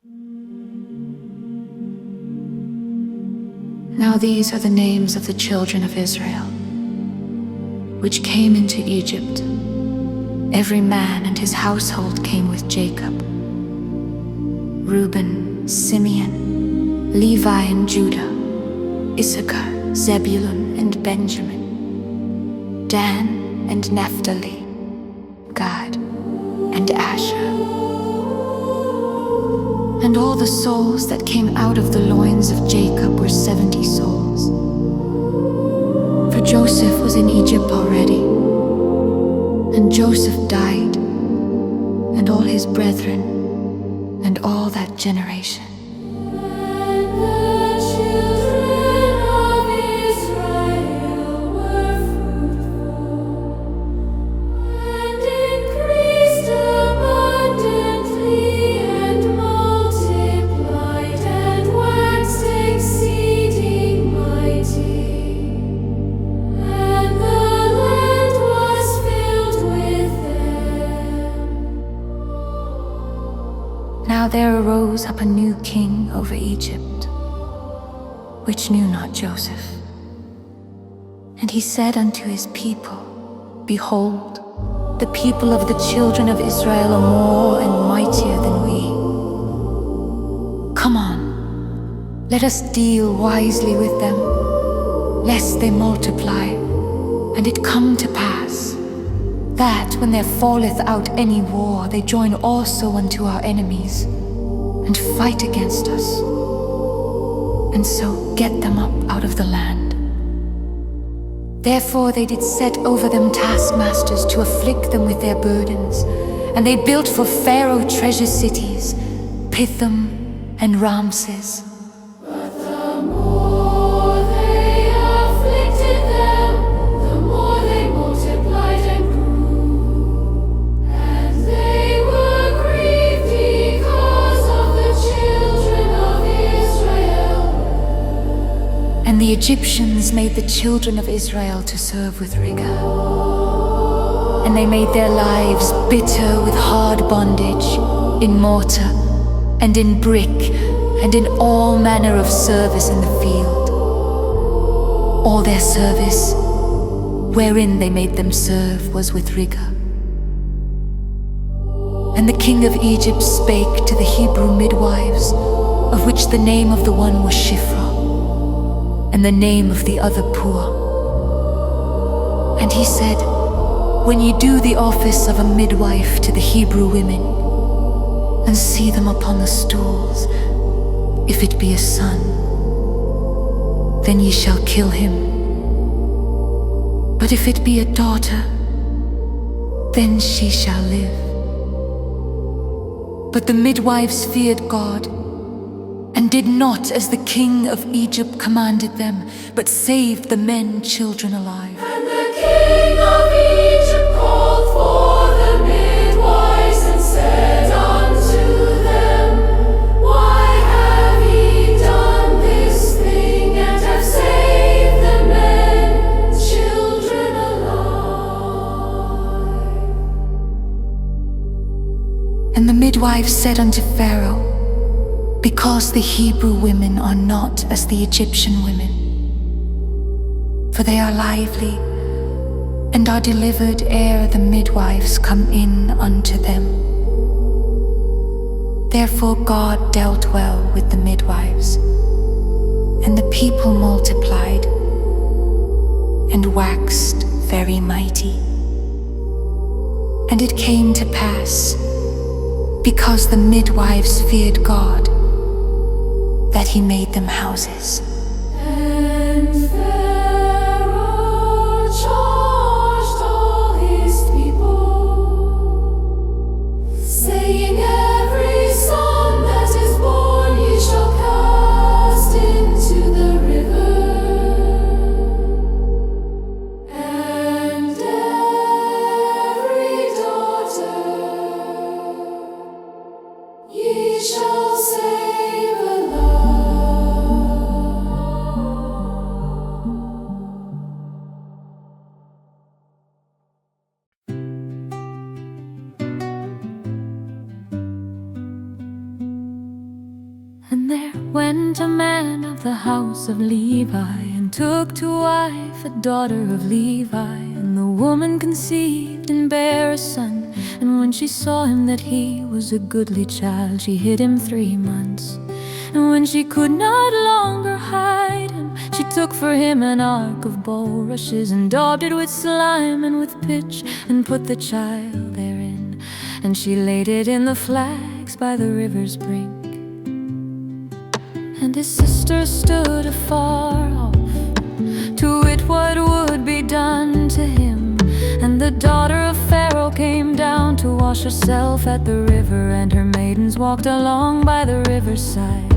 Now these are the names of the children of Israel, which came into Egypt. Every man and his household came with Jacob: Reuben, Simeon, Levi and Judah, Issachar, Zebulun and Benjamin, Dan and Naphtali, Gad and Asher. And all the souls that came out of the loins of Jacob were 70 souls. For Joseph was in Egypt already, and Joseph died, and all his brethren, and all that generation. Now there arose up a new king over Egypt, which knew not Joseph. And he said unto his people, Behold, the people of the children of Israel are more and mightier than we. Come on, let us deal wisely with them, lest they multiply. And it come to pass, that when there falleth out any war, they join also unto our enemies, and fight against us, and so get them up out of the land. Therefore they did set over them taskmasters to afflict them with their burdens, and they built for Pharaoh treasure cities, Pithom and Ramses. And the Egyptians made the children of Israel to serve with rigor. And they made their lives bitter with hard bondage, in mortar, and in brick, and in all manner of service in the field. All their service, wherein they made them serve, was with rigor. And the king of Egypt spake to the Hebrew midwives, of which the name of the one was Shiphrah, and the name of the other Puah. And he said, When ye do the office of a midwife to the Hebrew women, and see them upon the stools, if it be a son, then ye shall kill him. But if it be a daughter, then she shall live. But the midwives feared God, and did not as the king of Egypt commanded them, but saved the men children alive. And the king of Egypt called for the midwives, and said unto them, Why have ye done this thing, and have saved the men children alive? And the midwives said unto Pharaoh, Because the Hebrew women are not as the Egyptian women, for they are lively, and are delivered ere the midwives come in unto them. Therefore God dealt well with the midwives, and the people multiplied, and waxed very mighty. And it came to pass, because the midwives feared God, that he made them houses. And Pharaoh charged all his people, saying, Every son that is born ye shall cast into the river, and every daughter ye shall save alive. And there went a man of the house of Levi, and took to wife a daughter of Levi. And the woman conceived and bare a son. And when she saw him that he was a goodly child, she hid him 3 months. And when she could not longer hide him, she took for him an ark of bulrushes, and daubed it with slime and with pitch, and put the child therein. And she laid it in the flags by the river's brink. And his sister stood afar off, to wit what would be done to him. And the daughter of Pharaoh came down to wash herself at the river, and her maidens walked along by the riverside.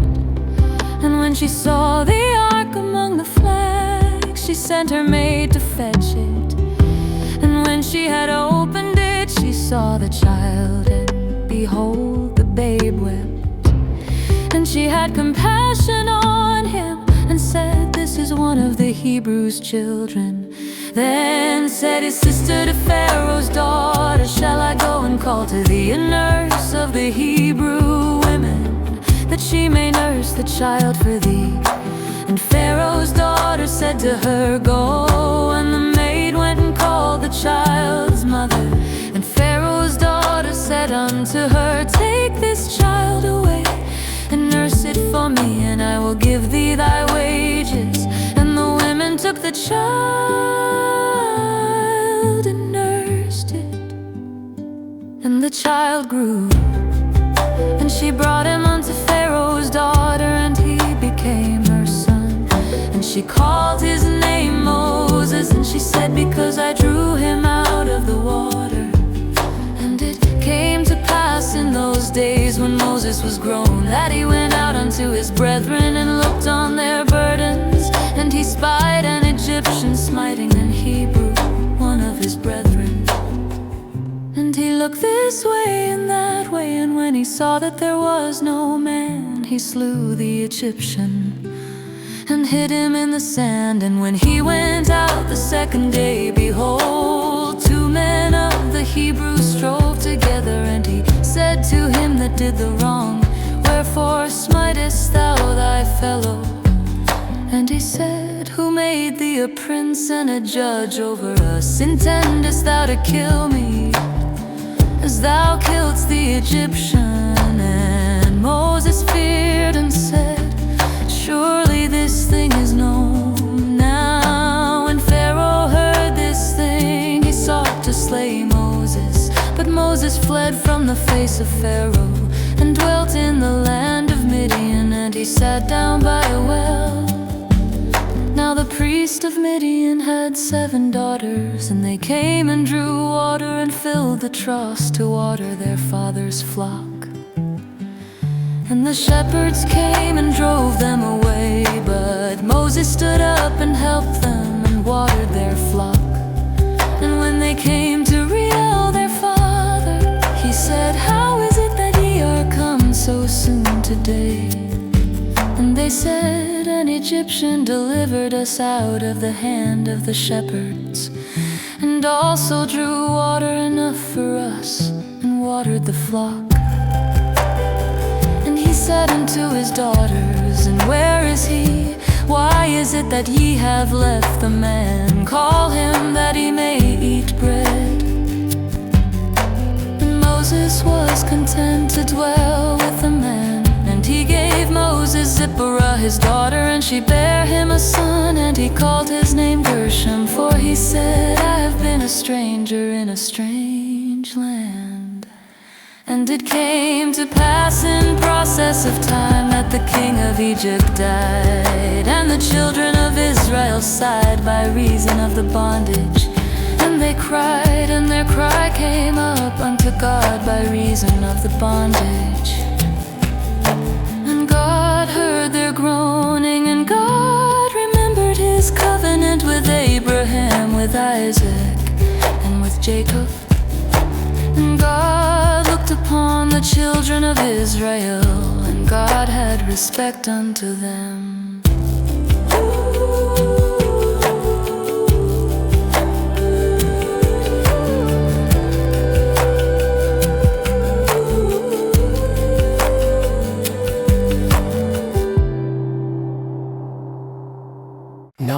And when she saw the ark among the flags, she sent her maid to fetch it. And when she had opened it, she saw the child, and behold, the babe wept. And she had compassion on him, and said, "This is one of the Hebrews' children." Then said his sister to Pharaoh's daughter, "Shall I go and call to thee a nurse of the Hebrew women, that she may nurse the child for thee?" And Pharaoh's daughter said to her, "Go." And the maid went and called the child's mother. And Pharaoh's daughter said unto her, "Take this child away, and nurse it for me, and I will give thee thy wages." And the women took the child and nursed it. And the child grew, and she brought him unto Pharaoh's daughter, and he became her son. And she called his name Moses, and she said, "Because I drew him out of the water." And it came to pass in those days, when Moses was grown, that he went out unto his brethren, and looked on their burdens. And he spied an Egyptian smiting an Hebrew, one of his brethren. And he looked this way and that way, and when he saw that there was no man, he slew the Egyptian, and hid him in the sand. And when he went out the second day, behold, 2 men of the Hebrews strove together. And he said to him that did the wrong, "Wherefore smitest thou thy fellow?" And he said, "Who made thee a prince and a judge over us? Intendest thou to kill me, as thou killedst the Egyptian?" And Moses feared and said, "Surely this thing is known." Now when Pharaoh heard this thing, he sought to slay Moses. But Moses fled from the face of Pharaoh, and dwelt in the land of Midian. And he sat down by a well. Now the priest of Midian had 7 daughters, and they came and drew water, and filled the troughs to water their father's flock. And the shepherds came and drove them away, but Moses stood up and helped them, and watered their flock. And when they came to Reuel their father, he said, "How is it that ye are come so soon today?" And they said, "An Egyptian delivered us out of the hand of the shepherds, and also drew water enough for us, and watered the flock." And he said unto his daughters, "And where is he? Why is it that ye have left the man? Call him that he may eat bread." And Moses was content to dwell with the man. And he gave Moses Zipporah his daughter, and she bare him a son. And he called his name Gershom, for he said, "I have been a stranger in a strange land." And it came to pass in process of time, that the king of Egypt died, and the children of Israel sighed by reason of the bondage. And they cried, and their cry came up unto God by reason of the bondage. God heard their groaning, and God remembered his covenant with Abraham, with Isaac, and with Jacob. And God looked upon the children of Israel, and God had respect unto them.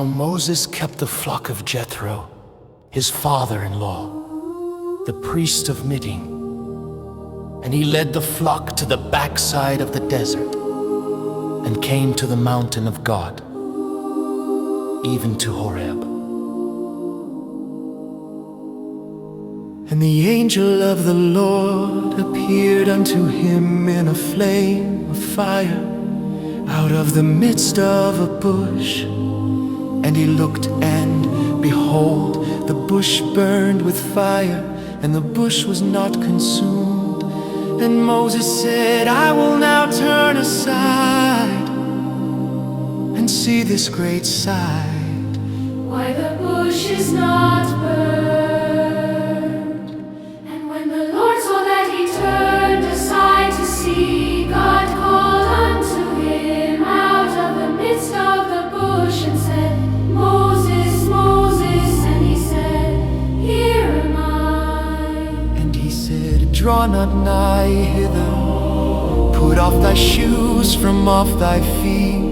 Moses kept the flock of Jethro, his father-in-law, the priest of Midian. And he led the flock to the backside of the desert and came to the mountain of God, even to Horeb. And the angel of the Lord appeared unto him in a flame of fire out of the midst of a bush. And he looked, and behold, the bush burned with fire, and the bush was not consumed. And Moses said, I will now turn aside and see this great sight, Why the bush is not burned. And when the Lord saw that he turned aside to see, God called unto him out of the midst of the bush and said, Moses, Moses. And he said, Here am I. And he said, Draw not nigh hither, put off thy shoes from off thy feet,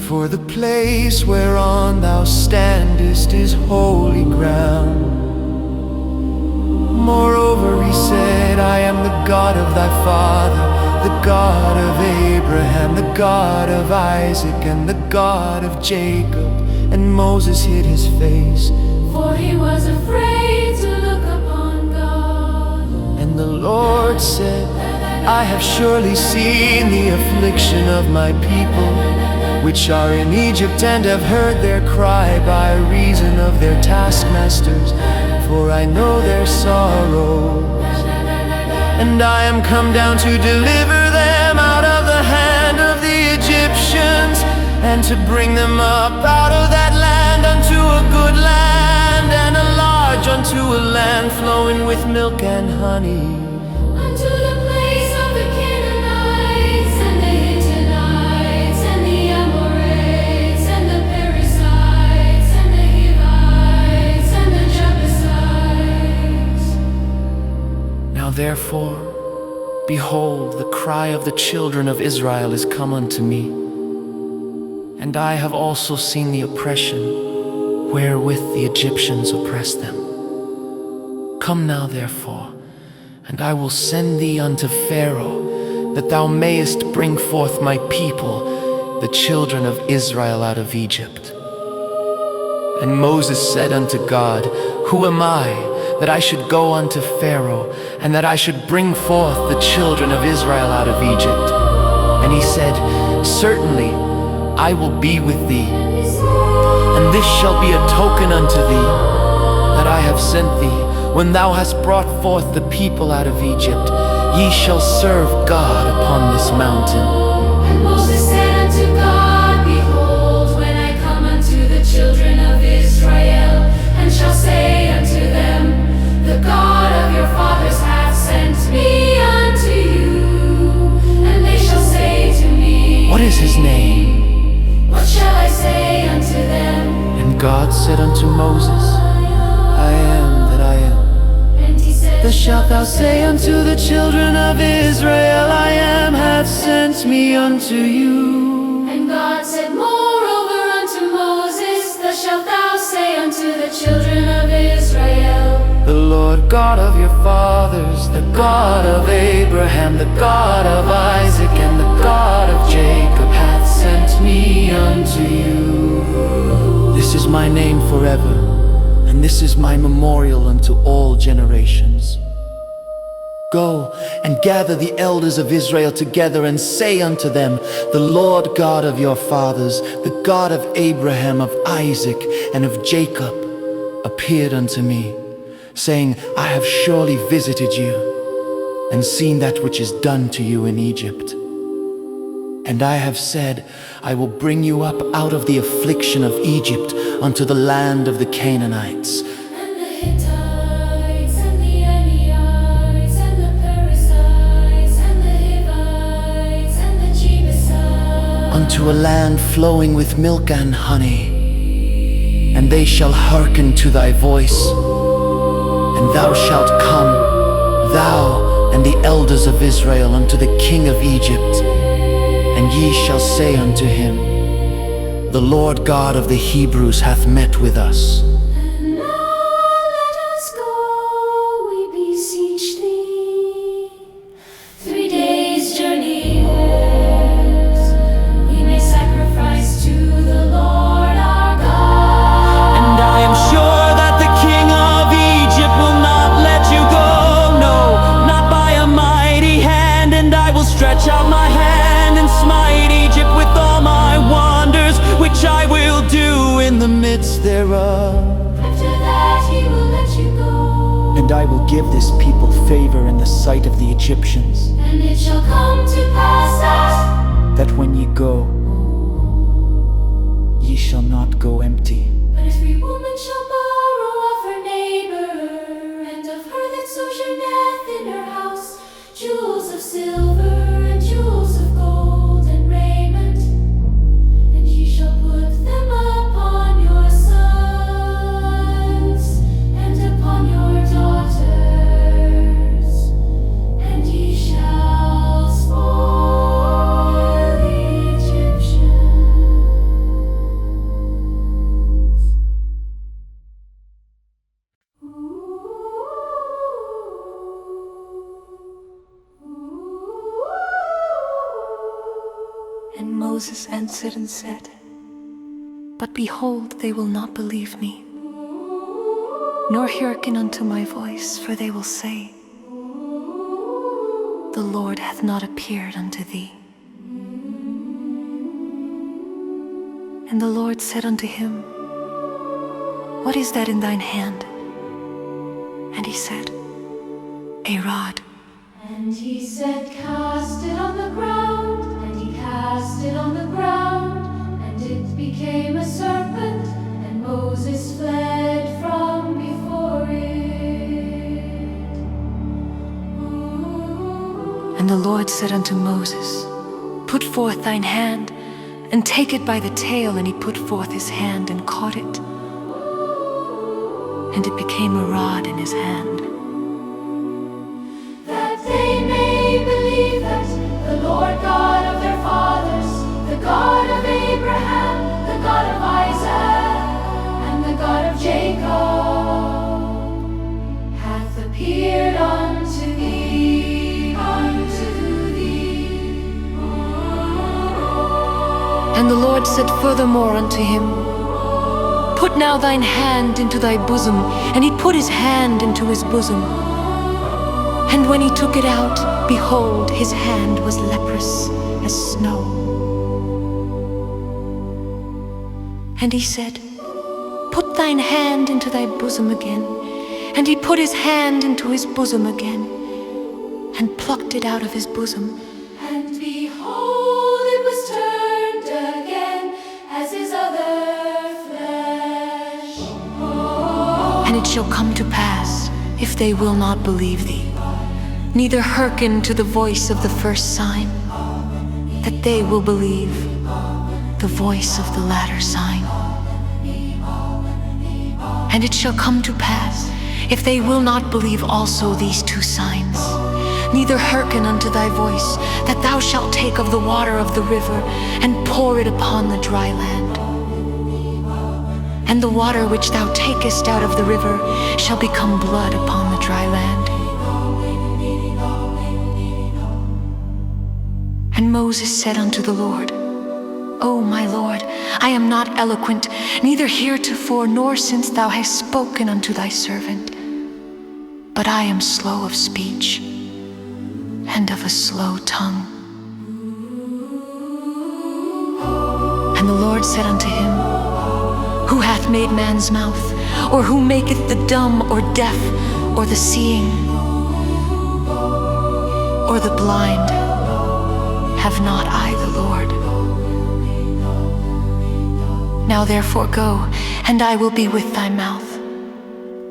for the place whereon thou standest is holy ground. Moreover, he said, I am the God of thy father, the God of Abraham, the God of Isaac, and the God of Jacob. And Moses hid his face, For he was afraid to look upon God. and the Lord said, I have surely seen the affliction of my people, which are in Egypt, and have heard their cry by reason of their taskmasters, for I know their sorrows. And I am come down to deliver them out of the hand of the Egyptians, and to bring them up out of that land unto a good land, and a large unto a land flowing with milk and honey. Unto the place of the Canaanites, and the Hittites, and the Amorites, and the Perizzites, and the Hivites, and the Jebusites. Now therefore, behold, the cry of the children of Israel is come unto me, and I have also seen the oppression wherewith the Egyptians oppress them. Come now therefore, and I will send thee unto Pharaoh, that thou mayest bring forth my people, the children of Israel, out of Egypt. And Moses said unto God, Who am I, that I should go unto Pharaoh, and that I should bring forth the children of Israel out of Egypt? And he said, Certainly I will be with thee, and this shall be a token unto thee, that I have sent thee. When thou hast brought forth the people out of Egypt, ye shall serve God upon this mountain. And Moses said unto God, Behold, when I come unto the children of Israel, and shall say unto them, The God of your fathers hath sent me unto you. And they shall say to me, What is his name? What shall I say unto them? And God said unto Moses, I am that I am. And he said, Thus shalt thou say unto the children of Israel, I am hath sent me unto you. And God said moreover unto Moses, Thus shalt thou say unto the children of Israel, The Lord God of your fathers, the God of Abraham, the God of Isaac, and the God of Jacob, hath sent me unto you. This is my name forever, and this is my memorial unto all generations. Go and gather the elders of Israel together, and say unto them, The Lord God of your fathers, the God of Abraham, of Isaac, and of Jacob, appeared unto me, saying, I have surely visited you, and seen that which is done to you in Egypt. And I have said, I will bring you up out of the affliction of Egypt unto the land of the Canaanites, and the Hittites, and the Amorites, and the Perizzites, and the Hivites, and the Jebusites, unto a land flowing with milk and honey. And they shall hearken to thy voice, and thou shalt come, thou and the elders of Israel, unto the king of Egypt. And ye shall say unto him, The Lord God of the Hebrews hath met with us. And now let us go, we beseech thee. 3 days' journey hence, we may sacrifice to the Lord our God. And I am sure that the king of Egypt will not let you go, no, not by a mighty hand. And I will stretch out my hand and smite Egypt with all my wonders, which I will do in the midst thereof. After that he will let you go. And I will give this people favor in the sight of the Egyptians, And it shall come to pass that when ye go, ye shall not go empty. but every woman shall borrow of her neighbor, and of her that sojourneth in her house, jewels of silver and jewels of gold and raiment, and ye shall put them upon your sons and upon your daughters, and ye shall spoil the Egyptians. And Moses answered and said, But behold, they will not believe me, nor hearken unto my voice, for they will say, The Lord hath not appeared unto thee. And the Lord said unto him, What is that in thine hand? And he said, A rod. And he said, Cast it on the ground. And he cast it on the ground, and it became a serpent, and Moses fled from before it. And the Lord said unto Moses, Put forth thine hand, and take it by the tail. And he put forth his hand, and caught it. And it became a rod in his hand. That they may believe that the Lord God of their fathers, the God of Abraham, the God of Isaac, and the God of Jacob, hath appeared unto thee, And the Lord said furthermore unto him, Put now thine hand into thy bosom. And he put his hand into his bosom. And when he took it out, behold, his hand was leprous as snow. And he said, Put thine hand into thy bosom again. And he put his hand into his bosom again, and plucked it out of his bosom. And behold, it was turned again as his other flesh. And it shall come to pass, if they will not believe thee, neither hearken to the voice of the first sign, that they will believe the voice of the latter sign. And it shall come to pass, if they will not believe also these 2 signs, neither hearken unto thy voice, that thou shalt take of the water of the river, and pour it upon the dry land. And the water which thou takest out of the river shall become blood upon the dry land. And Moses said unto the Lord, O my Lord, I am not eloquent, neither heretofore nor since thou hast spoken unto thy servant, but I am slow of speech, and of a slow tongue. And the Lord said unto him, Who hath made man's mouth? Or who maketh the dumb, or deaf, or the seeing, or the blind? Have not I the Lord? Now therefore go, and I will be with thy mouth,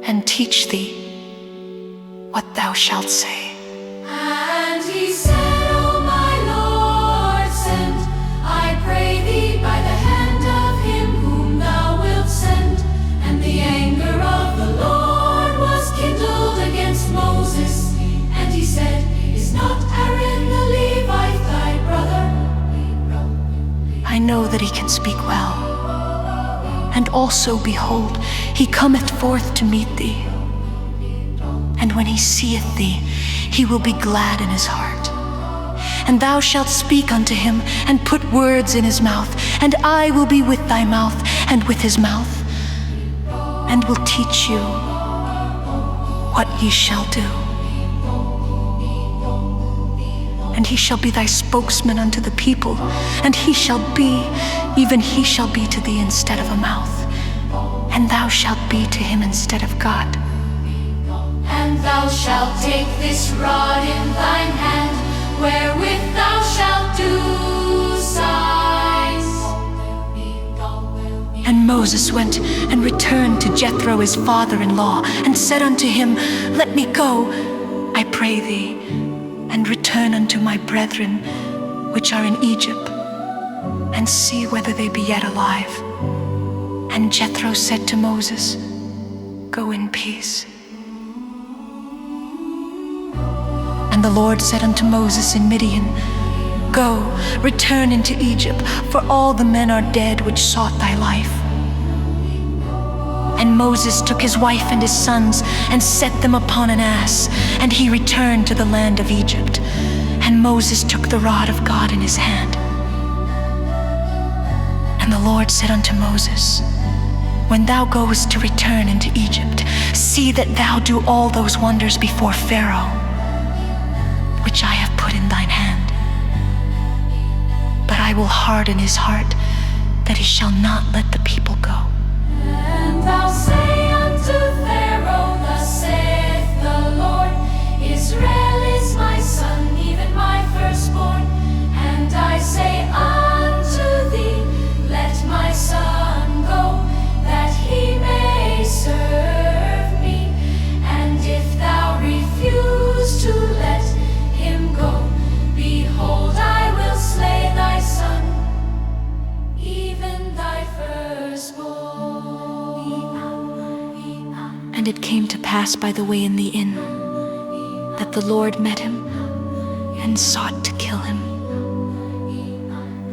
and teach thee what thou shalt say. And he said, O my Lord, send, I pray thee, by the hand of him whom thou wilt send. And the anger of the Lord was kindled against Moses. And he said, Is not Aaron the Levite thy brother? I know that he can speak well. And also, behold, he cometh forth to meet thee. And when he seeth thee, he will be glad in his heart. And thou shalt speak unto him, and put words in his mouth, and I will be with thy mouth, and with his mouth, and will teach you what ye shall do. And he shall be thy spokesman unto the people, and he shall be, even he shall be to thee instead of a mouth, and thou shalt be to him instead of God. And thou shalt take this rod in thine hand, wherewith thou shalt do signs. And Moses went and returned to Jethro his father-in-law, and said unto him, Let me go, I pray thee, and return unto my brethren which are in Egypt, and see whether they be yet alive. And Jethro said to Moses, Go in peace. And the Lord said unto Moses in Midian, Go, return into Egypt, for all the men are dead which sought thy life. And Moses took his wife and his sons, and set them upon an ass, and he returned to the land of Egypt. And Moses took the rod of God in his hand. And the Lord said unto Moses, When thou goest to return into Egypt, see that thou do all those wonders before Pharaoh, which I have put in thine hand. But I will harden his heart, that he shall not let the people go. And thou say unto Pharaoh, Thus saith the Lord, Israel is my son, even my firstborn. And I say unto thee, Let my son go, that he may serve me. And if thou refuse to let him go, behold, I will slay thy son, even thy firstborn. And it came to pass by the way in the inn, that the Lord met him, and sought to kill him.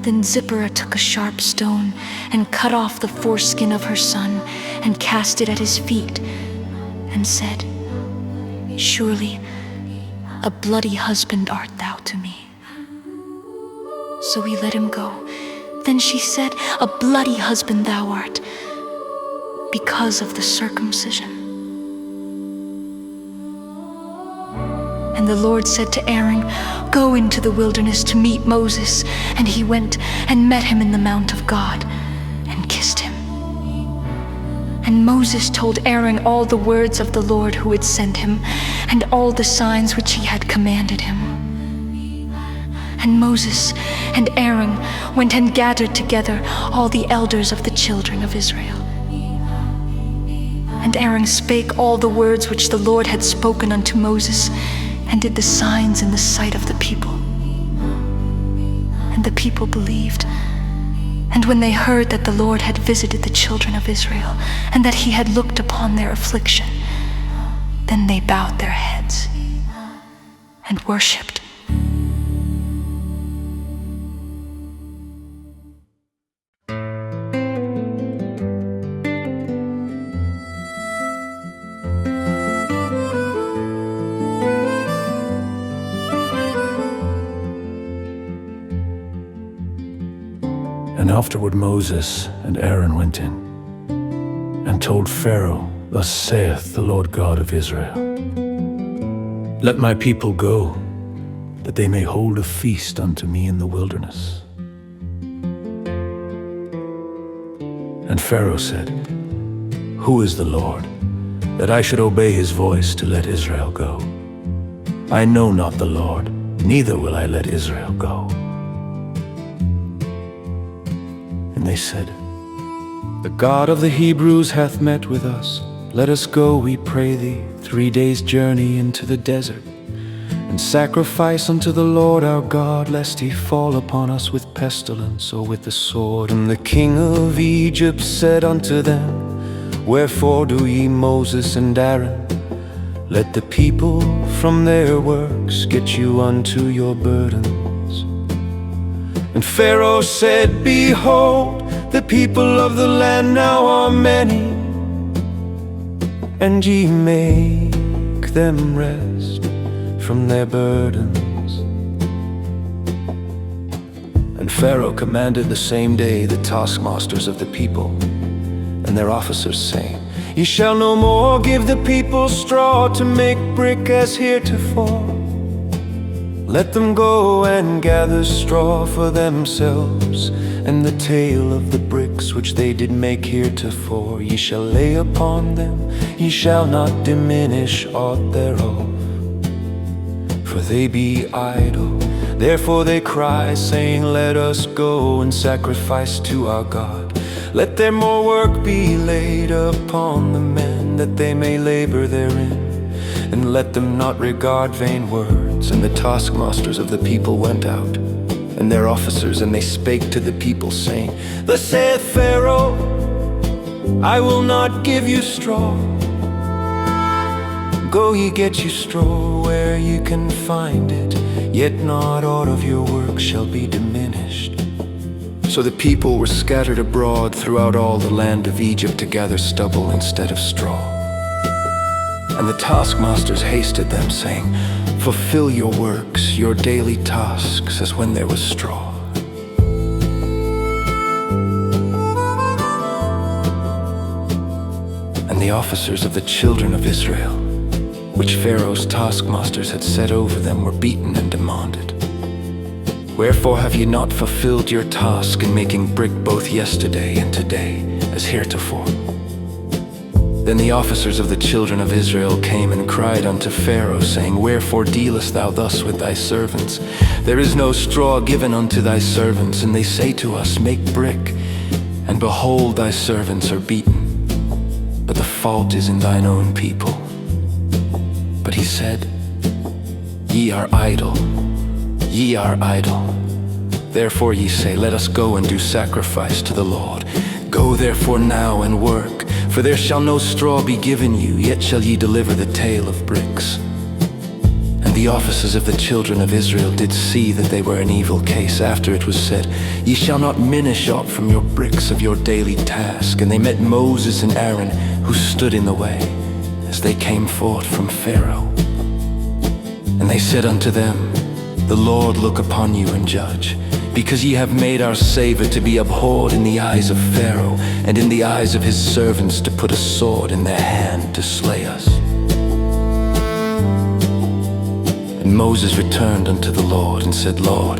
Then Zipporah took a sharp stone, and cut off the foreskin of her son, and cast it at his feet, and said, Surely a bloody husband art thou to me. So he let him go. Then she said, A bloody husband thou art, because of the circumcision. And the Lord said to Aaron, Go into the wilderness to meet Moses. And he went and met him in the mount of God, and kissed him. And Moses told Aaron all the words of the Lord who had sent him, and all the signs which he had commanded him. And Moses and Aaron went and gathered together all the elders of the children of Israel. And Aaron spake all the words which the Lord had spoken unto Moses, and did the signs in the sight of the people. And the people believed. And when they heard that the Lord had visited the children of Israel, and that he had looked upon their affliction, then they bowed their heads and worshipped. And afterward Moses and Aaron went in, and told Pharaoh, Thus saith the Lord God of Israel, Let my people go, that they may hold a feast unto me in the wilderness. And Pharaoh said, Who is the Lord, that I should obey his voice to let Israel go? I know not the Lord, neither will I let Israel go. And they said, The God of the Hebrews hath met with us. Let us go, we pray thee, 3 days' journey into the desert, and sacrifice unto the Lord our God, lest he fall upon us with pestilence or with the sword. And the king of Egypt said unto them, Wherefore do ye, Moses and Aaron, let the people from their works get you unto your burdens? And Pharaoh said, Behold, The people of the land now are many, and ye make them rest from their burdens. And Pharaoh commanded the same day the taskmasters of the people and their officers, saying, Ye shall no more give the people straw to make brick as heretofore. Let them go and gather straw for themselves, and the tale of the bricks which they did make heretofore ye shall lay upon them, ye shall not diminish aught thereof. For they be idle, therefore they cry, saying, Let us go and sacrifice to our God. Let their more work be laid upon the men, that they may labor therein. And let them not regard vain words. And the taskmasters of the people went out, and their officers, and they spake to the people, saying, Thus saith Pharaoh, I will not give you straw. Go ye get you straw where ye can find it, yet not aught of your work shall be diminished. So the people were scattered abroad throughout all the land of Egypt to gather stubble instead of straw. And the taskmasters hasted them, saying, Fulfill your works, your daily tasks, as when there was straw. And the officers of the children of Israel, which Pharaoh's taskmasters had set over them, were beaten and demanded, Wherefore have ye not fulfilled your task in making brick both yesterday and today, as heretofore? Then the officers of the children of Israel came and cried unto Pharaoh, saying, Wherefore dealest thou thus with thy servants? There is no straw given unto thy servants. And they say to us, Make brick. And behold, thy servants are beaten, but the fault is in thine own people. But he said, Ye are idle, ye are idle. Therefore ye say, Let us go and do sacrifice to the Lord. Go therefore now and work, for there shall no straw be given you, yet shall ye deliver the tale of bricks. And the officers of the children of Israel did see that they were in evil case, after it was said, Ye shall not minish aught from your bricks of your daily task. And they met Moses and Aaron, who stood in the way, as they came forth from Pharaoh. And they said unto them, The Lord look upon you and judge, because ye have made our Savior to be abhorred in the eyes of Pharaoh, and in the eyes of his servants, to put a sword in their hand to slay us. And Moses returned unto the Lord, and said, Lord,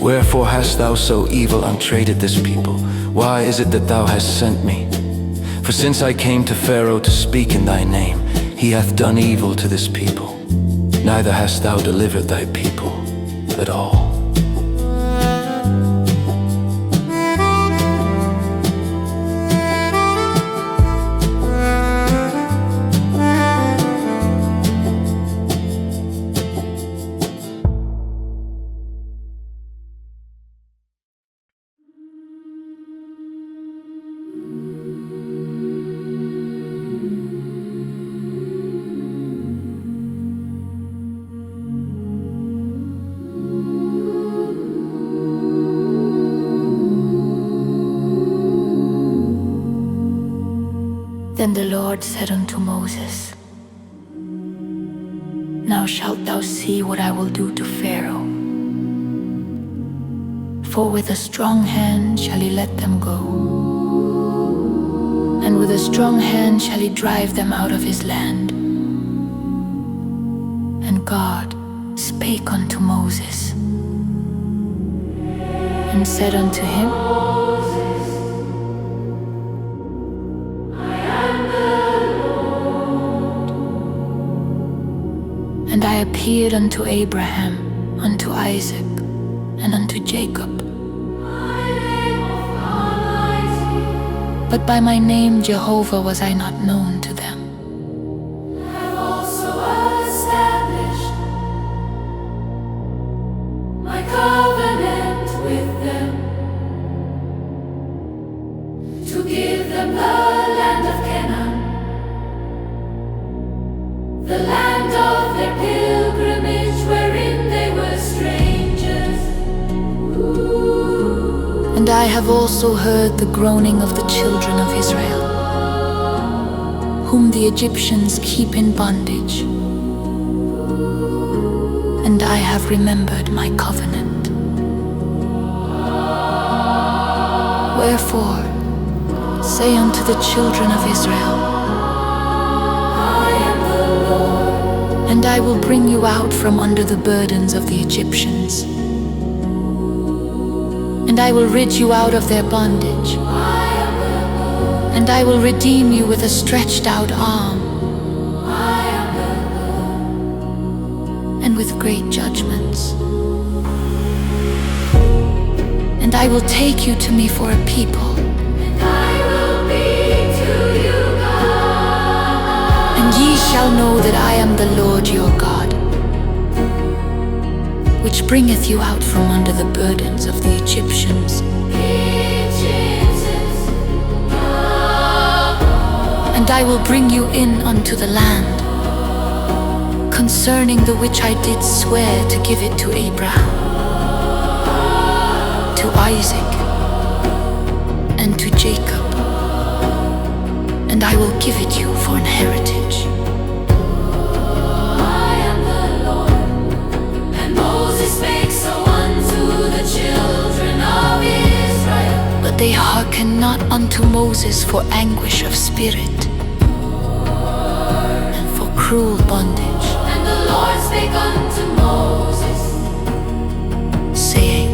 wherefore hast thou so evil entreated this people? Why is it that thou hast sent me? For since I came to Pharaoh to speak in thy name, he hath done evil to this people, neither hast thou delivered thy people at all. Then the Lord said unto Moses, Now shalt thou see what I will do to Pharaoh. For with a strong hand shall he let them go, and with a strong hand shall he drive them out of his land. And God spake unto Moses, and said unto him, And I appeared unto Abraham, unto Isaac, and unto Jacob. But by my name Jehovah was I not known to them. Have also established my covenant with them, to give them the land of Canaan, the land of their pilgrimage, wherein they were strangers. And I have also heard the groaning of the children of Israel, whom the Egyptians keep in bondage. And I have remembered my covenant. Wherefore, say unto the children of Israel, and I will bring you out from under the burdens of the Egyptians, and I will rid you out of their bondage, and I will redeem you with a stretched out arm, and with great judgments. And I will take you to me for a people, ye shall know that I am the Lord your God, which bringeth you out from under the burdens of the Egyptians. And I will bring you in unto the land, concerning the which I did swear to give it to Abraham, to Isaac, and to Jacob. And I will give it you for an heritage. I am the Lord. And Moses spake so unto the children of Israel. But they hearkened not unto Moses for anguish of spirit, and for cruel bondage, And the Lord spake unto Moses, saying,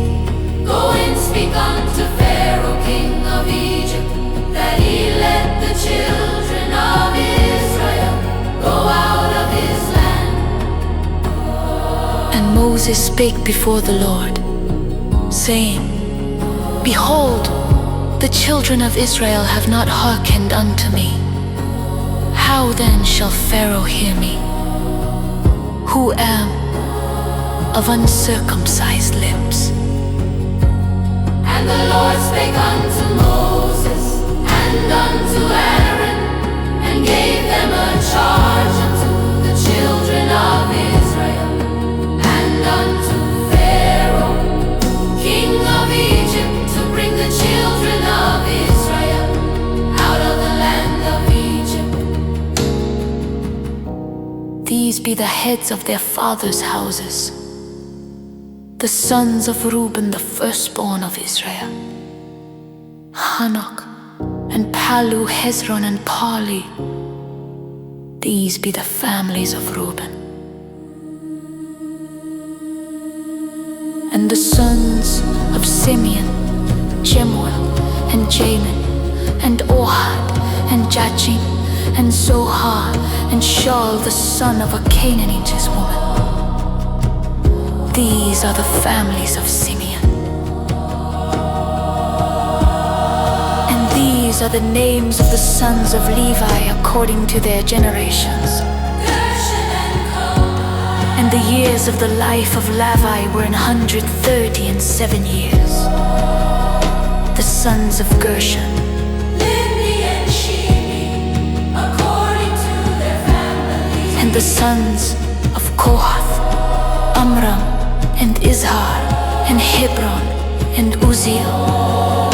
Go and speak unto Pharaoh, king of Egypt, that he let the children of Israel go out of his land. And Moses spake before the Lord, saying, Behold, the children of Israel have not hearkened unto me. How then shall Pharaoh hear me, who am of uncircumcised lips? And the Lord spake unto Moses and unto Aaron, and gave them a charge unto the children of Israel, and unto Pharaoh, king of Egypt, to bring the children of Israel out of the land of Egypt. These be the heads of their fathers' houses, the sons of Reuben, the firstborn of Israel, Hanok, and Palu, Hezron, and Pali. These be the families of Reuben. And the sons of Simeon, Jemuel, and Jamin, and Ohad, and Jachin, and Zohar, and Shaul, the son of a Canaanitish woman. These are the families of Simeon. And these are the names of the sons of Levi according to their generations. And the years of the life of Levi were 137 years. The sons of Gershon, Libni and Shimi, according to their families. and the sons of Kohath, Amram, and Izhar, and Hebron, and Uzziel.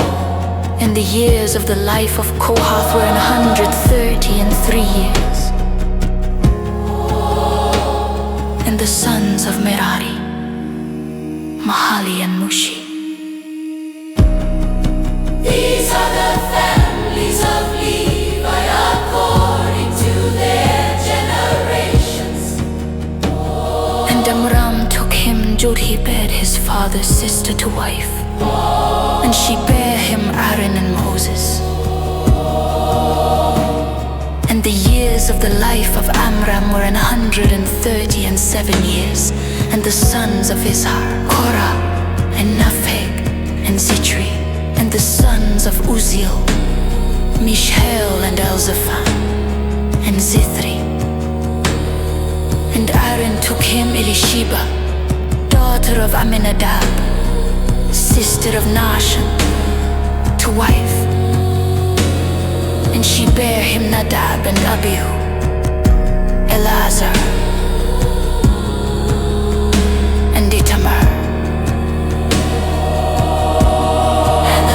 And the years of the life of Kohath were 133 years. And the sons of Merari, Mahali and Mushi. These are the families of Levi according to their generations. And Amram took him Jochebed, his father's sister, to wife. And she bare him Aaron and Moses. And the years of the life of Amram were 137 years. And the sons of Izhar, Korah, and Napheg, and Zitri. And the sons of Uzziel, Mishael, and Elzaphan, and Zithri. And Aaron took him Elisheba, daughter of Aminadab, sister of Nahshon, to wife. And she bare him Nadab and Abihu, Eleazar, and Itamar. And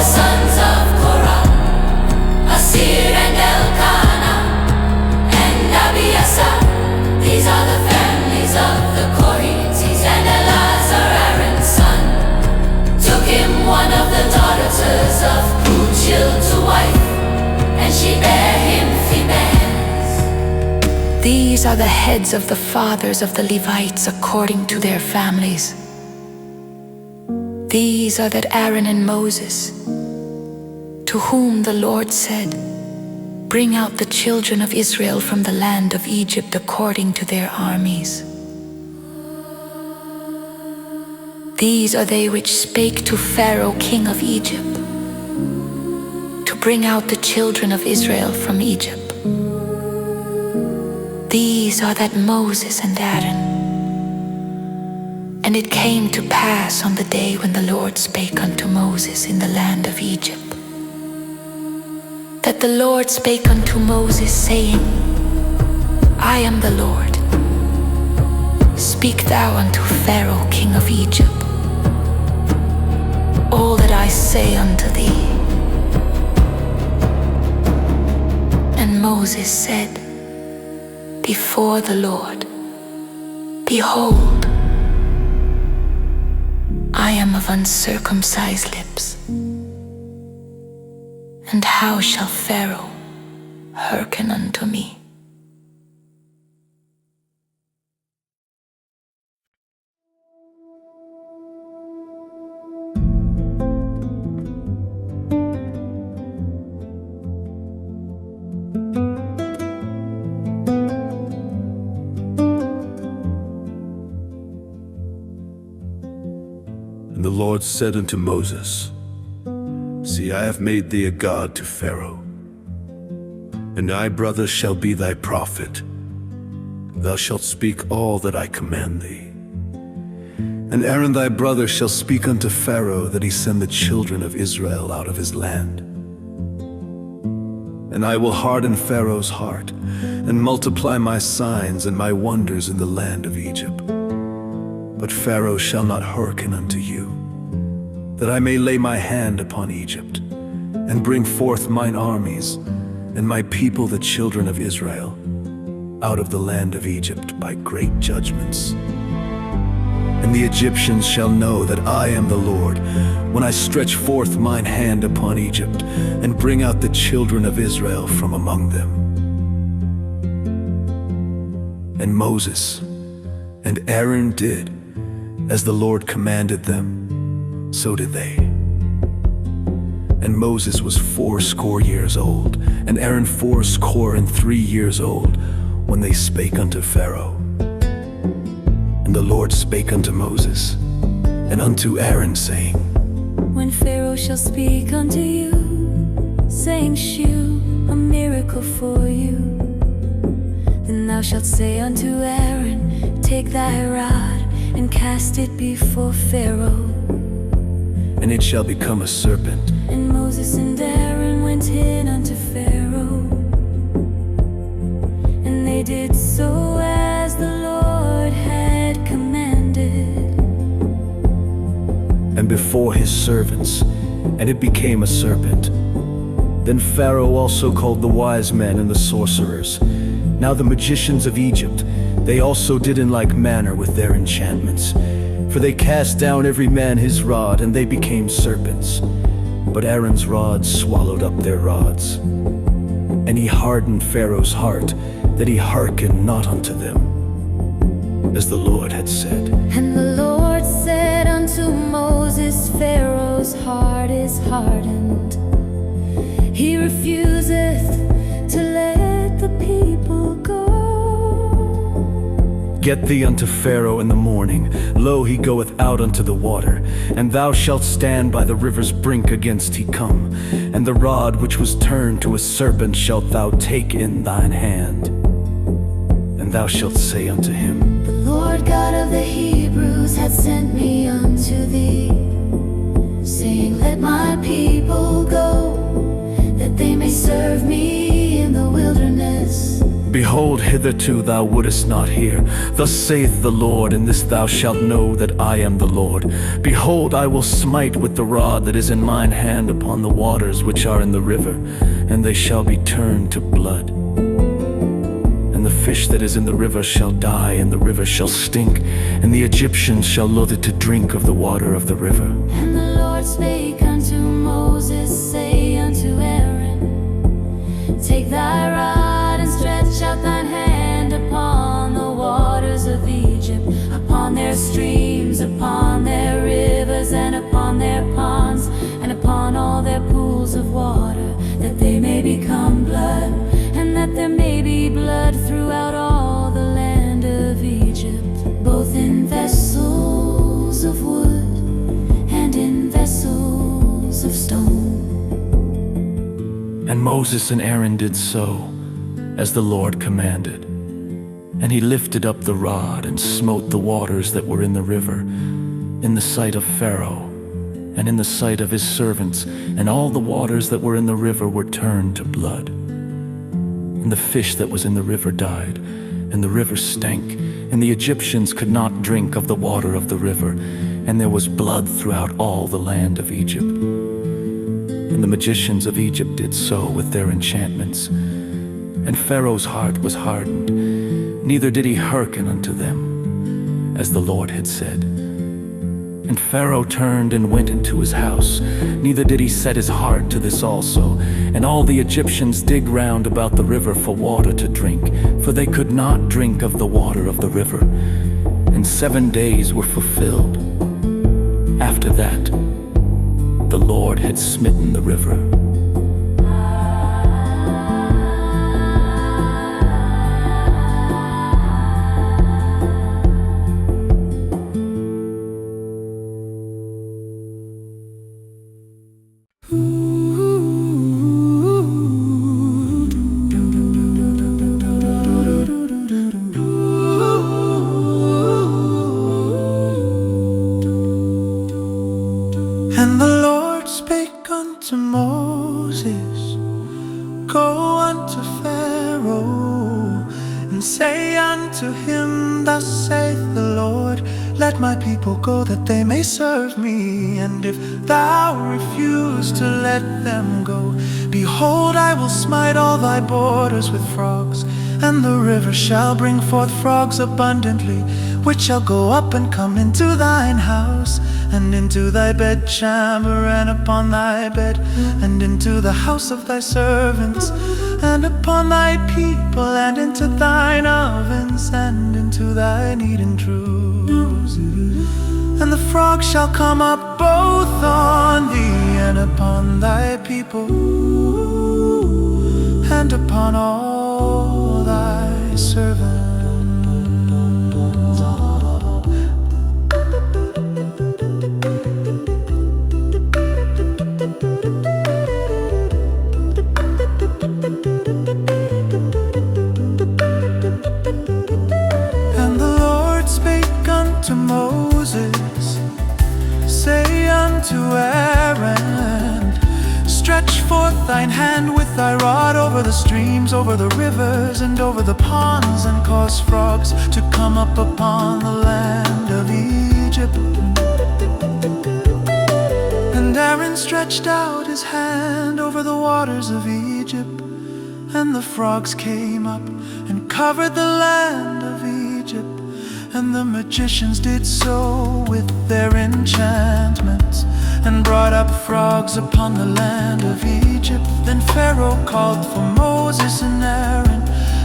These are the heads of the fathers of the Levites according to their families. These are that Aaron and Moses, to whom the Lord said, "Bring out the children of Israel from the land of Egypt according to their armies." These are they which spake to Pharaoh king of Egypt, to bring out the children of Israel from Egypt. These are that Moses and Aaron. And it came to pass on the day when the Lord spake unto Moses in the land of Egypt, that the Lord spake unto Moses, saying, "I am the Lord. Speak thou unto Pharaoh king of Egypt all that I say unto thee." And Moses said before the Lord, "Behold, I am of uncircumcised lips, and how shall Pharaoh hearken unto me?" And the Lord said unto Moses, See, I have made thee a god to Pharaoh, and thy brother shall be thy prophet. Thou shalt speak all that I command thee. And Aaron thy brother shall speak unto Pharaoh, that he send the children of Israel out of his land. And I will harden Pharaoh's heart, and multiply my signs and my wonders in the land of Egypt. But Pharaoh shall not hearken unto you, that I may lay my hand upon Egypt, and bring forth mine armies, and my people the children of Israel, out of the land of Egypt by great judgments. And the Egyptians shall know that I am the Lord, when I stretch forth mine hand upon Egypt, and bring out the children of Israel from among them. And Moses and Aaron did as the Lord commanded them, so did they. And Moses was 80 years old, and Aaron 83 years old, when they spake unto Pharaoh. And the Lord spake unto Moses and unto Aaron, saying, When Pharaoh shall speak unto you, saying, Shew a miracle for you, then thou shalt say unto Aaron, Take thy rod, and cast it before Pharaoh, and it shall become a serpent. And Moses and Aaron went in unto Pharaoh, and they did so as the Lord had commanded. And before his servants, and it became a serpent. Then Pharaoh also called the wise men and the sorcerers. Now the magicians of Egypt, they also did in like manner with their enchantments. For they cast down every man his rod, and they became serpents. But Aaron's rod swallowed up their rods. And he hardened Pharaoh's heart, that he hearkened not unto them, as the Lord had said. And the Lord said unto Moses, Pharaoh's heart is hardened. He refuseth to let the people go. Get thee unto Pharaoh in the morning. Lo, he goeth out unto the water. And thou shalt stand by the river's brink against he come. And the rod which was turned to a serpent shalt thou take in thine hand. And thou shalt say unto him, The Lord God of the Hebrews hath sent me unto thee, saying, Let my people go, that they may serve me in the wilderness. Behold, hitherto thou wouldest not hear. Thus saith the Lord, and this thou shalt know that I am the Lord. Behold, I will smite with the rod that is in mine hand upon the waters which are in the river, and they shall be turned to blood. And the fish that is in the river shall die, and the river shall stink, and the Egyptians shall loathe to drink of the water of the river. And the Lord spake unto Moses, say unto Aaron, Take thy rod and stretch out thine hand pillars of stone. And Moses and Aaron did so, as the Lord commanded. And he lifted up the rod and smote the waters that were in the river, in the sight of Pharaoh, and in the sight of his servants, and all the waters that were in the river were turned to blood. And the fish that was in the river died, and the river stank, and the Egyptians could not drink of the water of the river, and there was blood throughout all the land of Egypt. And the magicians of Egypt did so with their enchantments. And Pharaoh's heart was hardened, neither did he hearken unto them, as the Lord had said. And Pharaoh turned and went into his house, neither did he set his heart to this also. And all the Egyptians dig round about the river for water to drink, for they could not drink of the water of the river. And 7 days were fulfilled. After that, the Lord had smitten the river. And the Lord spake unto Moses, Go unto Pharaoh, and say unto him, Thus saith the Lord, Let my people go, that they may serve me. And if thou refuse to let them go, behold, I will smite all thy borders with frogs, and the river shall bring forth frogs abundantly, which shall go up and come into thine house, and into thy bedchamber, and upon thy bed, and into the house of thy servants, and upon thy people, and into thine ovens, and into thy kneading troughs. And the frog shall come up both on thee, and upon thy people, and upon all thy servants. To Moses, say unto Aaron, Stretch forth thine hand with thy rod over the streams, over the rivers, and over the ponds, and cause frogs to come up upon the land of Egypt. And Aaron stretched out his hand over the waters of Egypt, and the frogs came up and covered the land of Egypt. And the magicians did so with their enchantments, and brought up frogs upon the land of Egypt. Then Pharaoh called for Moses and Aaron,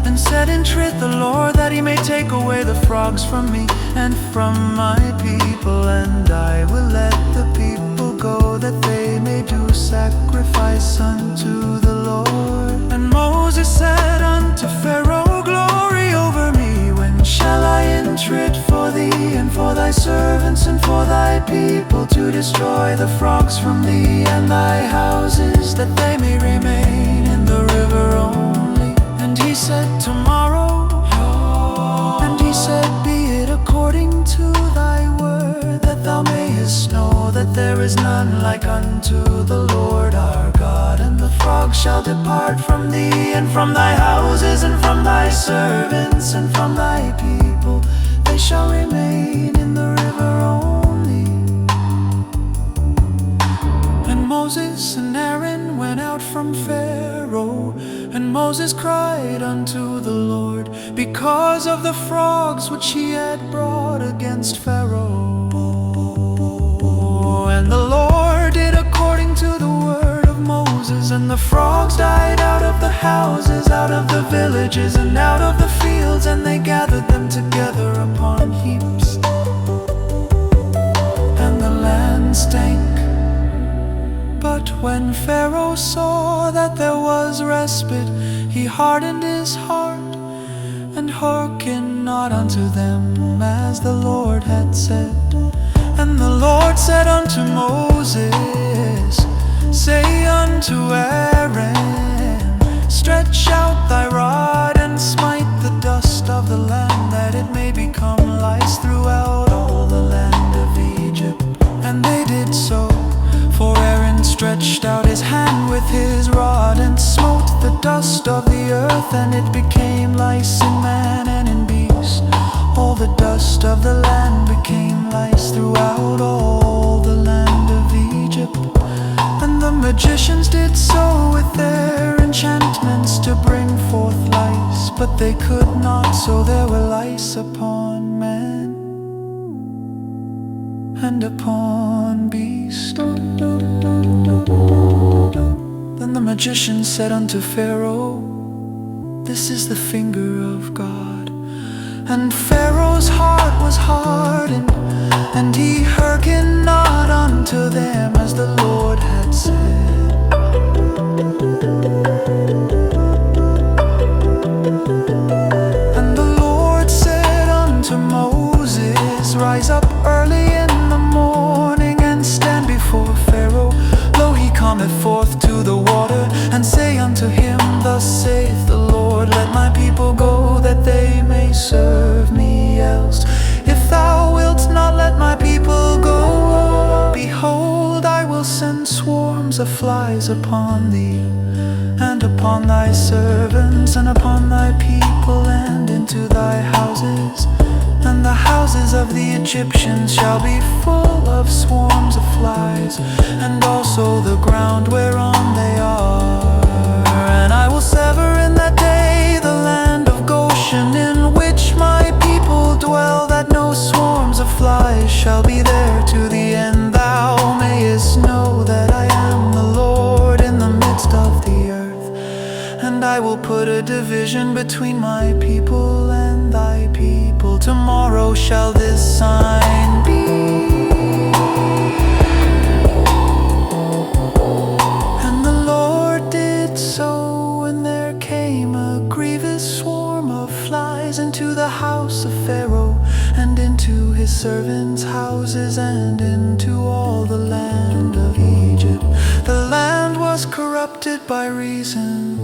and said, Entreat the Lord that he may take away the frogs from me and from my people, and I will let the people go, that they may do sacrifice unto the Lord. And Moses said unto Pharaoh, Glory over me, when shall I entreat for thee, and for thy servants, and for thy people, to destroy the frogs from thee and thy houses, that they may remain in the river only? And he said, Tomorrow. And he said, Be it according to thy word, that thou mayest know that there is none like unto the Lord our God. And the frogs shall depart from thee, and from thy houses, and from thy servants, and from thy people, they shall remain in the river only. And Moses and Aaron went out from Pharaoh, and Moses cried unto the Lord because of the frogs which he had brought against Pharaoh. And the Lord did according to the word of Moses, and the frogs died out of the houses, out of the villages, and out of the fields, and they gathered them together upon heaps. And the land stank. But when Pharaoh saw that there was respite, he hardened his heart, and hearkened not unto them, as the Lord had said. And the Lord said unto Moses, unto Aaron, stretch out thy rod and smite the dust of the land, that it may become lice throughout all the land of Egypt. And they did so, for Aaron stretched out his hand with his rod and smote the dust of the earth, and it became lice in man and in beast. All the dust of the land became lice throughout all the land of Egypt. And the magicians did so with their enchantments to bring forth lice, but they could not, so there were lice upon man and upon beast. Then the magician said unto Pharaoh, This is the finger of God. And Pharaoh's heart was hardened, and he hearkened not unto them as the Lord had said. And the Lord said unto Moses, Rise up early in the morning, and stand before Pharaoh. Lo, he cometh forth to the water, and say unto him, Thus saith the Lord, Let my people go, that they may serve me. Else, if thou wilt not let my people go, behold, I will send swarms of flies upon thee, and upon thy servants, and upon thy people, and into thy houses. And the houses of the Egyptians shall be full of swarms of flies, and also the ground whereon they are. And I will sever in that day the land of Goshen, in which my people dwell, that no swarms of flies shall be there to the end. Thou mayest know that I am the Lord in the midst of the earth. And I will put a division between my people and thy people. Tomorrow shall this sign be. And the Lord did so, and there came a grievous swarm of flies into the house of Pharaoh, and into his servants' houses, and into all the land of Egypt. The land was corrupted by reason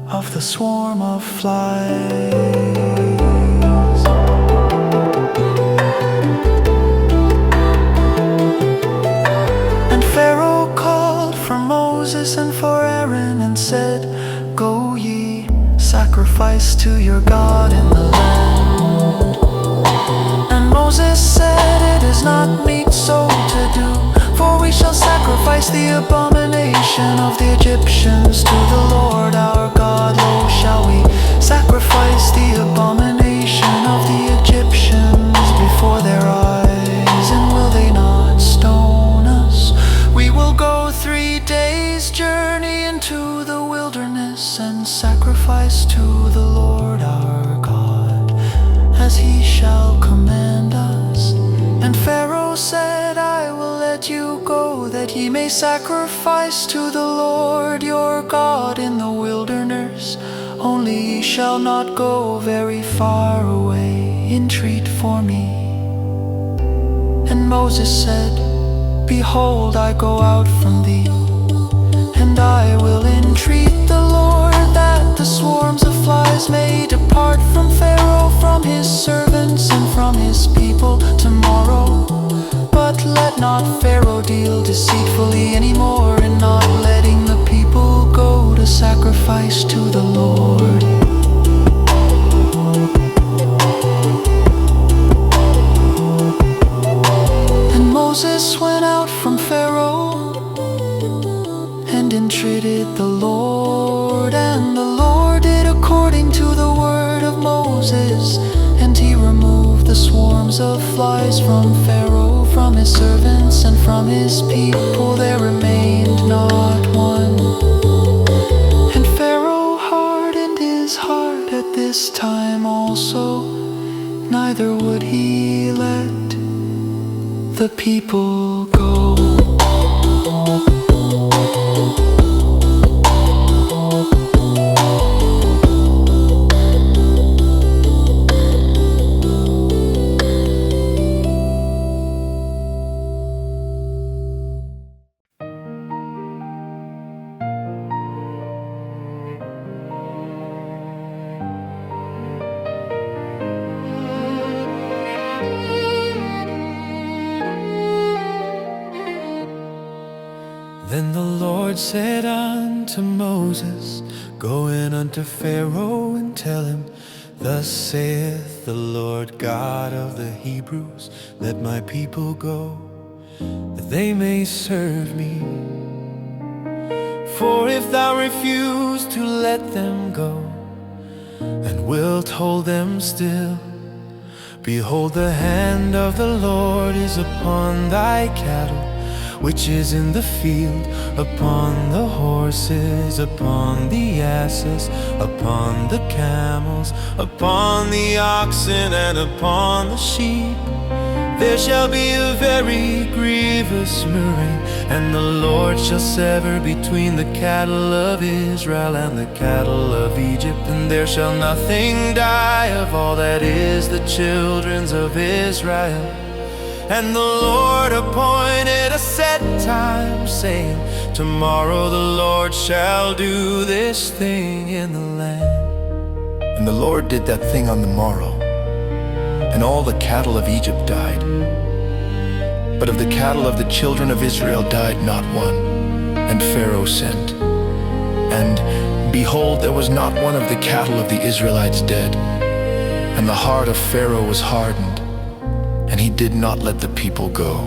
of the swarm of flies. And Pharaoh called for Moses and for Aaron, and said, Go ye, sacrifice to your God in the land. And Moses said, It is not meet so to do, for we shall sacrifice the abomination of the Egyptians to the Lord our God. Lo, shall we sacrifice the abomination of the Egyptians before their eyes, and will they not stone us? We will go 3 days' journey into the wilderness, and sacrifice to the Lord our God, as he shall command us. And Pharaoh said, I will let you go, that ye may sacrifice to the Lord your God in the wilderness. Only ye shall not go very far away. Entreat for me. And Moses said, Behold, I go out from thee, and I will entreat the Lord that the swarms of flies may depart from Pharaoh, from his servants, and from his people tomorrow. But let not Pharaoh deal deceitfully anymore, in not letting the people go to sacrifice to the Lord. And Moses went out from Pharaoh, and entreated the Lord. And the Lord did according to the word of Moses, and he removed the swarms of flies from Pharaoh, from his servants, and from his people. There remained not one. And Pharaoh hardened his heart at this time also, neither would he let the people go. Then the Lord said unto Moses, Go in unto Pharaoh and tell him, Thus saith the Lord God of the Hebrews, Let my people go, that they may serve me. For if thou refuse to let them go, and wilt hold them still, behold, the hand of the Lord is upon thy cattle, which is in the field, upon the horses, upon the asses, upon the camels, upon the oxen, and upon the sheep. There shall be a very grievous murmuring, and the Lord shall sever between the cattle of Israel and the cattle of Egypt, and there shall nothing die of all that is the children's of Israel. And the Lord appointed a set time, saying, Tomorrow the Lord shall do this thing in the land. And the Lord did that thing on the morrow, and all the cattle of Egypt died. But of the cattle of the children of Israel died not one. And Pharaoh sent, and behold, there was not one of the cattle of the Israelites dead. And the heart of Pharaoh was hardened, and he did not let the people go.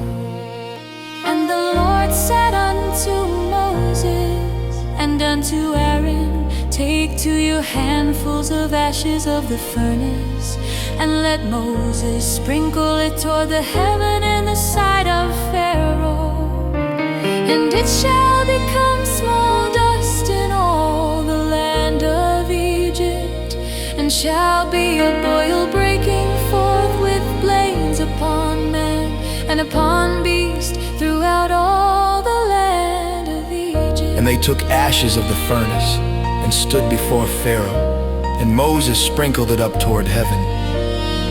And the Lord said unto Moses and unto Aaron, Take to you handfuls of ashes of the furnace, and let Moses sprinkle it toward the heaven in the sight of Pharaoh. And it shall become small dust in all the land of Egypt, and shall be a boil breaking forth with blains upon man and upon beast throughout all the land of Egypt. And they took ashes of the furnace, and stood before Pharaoh, and Moses sprinkled it up toward heaven.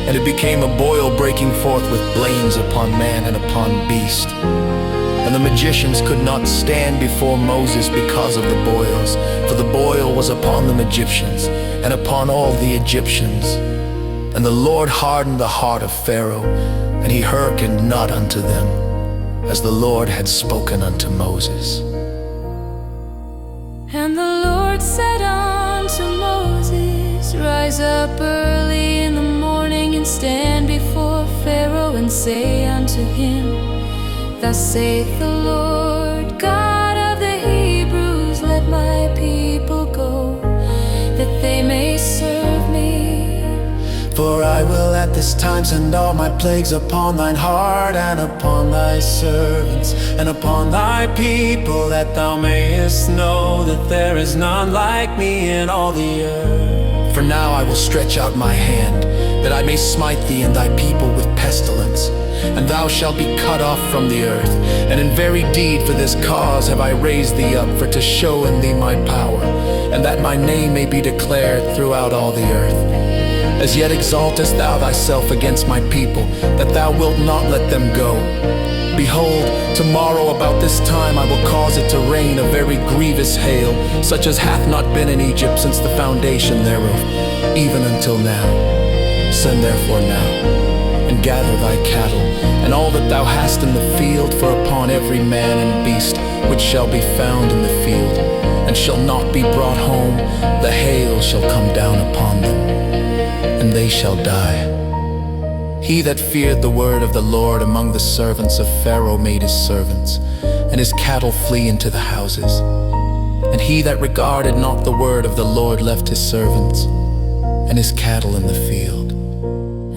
And it became a boil breaking forth with blains upon man and upon beast. And the magicians could not stand before Moses because of the boils, for the boil was upon the Egyptians, and upon all the Egyptians. And the Lord hardened the heart of Pharaoh, and he hearkened not unto them, as the Lord had spoken unto Moses. And the Lord said unto Moses, Rise up early in the morning, and stand before Pharaoh, and say unto him, Thus saith the Lord God of the Hebrews, Let my people go, that they may serve me. For I will at this time send all my plagues upon thine heart, and upon thy servants, and upon thy people, that thou mayest know that there is none like me in all the earth. For now I will stretch out my hand, that I may smite thee and thy people with pestilence, and thou shalt be cut off from the earth. And in very deed for this cause have I raised thee up, for to show in thee my power, and that my name may be declared throughout all the earth. As yet exaltest thou thyself against my people, that thou wilt not let them go. Behold, tomorrow about this time I will cause it to rain a very grievous hail, such as hath not been in Egypt since the foundation thereof, even until now. Send therefore now, and gather thy cattle, and all that thou hast in the field, for upon every man and beast which shall be found in the field, and shall not be brought home, the hail shall come down upon them, and they shall die. He that feared the word of the Lord among the servants of Pharaoh made his servants, and his cattle flee into the houses. And he that regarded not the word of the Lord left his servants, and his cattle in the field.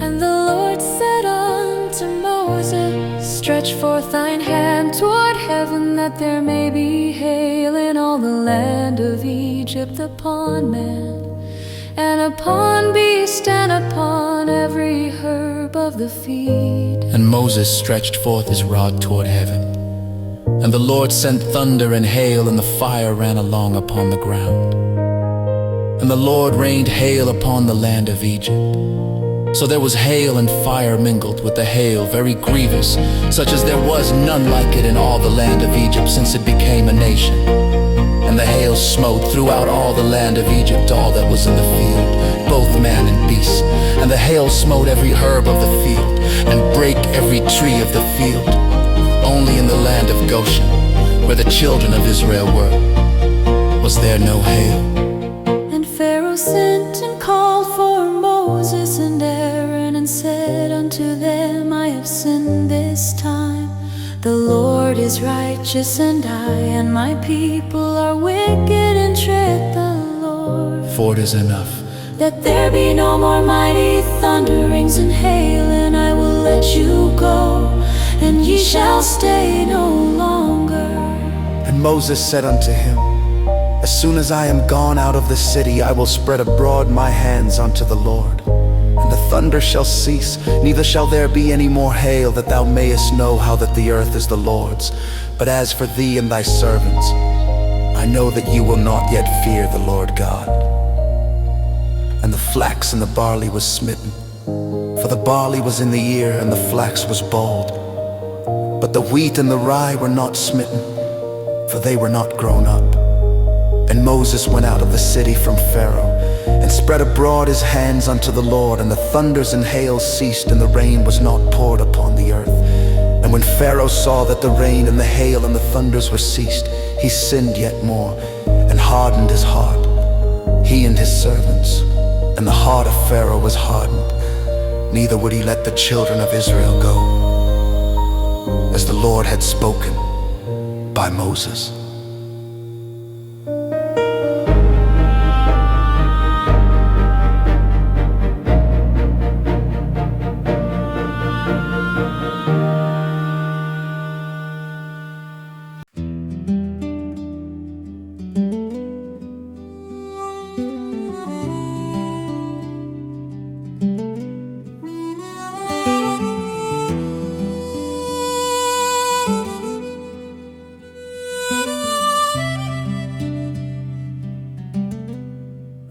And the Lord said unto Moses, Stretch forth thine hand toward heaven, that there may be hail in all the land of Egypt, upon man, and upon beast, and upon every herb of the field. And Moses stretched forth his rod toward heaven, and the Lord sent thunder and hail, and the fire ran along upon the ground. And the Lord rained hail upon the land of Egypt. So there was hail and fire mingled with the hail, very grievous, such as there was none like it in all the land of Egypt since it became a nation. And the hail smote throughout all the land of Egypt all that was in the field, both man and beast. And the hail smote every herb of the field, and brake every tree of the field. Only in the land of Goshen where the children of Israel were, was there no hail? And Pharaoh sent and called for Moses and Aaron, and said unto them, I have sinned this time. The Lord is righteous, and I and my people are wicked, and tread the Lord. For it is enough. That there be no more mighty thunderings and hail, and I will let you go, and ye shall stay no longer. And Moses said unto him, As soon as I am gone out of the city, I will spread abroad my hands unto the Lord. And the thunder shall cease, neither shall there be any more hail, that thou mayest know how that the earth is the Lord's. But as for thee and thy servants, I know that you will not yet fear the Lord God. And the flax and the barley was smitten, for the barley was in the ear, and the flax was bald. But the wheat and the rye were not smitten, for they were not grown up. And Moses went out of the city from Pharaoh, and spread abroad his hands unto the Lord, and the thunders and hail ceased, and the rain was not poured upon the earth. And when Pharaoh saw that the rain and the hail and the thunders were ceased, he sinned yet more, and hardened his heart, he and his servants. And the heart of Pharaoh was hardened, neither would he let the children of Israel go, as the Lord had spoken by Moses.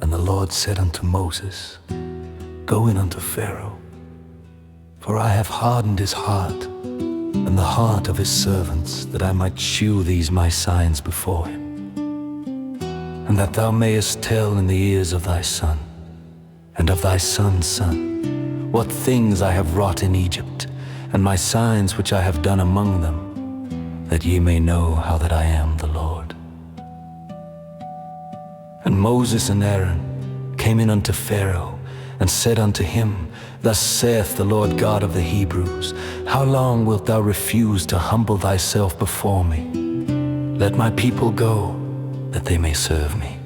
And the Lord said unto Moses, Go in unto Pharaoh, for I have hardened his heart, and the heart of his servants, that I might shew these my signs before him, and that thou mayest tell in the ears of thy son, and of thy son's son, what things I have wrought in Egypt, and my signs which I have done among them, that ye may know how that I am the Lord. And Moses and Aaron came in unto Pharaoh, and said unto him, Thus saith the Lord God of the Hebrews, How long wilt thou refuse to humble thyself before me? Let my people go, that they may serve me.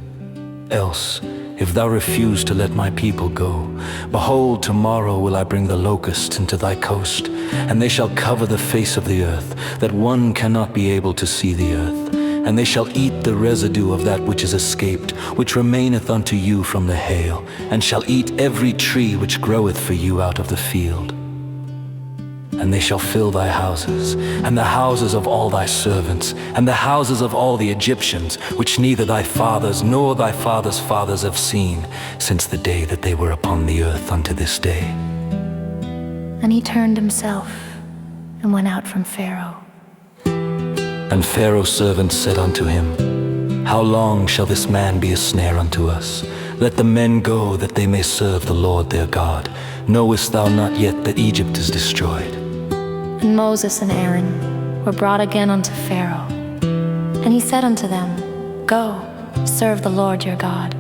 Else, if thou refuse to let my people go, behold, tomorrow will I bring the locusts into thy coast, and they shall cover the face of the earth, that one cannot be able to see the earth. And they shall eat the residue of that which is escaped, which remaineth unto you from the hail, and shall eat every tree which groweth for you out of the field. And they shall fill thy houses, and the houses of all thy servants, and the houses of all the Egyptians, which neither thy fathers nor thy fathers' fathers have seen, since the day that they were upon the earth unto this day. And he turned himself and went out from Pharaoh. And Pharaoh's servants said unto him, How long shall this man be a snare unto us? Let the men go, that they may serve the Lord their God. Knowest thou not yet that Egypt is destroyed? And Moses and Aaron were brought again unto Pharaoh. And he said unto them, Go, serve the Lord your God.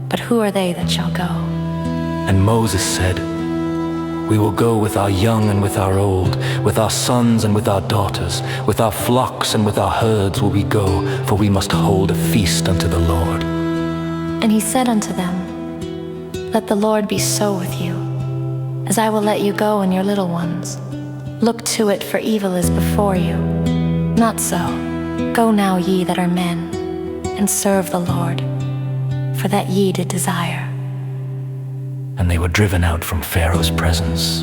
But who are they that shall go? And Moses said, We will go with our young and with our old, with our sons and with our daughters, with our flocks and with our herds will we go, for we must hold a feast unto the Lord. And he said unto them, Let the Lord be so with you, as I will let you go and your little ones. Look to it, for evil is before you. Not so. Go now, ye that are men, and serve the Lord, for that ye did desire. And they were driven out from Pharaoh's presence.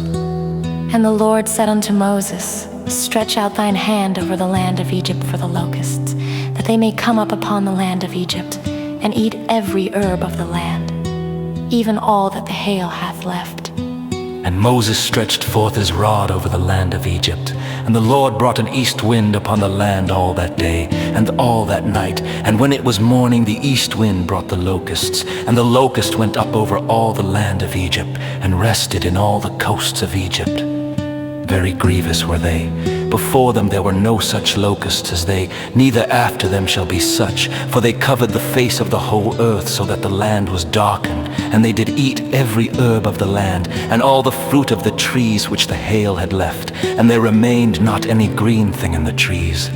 And the Lord said unto Moses, Stretch out thine hand over the land of Egypt for the locusts, that they may come up upon the land of Egypt, and eat every herb of the land, even all that the hail hath left. And Moses stretched forth his rod over the land of Egypt, and the Lord brought an east wind upon the land all that day, and all that night. And when it was morning, the east wind brought the locusts, and the locust went up over all the land of Egypt, and rested in all the coasts of Egypt. Very grievous were they, Before them there were no such locusts as they, neither after them shall be such, for they covered the face of the whole earth, so that the land was darkened. And they did eat every herb of the land, and all the fruit of the trees which the hail had left, and there remained not any green thing in the trees,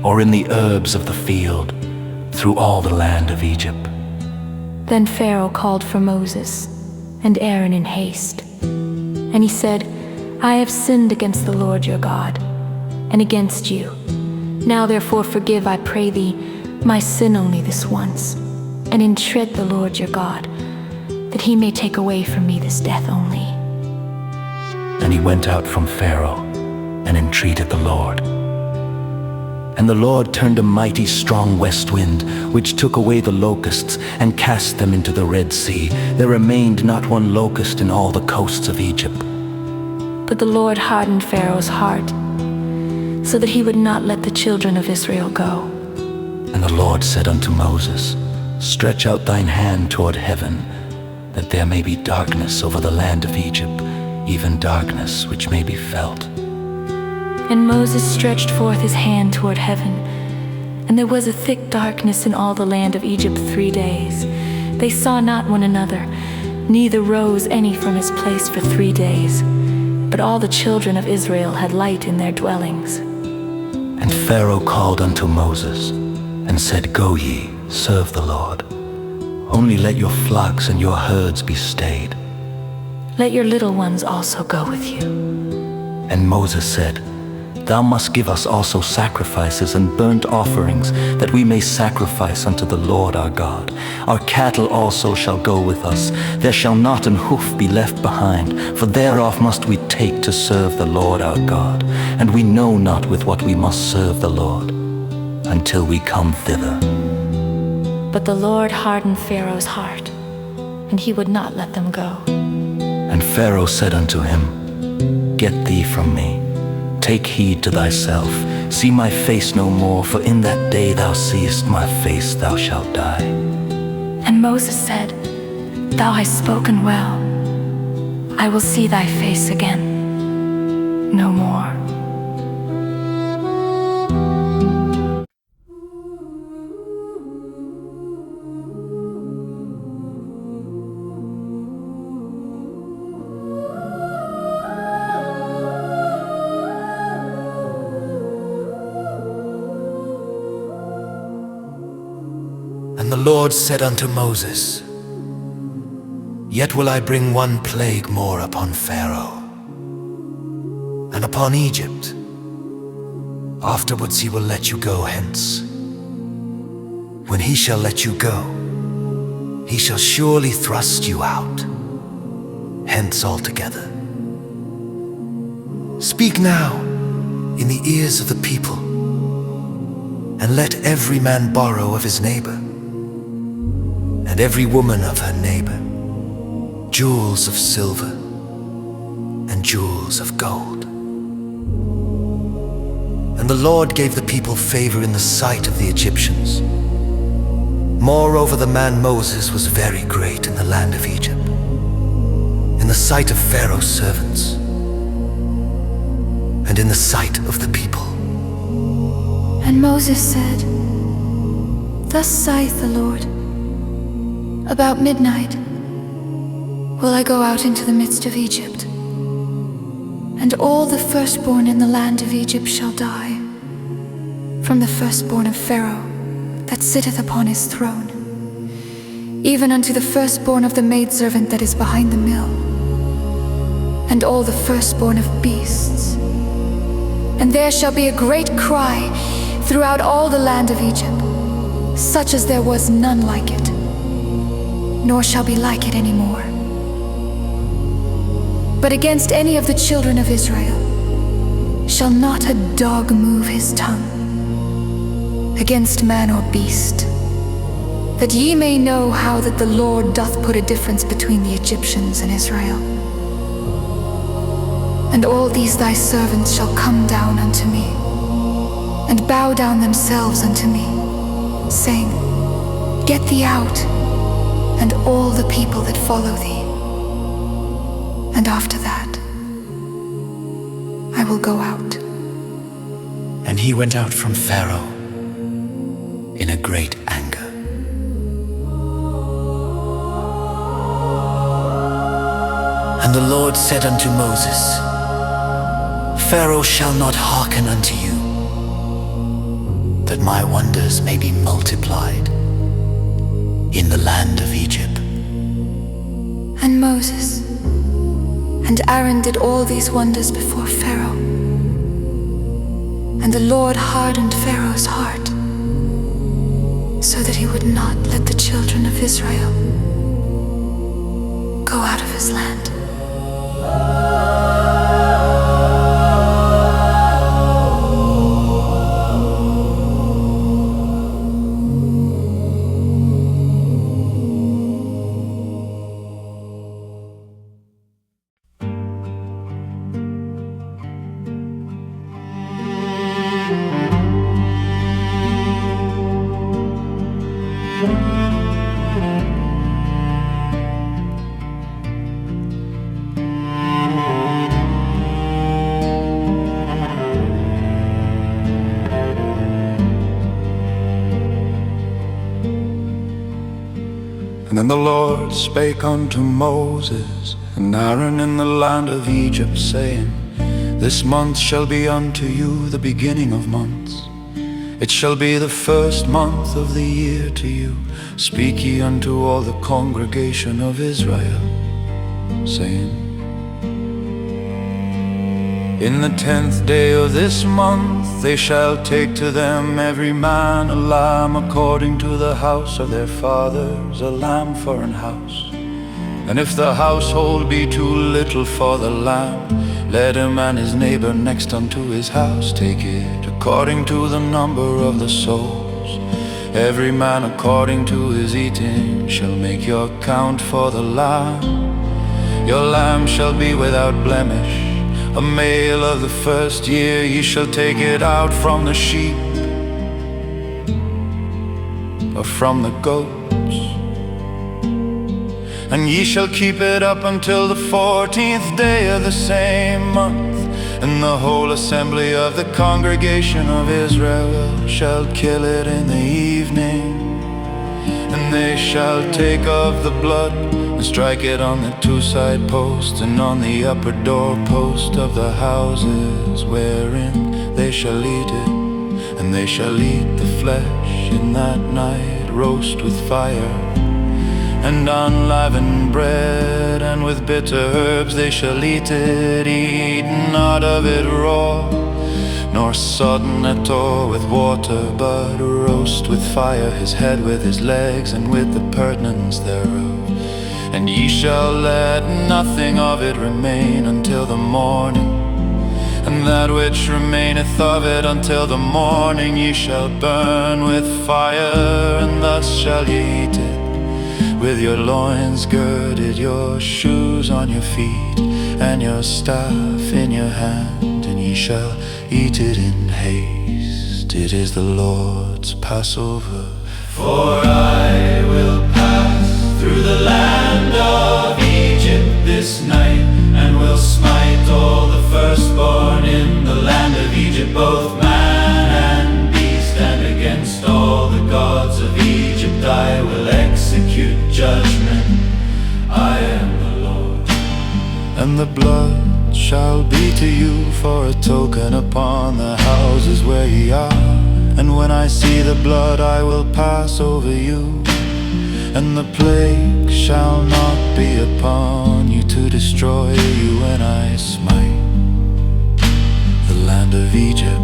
or in the herbs of the field, through all the land of Egypt. Then Pharaoh called for Moses and Aaron in haste. And he said, I have sinned against the Lord your God, and against you. Now therefore forgive, I pray thee, my sin only this once, and entreat the Lord your God, that he may take away from me this death only. And he went out from Pharaoh, and entreated the Lord. And the Lord turned a mighty strong west wind, which took away the locusts, and cast them into the Red Sea. There remained not one locust in all the coasts of Egypt. But the Lord hardened Pharaoh's heart, so that he would not let the children of Israel go. And the Lord said unto Moses, Stretch out thine hand toward heaven, that there may be darkness over the land of Egypt, even darkness which may be felt. And Moses stretched forth his hand toward heaven, and there was a thick darkness in all the land of Egypt 3 days. They saw not one another, neither rose any from his place for 3 days. But all the children of Israel had light in their dwellings. And Pharaoh called unto Moses, and said, Go ye, serve the Lord. Only let your flocks and your herds be stayed. Let your little ones also go with you. And Moses said, Thou must give us also sacrifices and burnt offerings, that we may sacrifice unto the Lord our God. Our cattle also shall go with us. There shall not an hoof be left behind, for thereof must we take to serve the Lord our God. And we know not with what we must serve the Lord, until we come thither. But the Lord hardened Pharaoh's heart, and he would not let them go. And Pharaoh said unto him, Get thee from me. Take heed to thyself, see my face no more, for in that day thou seest my face, thou shalt die. And Moses said, Thou hast spoken well. I will see thy face again no more. And the Lord said unto Moses, Yet will I bring one plague more upon Pharaoh, and upon Egypt. Afterwards he will let you go hence. When he shall let you go, he shall surely thrust you out, hence altogether. Speak now in the ears of the people, and let every man borrow of his neighbor, and every woman of her neighbor, jewels of silver and jewels of gold. And the Lord gave the people favor in the sight of the Egyptians. Moreover, the man Moses was very great in the land of Egypt, in the sight of Pharaoh's servants, and in the sight of the people. And Moses said, Thus saith the Lord, About midnight will I go out into the midst of Egypt, and all the firstborn in the land of Egypt shall die, from the firstborn of Pharaoh that sitteth upon his throne, even unto the firstborn of the maidservant that is behind the mill, and all the firstborn of beasts. And there shall be a great cry throughout all the land of Egypt, such as there was none like it, nor shall be like it any more. But against any of the children of Israel shall not a dog move his tongue, against man or beast, that ye may know how that the Lord doth put a difference between the Egyptians and Israel. And all these thy servants shall come down unto me, and bow down themselves unto me, saying, Get thee out, and all the people that follow thee. And after that, I will go out And he went out from Pharaoh in a great anger. And the Lord said unto Moses, Pharaoh shall not hearken unto you, that my wonders may be multiplied in the land of Egypt. And Moses and Aaron did all these wonders before Pharaoh. And the Lord hardened Pharaoh's heart, so that he would not let the children of Israel go out of his land. And then the Lord spake unto Moses and Aaron in the land of Egypt, saying, This month shall be unto you the beginning of months. It shall be the first month of the year to you. Speak ye unto all the congregation of Israel, saying, In the 10th day of this month they shall take to them every man a lamb according to the house of their fathers, a lamb for an house. And if the household be too little for the lamb, let him and his neighbor next unto his house take it according to the number of the souls. Every man according to his eating shall make your count for the lamb. Your lamb shall be without blemish, a male of the first year. Ye shall take it out from the sheep or from the goats, and ye shall keep it up until the 14th day of the same month. And the whole assembly of the congregation of Israel shall kill it in the evening. And they shall take of the blood and strike it on the two side posts and on the upper door post of the houses wherein they shall eat it. And they shall eat the flesh in that night, roast with fire and unleavened bread, and with bitter herbs they shall eat it. Eat not of it raw, nor sodden at all with water, but roast with fire his head with his legs and with the purtenance thereof. And ye shall let nothing of it remain until the morning, and that which remaineth of it until the morning ye shall burn with fire. And thus shall ye eat it, with your loins girded, your shoes on your feet, and your staff in your hand, and ye shall eat it in haste. It is the Lord's Passover. For I will pass through the land of Egypt this night, and will smite all the firstborn in the land of Egypt, both man and beast, and against all the gods of Egypt I will execute judgment. I am the Lord. And the blood shall be to you for a token upon the houses where ye are. And when I see the blood I will pass over you, and the plague shall not be upon you to destroy you when I smite the land of Egypt.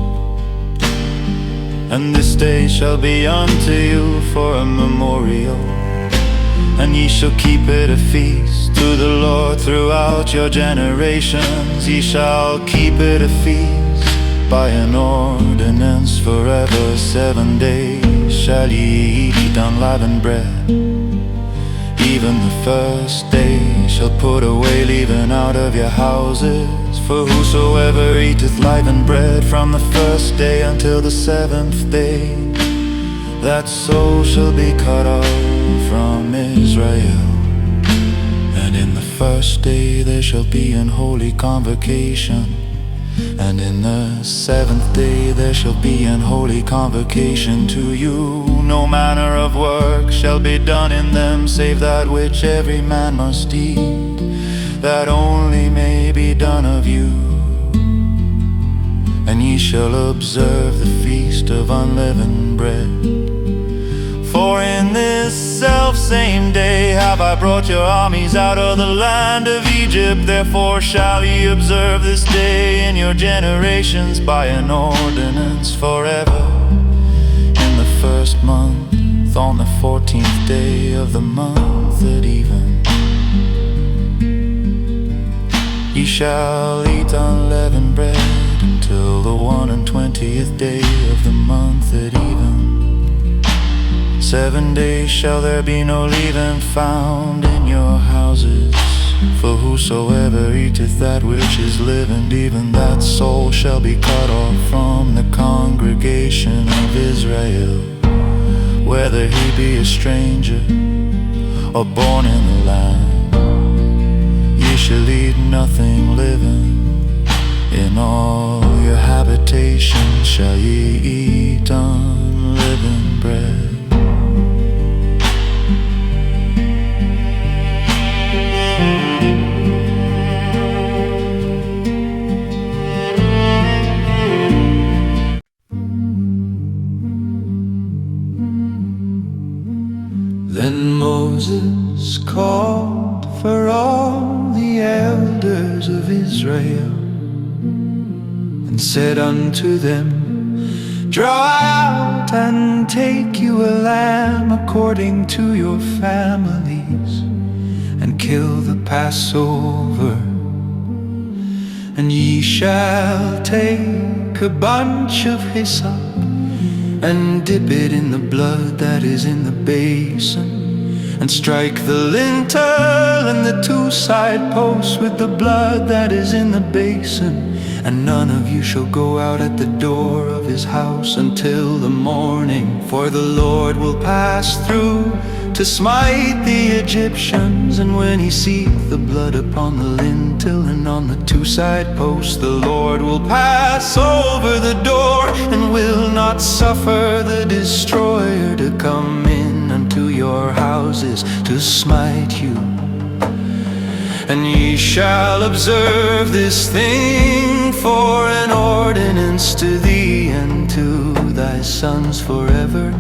And this day shall be unto you for a memorial, and ye shall keep it a feast to the Lord throughout your generations. Ye shall keep it a feast by an ordinance forever. 7 days shall ye eat unleavened bread. Even the first day shall put away leaven out of your houses. For whosoever eateth leavened bread from the first day until the 7th day, that soul shall be cut off from Israel. And in the first day there shall be an holy convocation, And in the seventh day there shall be an holy convocation to you. No manner of work shall be done in them, save that which every man must eat, that only may be done of you. And ye shall observe the feast of unleavened bread. For in this selfsame day have I brought your armies out of the land of Egypt. Therefore shall ye observe this day in your generations by an ordinance forever. In the first month, on the 14th day of the month at even, ye shall eat unleavened bread until the 21st day of the month at even. 7 days shall there be no leaven found in your houses. For whosoever eateth that which is leavened, even that soul shall be cut off from the congregation of Israel. Whether he be a stranger or born in the land, ye shall eat nothing living. In all your habitations shall ye eat unleavened bread. Then Moses called for all the elders of Israel, and said unto them, Draw out and take you a lamb according to your families, and kill the Passover. And ye shall take a bunch of hyssop, and dip it in the blood that is in the basin, and strike the lintel and the 2 side posts with the blood that is in the basin. And none of you shall go out at the door of his house until the morning, for the Lord will pass through to smite the Egyptians. And when he seeth the blood upon the lintel and on the 2 side posts, the Lord will pass over the door, and will not suffer the destroyer to come in unto your houses to smite you. And ye shall observe this thing for an ordinance to thee and to thy sons forever.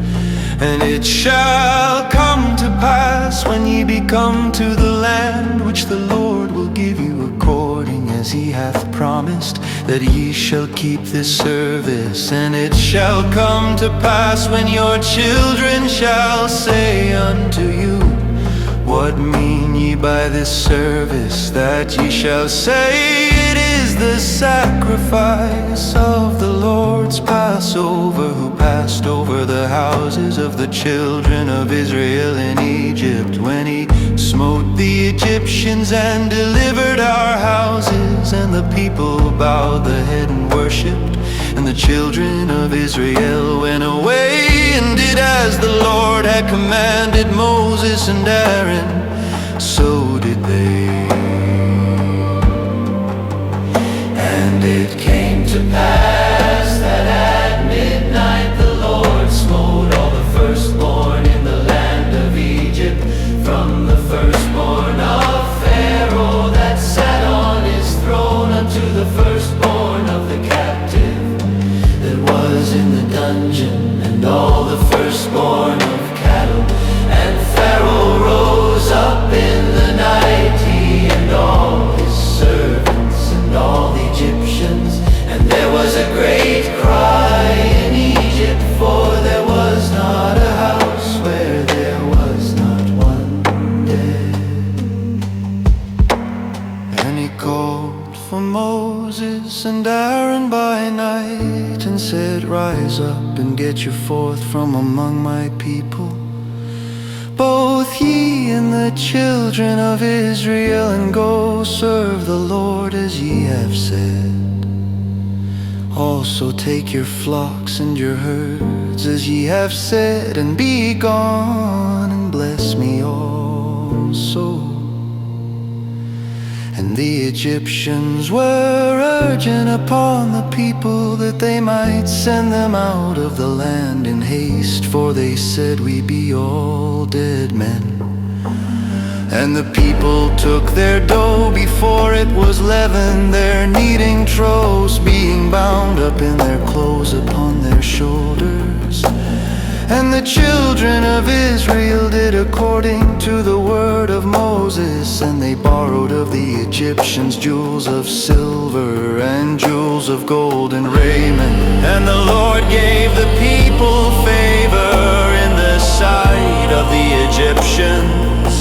And it shall come to pass when ye be come to the land which the Lord will give you according as he hath promised, that ye shall keep this service. And it shall come to pass when your children shall say unto you, What mean ye by this service? That ye shall say, It is the sacrifice of the Lord's Passover, who passed over the houses of the children of Israel in Egypt, when he smote the Egyptians and delivered our houses. And the people bowed the head and worshipped, and the children of Israel went away and did as the Lord had commanded Moses and Aaron, so did they. And it came to pass that at midnight the Lord smote all the firstborn in the land of Egypt, from the firstborn of Pharaoh that sat on his throne unto the firstborn of the captive that was in the dungeon, and all the firstborn of cattle. And Pharaoh rose up in the night, he and all his servants and all the Egyptians. And there was a great cry in Egypt, for there was not a house where there was not one dead. And he called for Moses and Aaron by night, and said, Rise up and get you forth from among my people, both ye and the children of Israel, and go serve the Lord as ye have said. Also take your flocks and your herds as ye have said, and be gone, and bless me also. And the Egyptians were urging upon the people that they might send them out of the land in haste, for they said, "We be all dead men." And the people took their dough before it was leavened, their kneading troughs being bound up in their clothes upon their shoulders. And the children of Israel did according to the word of Moses, and they borrowed of the Egyptians jewels of silver and jewels of gold and raiment. And the Lord gave the people favor in the sight of the Egyptians,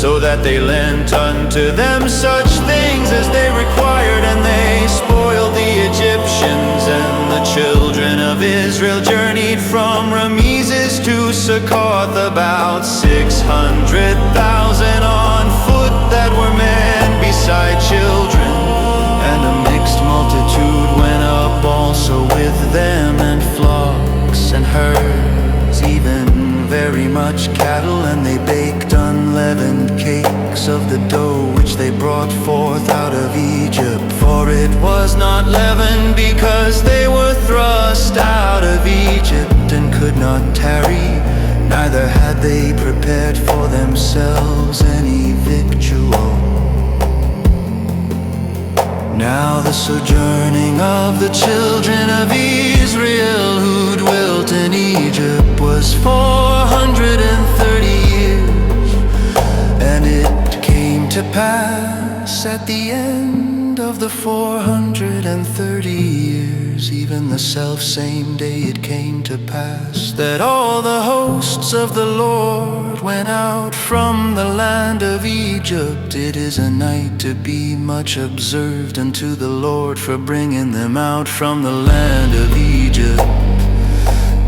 so that they lent unto them such things as they required, and they spoiled the Egyptians. And the children of Israel journeyed from Ramesses to Succoth, about 600,000 on foot that were men beside children. And a mixed multitude went up also with them, and flocks and herds, even very much cattle. And they baked unleavened cakes of the dough which they brought forth out of Egypt, for it was not leavened, because they were thrust out of Egypt and could not tarry, neither had they prepared for themselves any victual. Now the sojourning of the children of Israel who dwelt in Egypt was 430 years. And it came to pass at the end of the 430 years, even the selfsame day it came to pass, that all the hosts of the Lord went out from the land of Egypt. It is a night to be much observed unto the Lord, for bringing them out from the land of Egypt.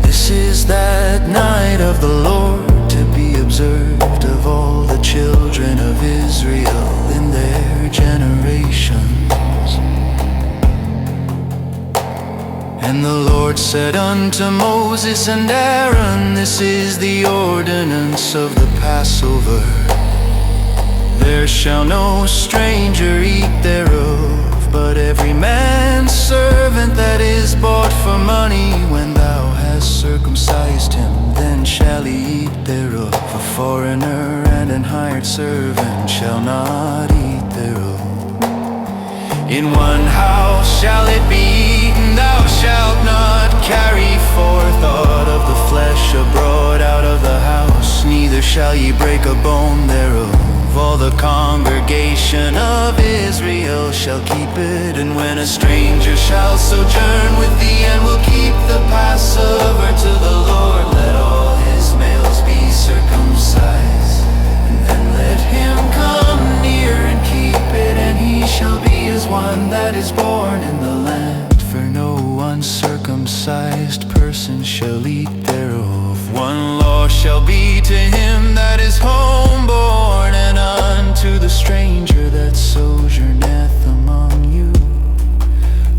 This is that night of the Lord, to be observed of all the children of Israel in their generations. And the Lord said unto Moses and Aaron, "This is the ordinance of the Passover. There shall no stranger eat thereof, but every man's servant that is bought for money, when thou hast circumcised him, then shall he eat thereof. A foreigner and an hired servant shall not eat thereof. In one house shall it be eaten, thou shalt not carry forth aught of the flesh abroad out of the house, neither shall ye break a bone thereof. All the congregation of Israel shall keep it. And when a stranger shall sojourn with thee, and will keep the Passover to the Lord, let all his males be circumcised, and then let him come near and keep it, and he shall be as one that is born in the land. For no uncircumcised person shall eat thereof. One law shall be to him that is homeborn, and unto the stranger that sojourneth among you.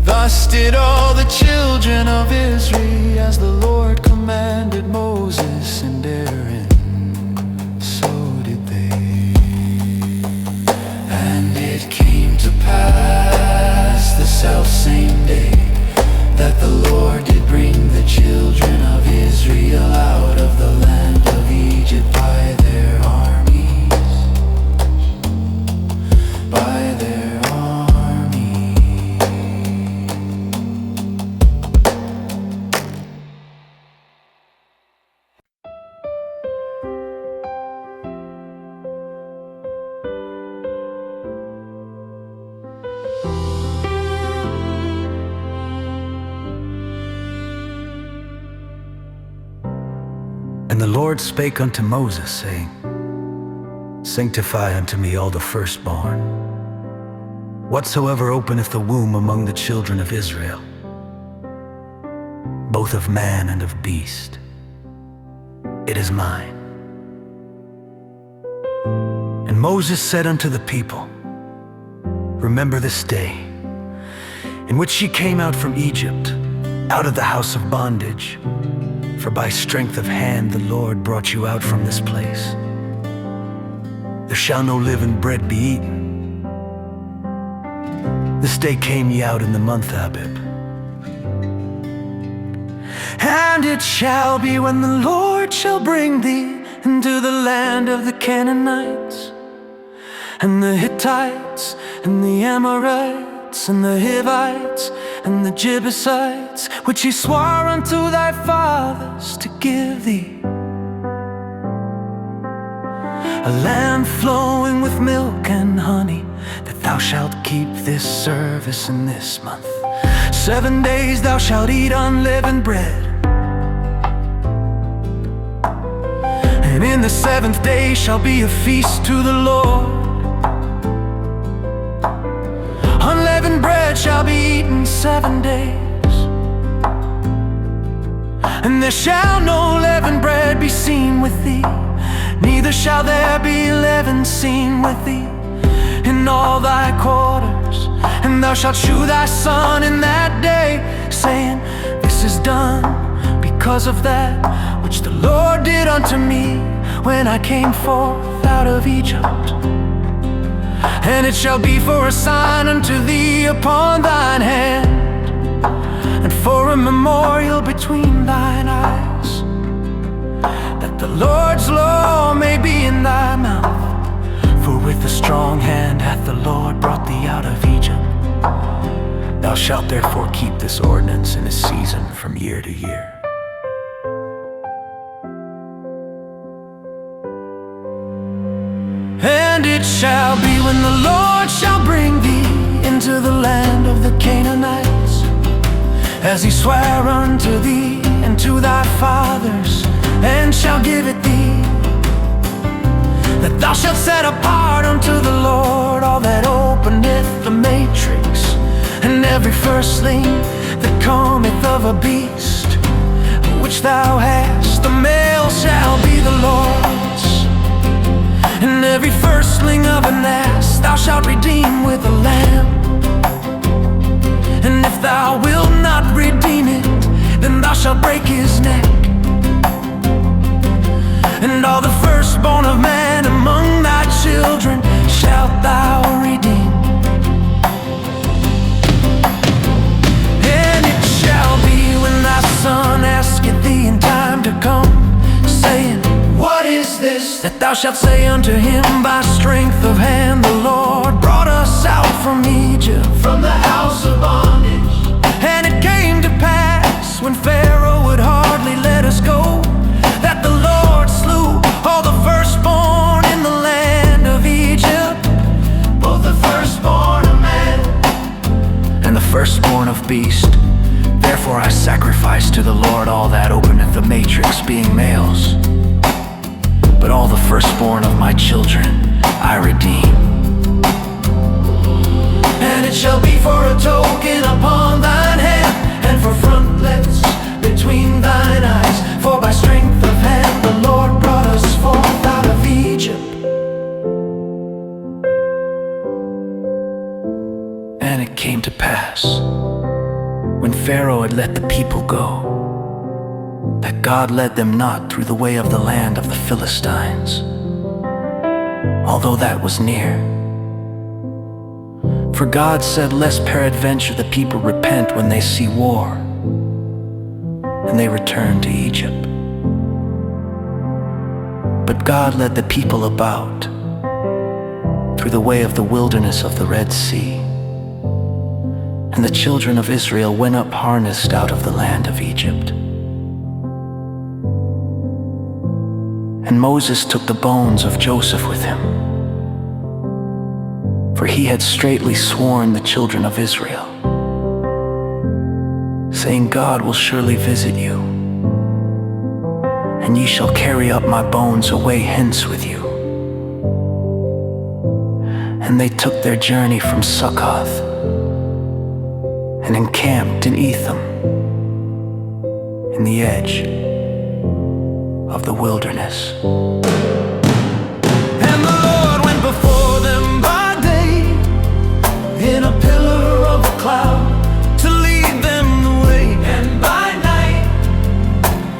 Thus did all the children of Israel, as the Lord commanded Moses and Aaron, so did they. And it came to pass the selfsame day, that the Lord did bring the children of Israel out of the land of Egypt by their armies, by their armies. And the Lord spake unto Moses, saying, Sanctify unto me all the firstborn, whatsoever openeth the womb among the children of Israel, both of man and of beast. It is mine. And Moses said unto the people, Remember this day, in which ye came out from Egypt, out of the house of bondage. For by strength of hand the Lord brought you out from this place. There shall no leavened bread be eaten, This day came ye out in the month Abib. And it shall be when the Lord shall bring thee into the land of the Canaanites, and the Hittites, and the Amorites, and the Hivites, and the Jebusites, which he swore unto thy fathers to give thee, a land flowing with milk and honey, that thou shalt keep this service in this month. 7 days thou shalt eat unleavened bread, and in the 7th day shall be a feast to the Lord. Unleavened bread shall be eaten 7 days, and there shall no leavened bread be seen with thee, neither shall there be leaven seen with thee in all thy quarters. And thou shalt shew thy son in that day, saying, This is done because of that which the Lord did unto me when I came forth out of Egypt. And it shall be for a sign unto thee upon thine hand, and for a memorial between thine eyes, that the Lord's law may be in thy mouth. For with a strong hand hath the Lord brought thee out of Egypt. Thou shalt therefore keep this ordinance in a season from year to year. And it shall be when the Lord shall bring thee into the land of the Canaanites, as he sware unto thee and to thy fathers, and shall give it thee, that thou shalt set apart unto the Lord all that openeth the matrix, and every firstling that cometh of a beast which thou hast, the male shall be the Lord's. And every firstling of an ass thou shalt redeem with a lamb. And if thou wilt not redeem it, then thou shalt break his neck. And all the firstborn of man among thy children shalt thou redeem. And it shall be when thy son asketh thee in time to come, saying, What is this? That thou shalt say unto him, By strength of hand the Lord brought us out from Egypt, from the house of bondage. And it came to pass, when Pharaoh would hardly let us go, that the Lord slew all the firstborn in the land of Egypt, both the firstborn of man and the firstborn of beast. Therefore I sacrifice to the Lord all that openeth the matrix, being males. But all the firstborn of my children I redeem. And it shall be for a token upon thine hand, and for frontlets between thine eyes. For by strength of hand the Lord brought us forth out of Egypt. And it came to pass, when Pharaoh had let the people go, that God led them not through the way of the land of the Philistines, although that was near. For God said, Lest peradventure the people repent when they see war, and they return to Egypt. But God led the people about through the way of the wilderness of the Red Sea, and the children of Israel went up harnessed out of the land of Egypt. And Moses took the bones of Joseph with him, for he had straitly sworn the children of Israel, saying, God will surely visit you, and ye shall carry up my bones away hence with you. And they took their journey from Succoth, and encamped in Etham, in the edge of the wilderness. And the Lord went before them by day in a pillar of a cloud to lead them the way, and by night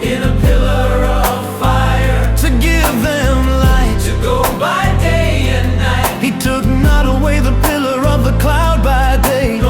in a pillar of fire to give them light, to go by day and night. He took not away the pillar of the cloud by day,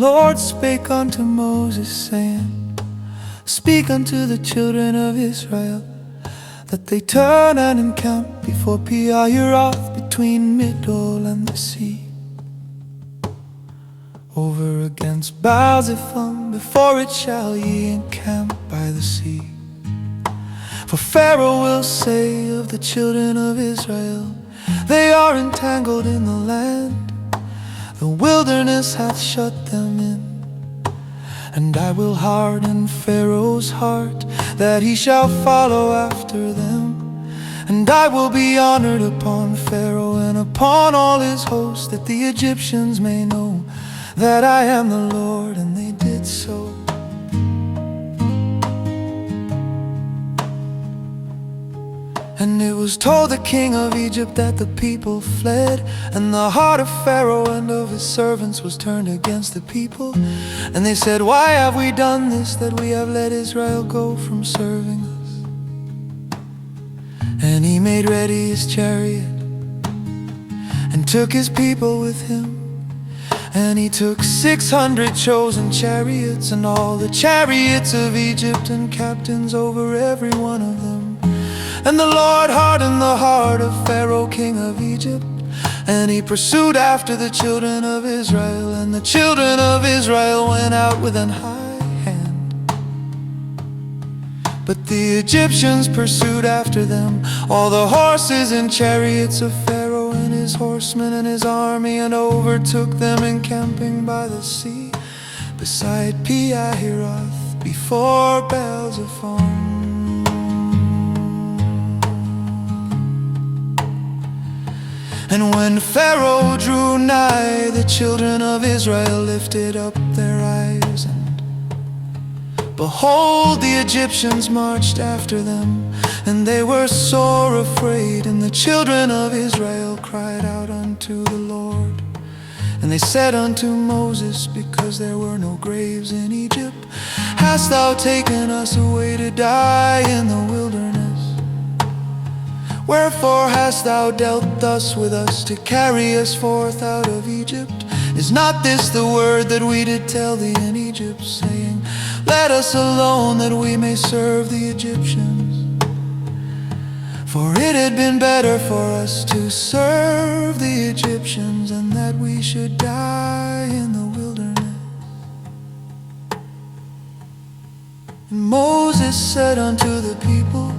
Lord spake unto Moses, saying, Speak unto the children of Israel, that they turn and encamp before Pi-hahiroth, between Middle and the sea, over against Baal-zephon, before it shall ye encamp by the sea. For Pharaoh will say of the children of Israel, they are entangled in the land, the wilderness hath shut them in. And I will harden Pharaoh's heart, that he shall follow after them. And I will be honored upon Pharaoh and upon all his host, that the Egyptians may know that I am the Lord. And they did so. And it was told the king of Egypt that the people fled, and the heart of Pharaoh and of his servants was turned against the people. And they said, Why have we done this, that we have let Israel go from serving us? And he made ready his chariot, and took his people with him. And he took 600 chosen chariots, and all the chariots of Egypt, and captains over every one of them. And the Lord hardened the heart of Pharaoh, king of Egypt, and he pursued after the children of Israel. And the children of Israel went out with an high hand, but the Egyptians pursued after them, all the horses and chariots of Pharaoh and his horsemen and his army, and overtook them encamping by the sea, beside Pi-hahiroth, before Baal-zephon. And when Pharaoh drew nigh, the children of Israel lifted up their eyes, and behold, the Egyptians marched after them, and they were sore afraid. And the children of Israel cried out unto the Lord. And they said unto Moses, Because there were no graves in Egypt, hast thou taken us away to die in the wilderness? Wherefore hast thou dealt thus with us, to carry us forth out of Egypt? Is not this the word that we did tell thee in Egypt, saying, Let us alone, that we may serve the Egyptians? For it had been better for us to serve the Egyptians, and that we should die in the wilderness. And Moses said unto the people,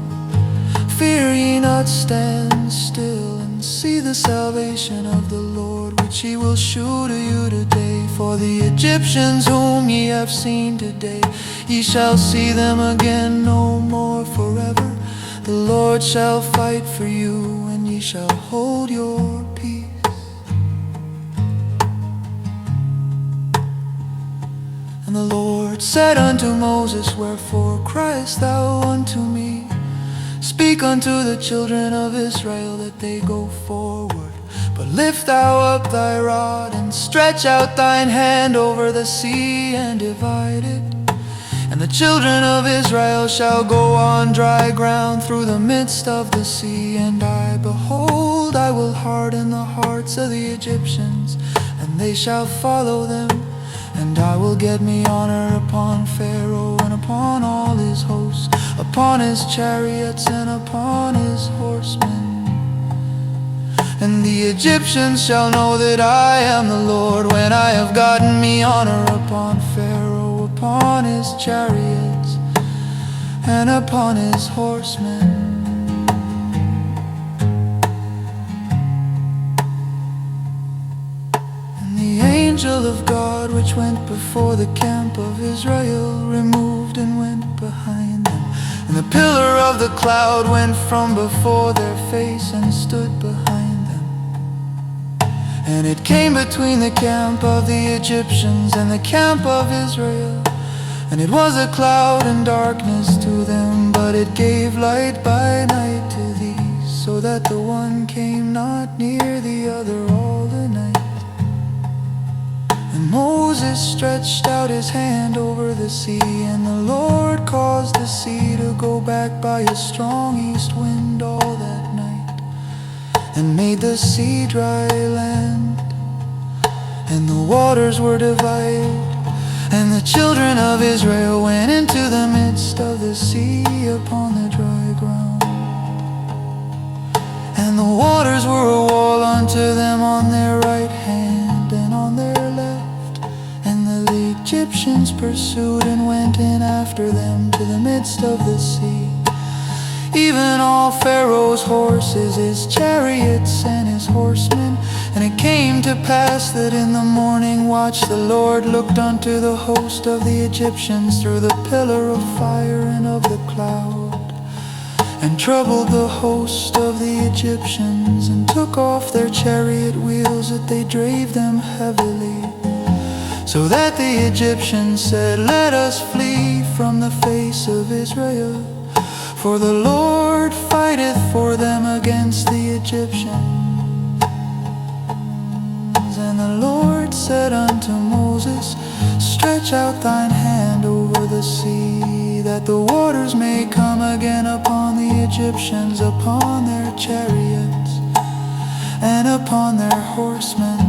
Fear ye not, stand still, and see the salvation of the Lord, which he will shew to you today. For the Egyptians whom ye have seen today, ye shall see them again no more forever. The Lord shall fight for you, and ye shall hold your peace. And the Lord said unto Moses, Wherefore criest thou unto me? Speak unto the children of Israel, that they go forward. But lift thou up thy rod, and stretch out thine hand over the sea, and divide it. And the children of Israel shall go on dry ground through the midst of the sea. And behold, I will harden the hearts of the Egyptians, and they shall follow them. And I will get me honor upon Pharaoh, and upon all his hosts, upon his chariots, and upon his horsemen. And the Egyptians shall know that I am the Lord, when I have gotten me honor upon Pharaoh, upon his chariots, and upon his horsemen. The angel of God, which went before the camp of Israel, removed and went behind them. And the pillar of the cloud went from before their face, and stood behind them. And it came between the camp of the Egyptians and the camp of Israel. And it was a cloud and darkness to them, but it gave light by night to these, so that the one came not near the other all the night. And Moses stretched out his hand over the sea, and the Lord caused the sea to go back by a strong east wind all that night, and made the sea dry land, and the waters were divided. And the children of Israel went into the midst of the sea upon the dry ground. And the waters were a wall unto them on their right hand and on their left. And the Egyptians pursued and went in after them to the midst of the sea, even all Pharaoh's horses, his chariots and his horsemen. And it came to pass that in the morning watch the Lord looked unto the host of the Egyptians through the pillar of fire and of the cloud, and troubled the host of the Egyptians, and took off their chariot wheels, that they drave them heavily. So that the Egyptians said, Let us flee from the face of Israel, for the Lord fighteth for them against the Egyptians. And the Lord said unto Moses, Stretch out thine hand over the sea, that the waters may come again upon the Egyptians, upon their chariots and upon their horsemen.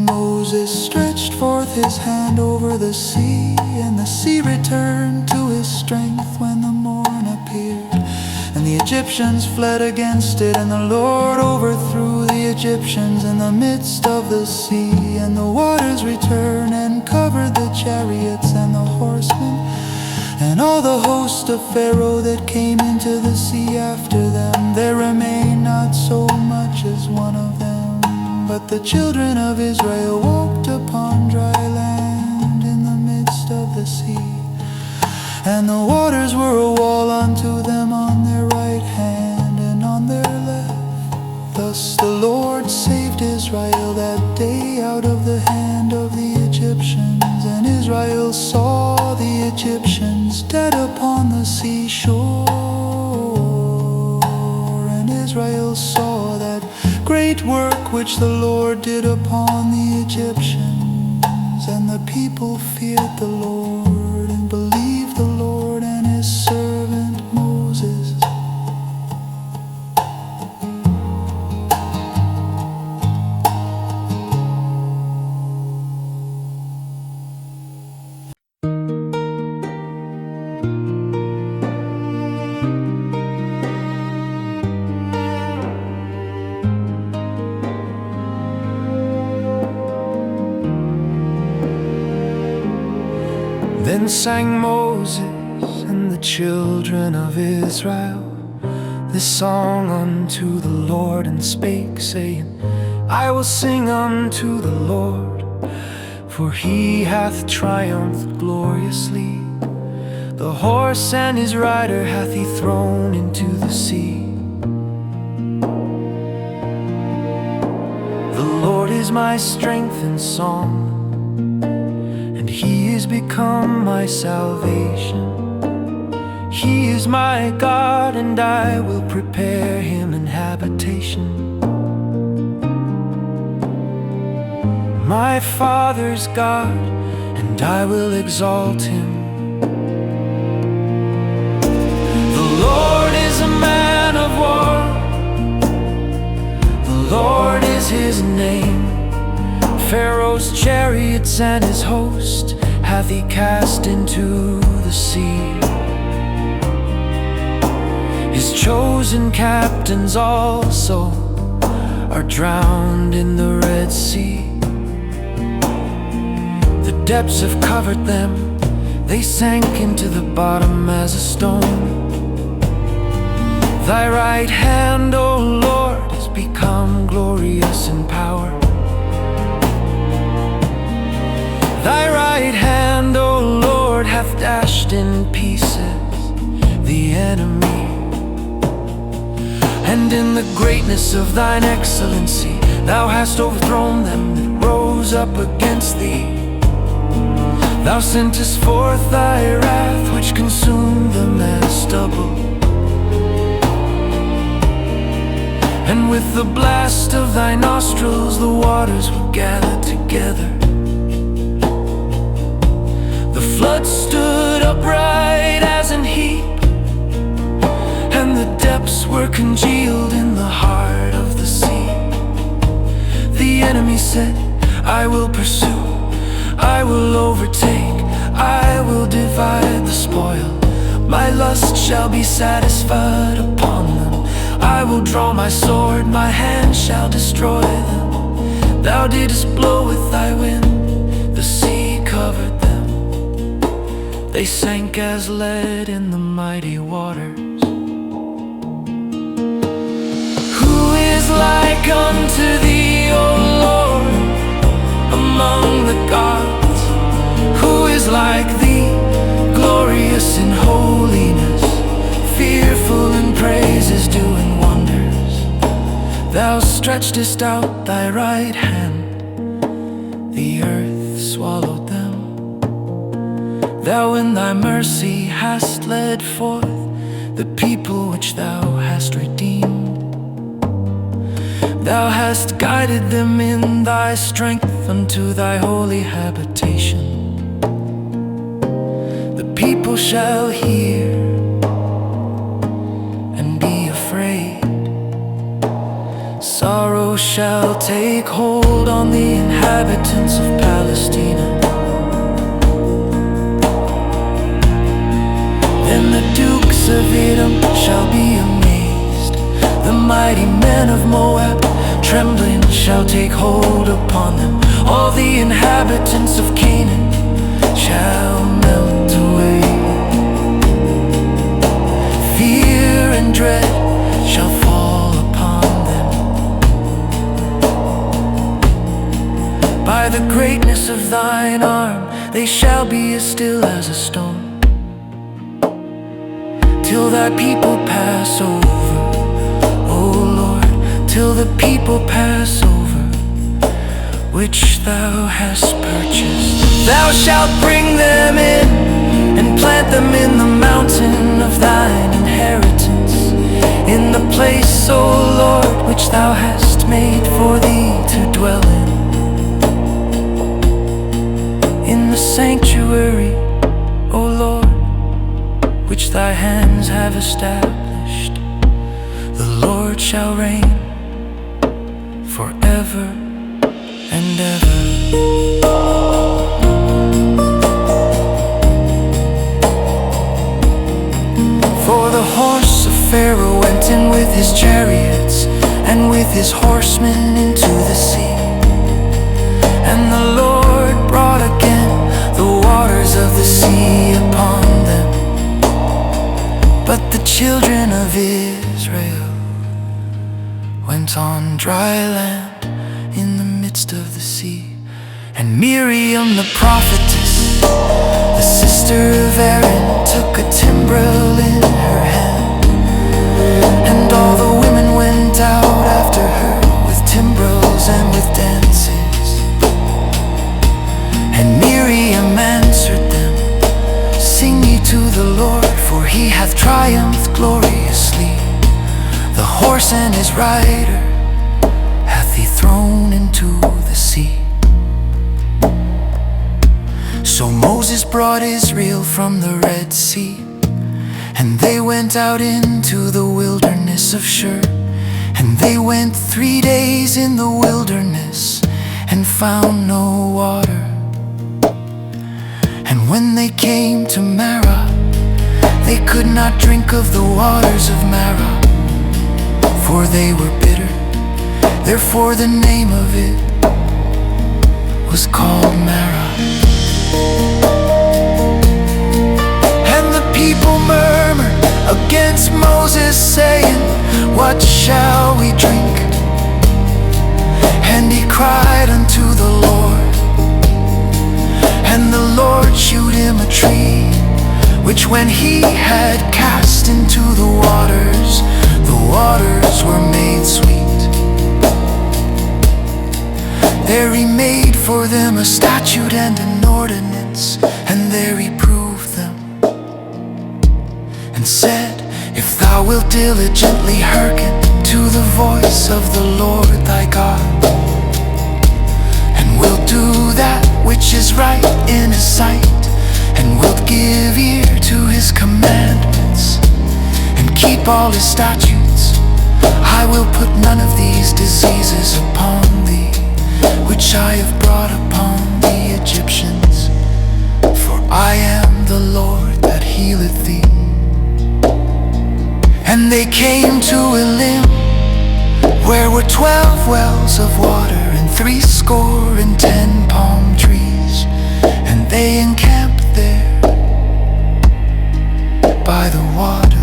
Moses stretched forth his hand over the sea, and the sea returned to his strength when the morn appeared. And the Egyptians fled against it, and the Lord overthrew the Egyptians in the midst of the sea. And the waters returned and covered the chariots and the horsemen, and all the host of Pharaoh that came into the sea after them. There remained not so much as one of them. But the children of Israel walked upon dry land in the midst of the sea, and the waters were a wall unto them on their right hand and on their left. Thus the Lord saved Israel that day out of the hand of the Egyptians. And Israel saw the Egyptians dead upon the seashore. And Israel saw that great work which the Lord did upon the Egyptians. And the people feared the Lord and believed the Lord and his servant Moses. Then sang Moses and the children of Israel this song unto the Lord, and spake, saying, I will sing unto the Lord, for he hath triumphed gloriously. The horse and his rider hath he thrown into the sea. The Lord is my strength and song, and he is become my salvation. He is my God, and I will prepare him an habitation. My Father's God, and I will exalt him. The Lord is a man of war, the Lord is his name. Pharaoh's chariots and his host hath he cast into the sea. His chosen captains also are drowned in the Red Sea. The depths have covered them, they sank into the bottom as a stone. Thy right hand, O Lord, has become glorious in power. Thy right hand, O Lord, hath dashed in pieces the enemy. And in the greatness of thine excellency, thou hast overthrown them that rose up against thee. Thou sentest forth thy wrath, which consumed them as stubble. And with the blast of thy nostrils, the waters were gathered together. The flood stood upright as an heap, and the depths were congealed in the heart of the sea. said, I will pursue, I will overtake, I will divide the spoil. My lust shall be satisfied upon them. I will draw my sword, my hand shall destroy them. Thou didst blow with thy wind, the sea covered them. They sank as lead in the mighty waters. Who is like unto thee, O Lord, among the gods? Who is like thee, glorious in holiness, fearful in praises, doing wonders? Thou stretchedst out thy right hand, the earth swallowed them. Thou in thy mercy hast led forth the people which thou hast redeemed. Thou hast guided them in thy strength unto thy holy habitation. The people shall hear and be afraid. Sorrow shall take hold on the inhabitants of Palestina. Then the dukes of Edom shall be amazed. The mighty men of Moab trembling shall take hold upon them. All the inhabitants of Canaan shall melt away. Fear and dread shall fall upon them. By the greatness of thine arm they shall be as still as a stone, till thy people pass over, O Lord, till the people pass over, which thou hast purchased. Thou shalt bring them in and plant them in the mountain of thine inheritance, in the place, O Lord, which thou hast made for thee to dwell in the sanctuary, O Lord, which thy hands have established. The Lord shall reign forever and ever. For the horse of Pharaoh went in with his chariots and with his horsemen into the sea. And the Lord brought again the waters of the sea upon them. But the children of Israel went on dry land in the midst of the sea. And Miriam the prophetess, the sister of Aaron, took a timbrel in her hand. And all the women went out after her with timbrels and with dances. And Miriam answered them, Sing ye to the Lord, for he hath triumphed gloriously. The horse and his rider hath he thrown into the sea. So Moses brought Israel from the Red Sea, and they went out into the wilderness of Shur. And they went 3 days in the wilderness and found no water. And when they came to Marah, they could not drink of the waters of Marah, for they were bitter. Therefore the name of it was called Marah. And the people murmured against Moses, saying, What shall we drink? And he cried unto the Lord. And the Lord shewed him a tree, which when he had cast into the waters were made sweet. There he made for them a statute and an ordinance, and there he proved them, and said, If thou wilt diligently hearken to the voice of the Lord thy God, and wilt do that which is right in his sight, and wilt give ear to his commandments, and keep all his statutes, I will put none of these diseases upon thee, which I have brought upon the Egyptians. For I am the Lord that healeth thee. And they came to Elim, where were 12 wells of water, and 70 palm trees. And they encamped there by the waters.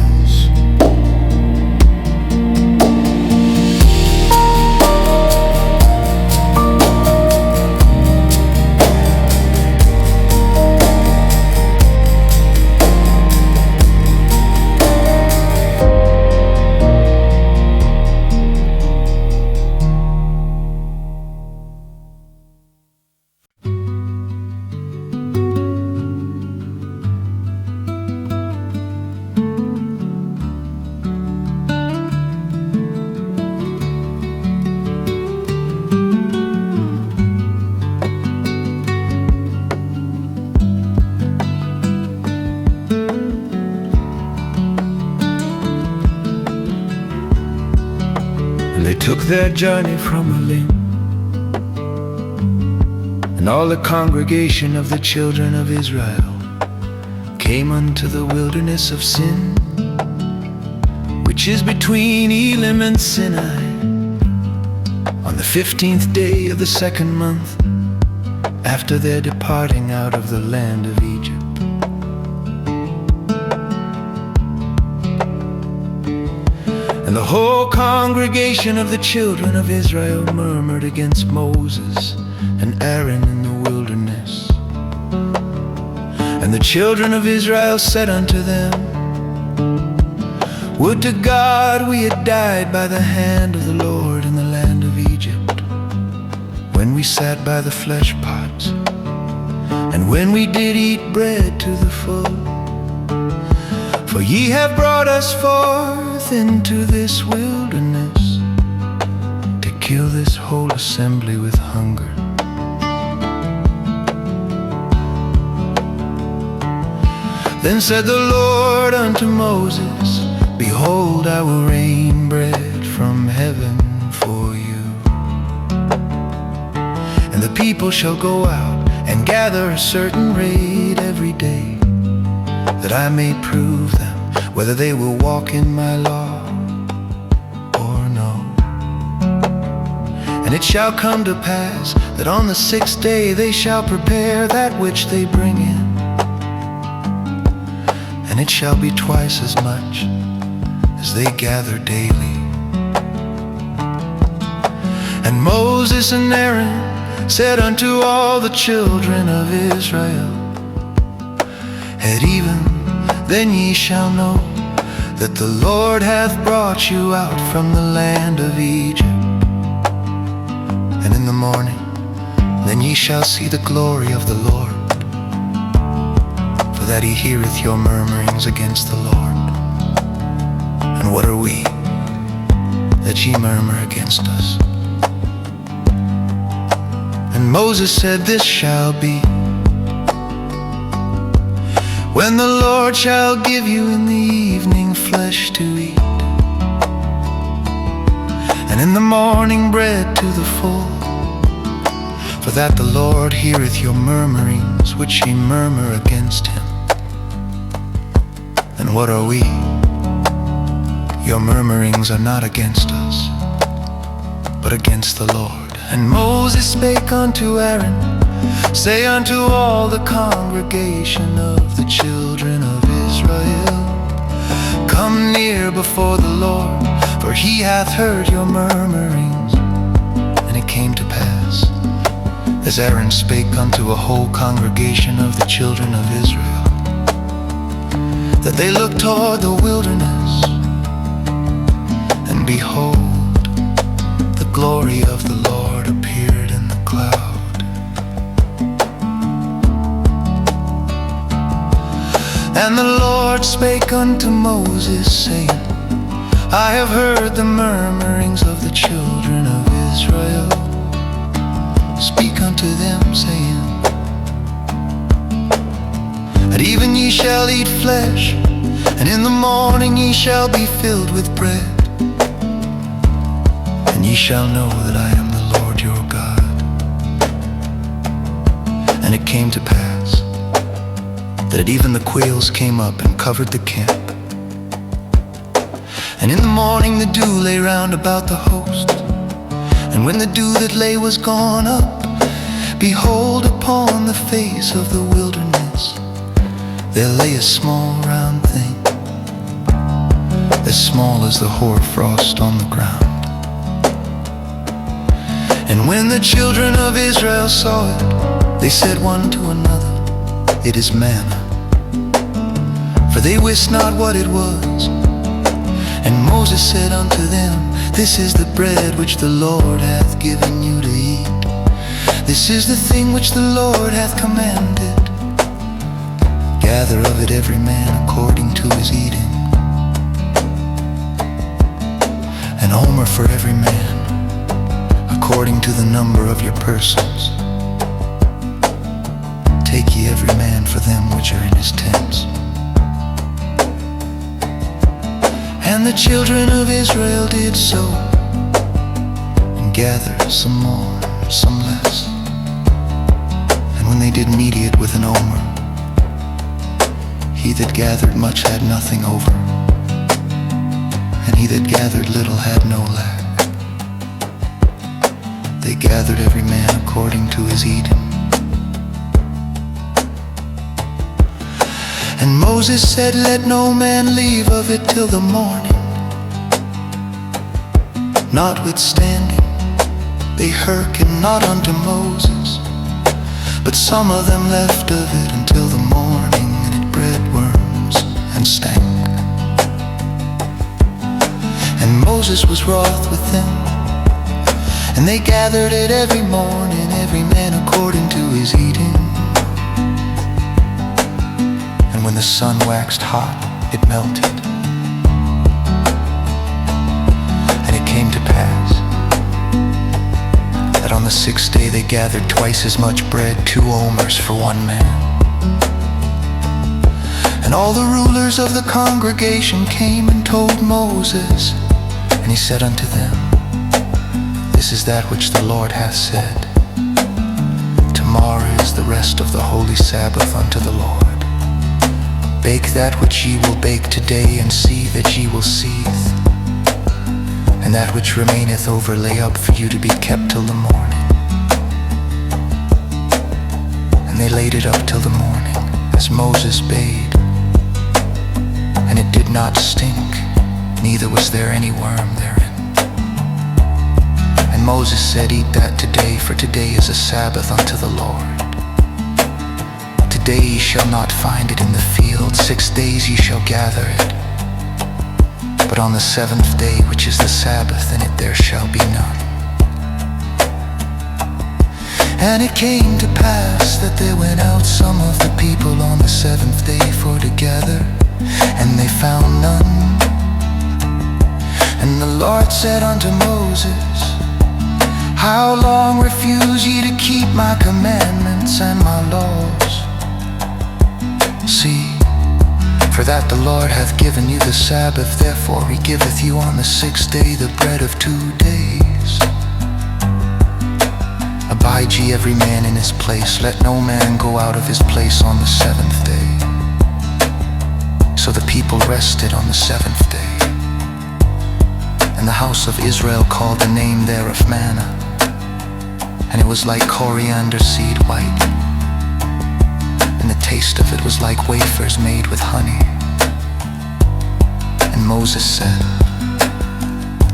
They took their journey from Elim, and all the congregation of the children of Israel came unto the wilderness of Sin, which is between Elim and Sinai, on the 15th day of the 2nd month, after their departing out of the land of Egypt. And the whole congregation of the children of Israel murmured against Moses and Aaron in the wilderness. And the children of Israel said unto them, Would to God we had died by the hand of the Lord in the land of Egypt, when we sat by the flesh pots, and when we did eat bread to the full. For ye have brought us forth into this wilderness to kill this whole assembly with hunger. Then said the Lord unto Moses, Behold, I will rain bread from heaven for you. And the people shall go out and gather a certain rate every day, that I may prove them whether they will walk in my law or no. And it shall come to pass that on the 6th day they shall prepare that which they bring in, and it shall be twice as much as they gather daily. And Moses and Aaron said unto all the children of Israel, At even then ye shall know that the Lord hath brought you out from the land of Egypt. And in the morning then ye shall see the glory of the Lord, for that he heareth your murmurings against the Lord. And what are we, that ye murmur against us? And Moses said, This shall be, when the Lord shall give you in the evening flesh to eat, and in the morning bread to the full. For that the Lord heareth your murmurings, which ye murmur against him. And what are we? Your murmurings are not against us, but against the Lord. And Moses spake unto Aaron, Say unto all the congregation of the children of Israel, Come near before the Lord, for he hath heard your murmurings. And it came to pass, as Aaron spake unto a whole congregation of the children of Israel, that they looked toward the wilderness, and behold, the glory of the Lord appeared in the cloud. And the Lord spake unto Moses, saying, I have heard the murmurings of the children of Israel. Speak unto them, saying, At even ye shall eat flesh, and in the morning ye shall be filled with bread. And ye shall know that I am the Lord your God, And it came to pass that even the quails came up and covered the camp. And in the morning the dew lay round about the host. And when the dew that lay was gone up, behold, upon the face of the wilderness there lay a small round thing, as small as the hoarfrost on the ground. And when the children of Israel saw it, they said one to another, it is manna. For they wist not what it was. And Moses said unto them, this is the bread which the Lord hath given you to eat. This is the thing which the Lord hath commanded. Gather of it every man according to his eating, an omer for every man, according to the number of your persons. Take ye every man for them which are in his tents. And the children of Israel did so, and gathered some more, some less. And when they did mediate with an omer, he that gathered much had nothing over, and he that gathered little had no lack. They gathered every man according to his eating. And Moses said, let no man leave of it till the morning. Notwithstanding, they hearkened not unto Moses, but some of them left of it until the morning, and it bred worms and stank. And Moses was wroth with them, and they gathered it every morning, every man according to his eating. And when the sun waxed hot, it melted. And it came to pass that on the 6th day they gathered twice as much bread, 2 omers for one man. And all the rulers of the congregation came and told Moses. And he said unto them, this is that which the Lord hath said, tomorrow is the rest of the holy Sabbath unto the Lord. Bake that which ye will bake today, and see that ye will seethe, and that which remaineth over lay up for you to be kept till the morning. And they laid it up till the morning, as Moses bade. And it did not stink, neither was there any worm therein. And Moses said, eat that today, for today is a Sabbath unto the Lord. Today ye shall not find it in the field, 6 days ye shall gather it. But on the 7th day, which is the Sabbath, in it there shall be none. And it came to pass that there went out some of the people on the 7th day for to gather, and they found none. And the Lord said unto Moses, how long refuse ye to keep my commandments and my laws? See, for that the Lord hath given you the Sabbath, therefore he giveth you on the 6th day the bread of 2 days. Abide ye every man in his place, let no man go out of his place on the 7th day. So the people rested on the 7th day. And the house of Israel called the name thereof manna, and it was like coriander seed white, and the taste of it was like wafers made with honey. And Moses said,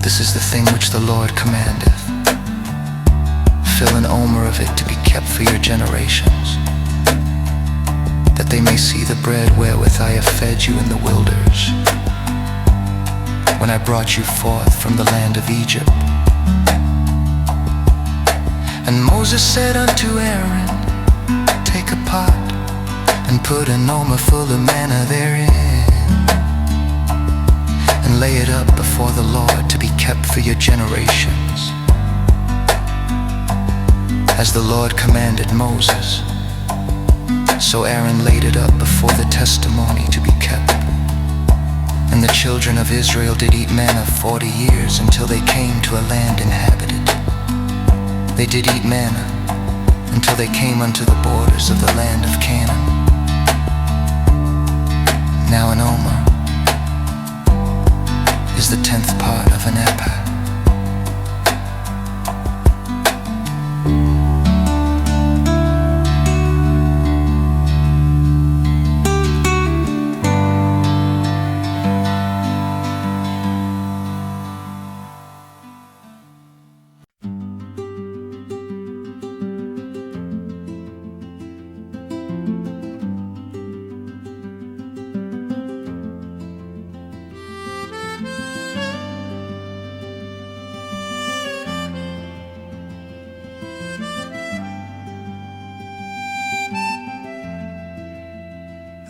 this is the thing which the Lord commandeth. Fill an omer of it to be kept for your generations, that they may see the bread wherewith I have fed you in the wilderness, when I brought you forth from the land of Egypt. And Moses said unto Aaron, take a pot, and put an omer full of manna therein, and lay it up before the Lord to be kept for your generations, as the Lord commanded Moses. So Aaron laid it up before the testimony to be kept. And the children of Israel did eat manna 40 years, until they came to a land inhabited. They did eat manna, until they came unto the borders of the land of Canaan. Now an omer is the 10th part of an ephah.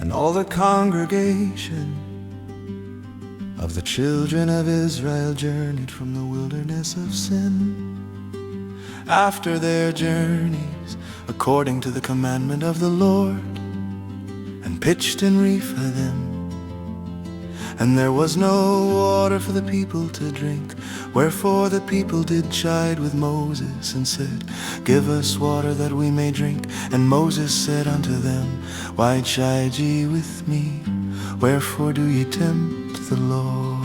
And all the congregation of the children of Israel journeyed from the wilderness of sin after their journeys, according to the commandment of the Lord, and pitched in Rephidim. And there was no water for the people to drink. Wherefore the people did chide with Moses, and said, Give us water that we may drink. And Moses said unto them, Why chide ye with me? Wherefore do ye tempt the Lord?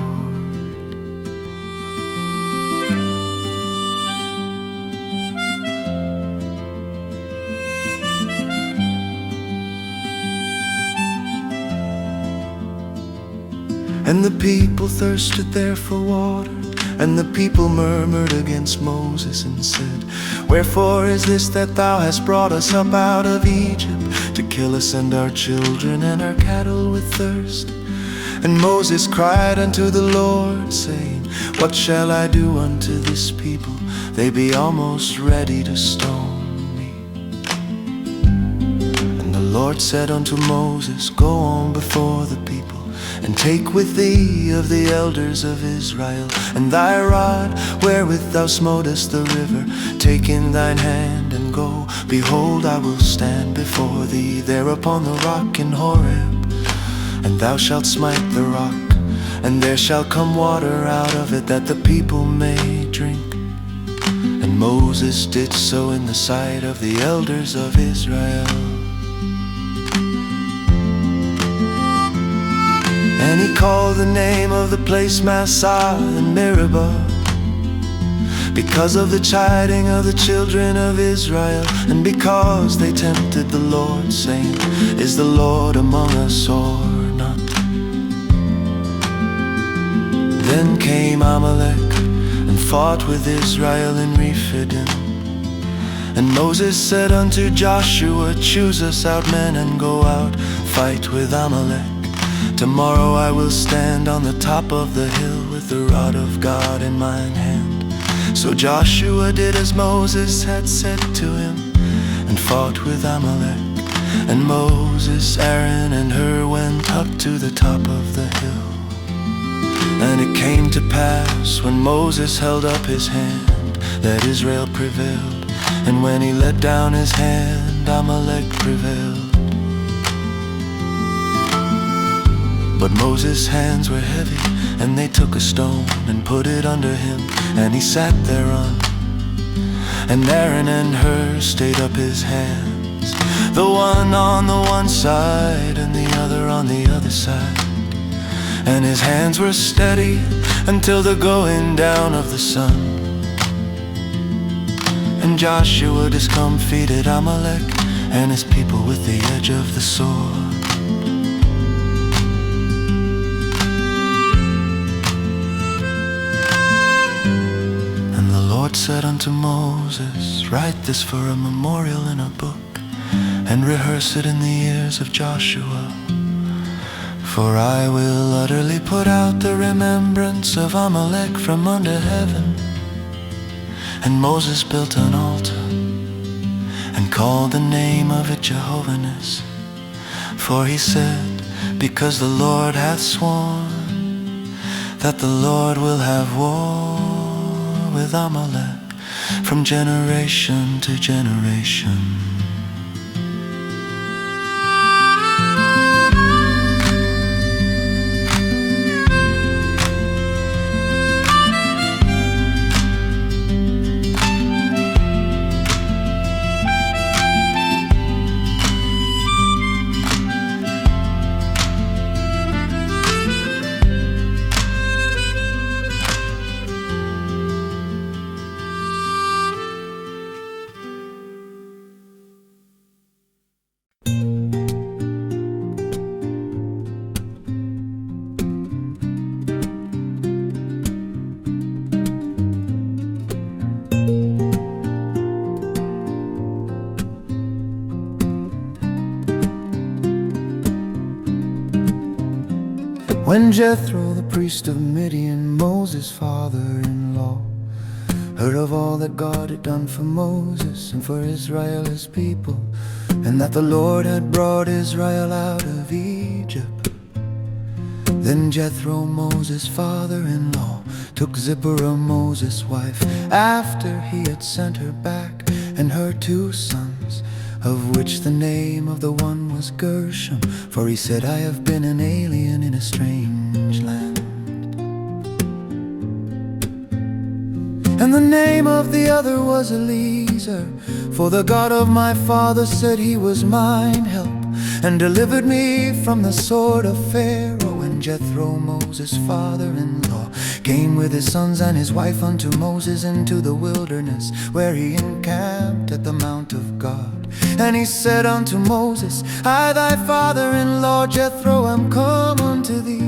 And the people thirsted there for water. And the people murmured against Moses and said, Wherefore is this that thou hast brought us up out of Egypt, to kill us and our children and our cattle with thirst? And Moses cried unto the Lord, saying, What shall I do unto this people? They be almost ready to stone me. And the Lord said unto Moses, Go on before the people, and take with thee of the elders of Israel, and thy rod wherewith thou smotest the river, take in thine hand and go. Behold, I will stand before thee there upon the rock in Horeb, and thou shalt smite the rock, and there shall come water out of it, that the people may drink. And Moses did so in the sight of the elders of Israel. And he called the name of the place Massah and Meribah, because of the chiding of the children of Israel, and because they tempted the Lord, saying, Is the Lord among us or not? Then came Amalek and fought with Israel in Rephidim. And Moses said unto Joshua, Choose us out men and go out, fight with Amalek. Tomorrow I will stand on the top of the hill with the rod of God in mine hand. So Joshua did as Moses had said to him, and fought with Amalek. And Moses, Aaron, and Hur went up to the top of the hill. And it came to pass, when Moses held up his hand, that Israel prevailed. And when he let down his hand, Amalek prevailed. But Moses' hands were heavy, and they took a stone and put it under him, and he sat thereon. And Aaron and Hur stayed up his hands, the one on the one side and the other on the other side. And his hands were steady until the going down of the sun. And Joshua discomfited Amalek and his people with the edge of the sword. The Lord said unto Moses, Write this for a memorial in a book, and rehearse it in the ears of Joshua. For I will utterly put out the remembrance of Amalek from under heaven. And Moses built an altar, and called the name of it Jehovah-Nissi. For he said, Because the Lord hath sworn that the Lord will have war with Amalek from generation to generation. When Jethro, the priest of Midian, Moses' father-in-law, heard of all that God had done for Moses and for Israel his people, and that the Lord had brought Israel out of Egypt, then Jethro, Moses' father-in-law, took Zipporah, Moses' wife, after he had sent her back, and her 2 sons, of which the name of the one was Gershom, for he said, I have been an alien in a strange land. And the name of the other was Eliezer, for the God of my father said he was mine help, and delivered me from the sword of Pharaoh. And Jethro, Moses' father-in-law, came with his sons and his wife unto Moses into the wilderness, where he encamped at the mount of God. And he said unto Moses, I thy father-in-law Jethro am come unto thee,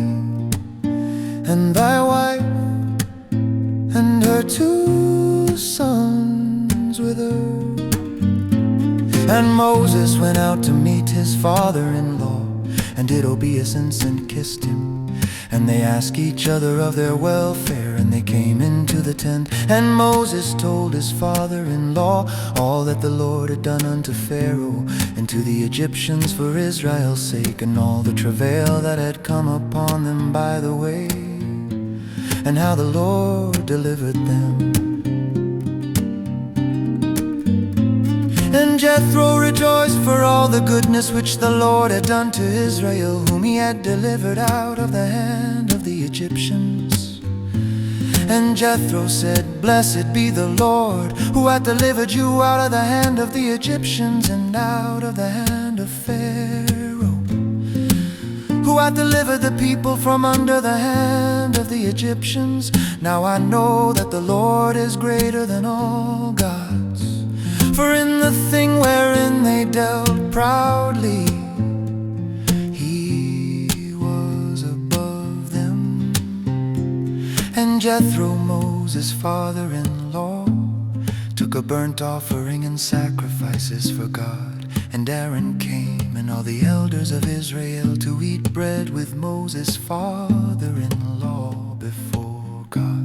and thy wife and her 2 sons with her. And Moses went out to meet his father-in-law, and did obeisance and kissed him. And they asked each other of their welfare, and they came into the tent. And Moses told his father-in-law all that the Lord had done unto Pharaoh and to the Egyptians for Israel's sake, and all the travail that had come upon them by the way, and how the Lord delivered them. And Jethro rejoiced for all the goodness which the Lord had done to Israel, whom he had delivered out of the hand of the Egyptians. And Jethro said, Blessed be the Lord, who hath delivered you out of the hand of the Egyptians, and out of the hand of Pharaoh, who hath delivered the people from under the hand of the Egyptians. Now I know that the Lord is greater than all gods, for in the thing wherein they dealt proudly, he was above them. And Jethro, Moses' father-in-law, took a burnt offering and sacrifices for God. And Aaron came, and all the elders of Israel, to eat bread with Moses' father-in-law before God.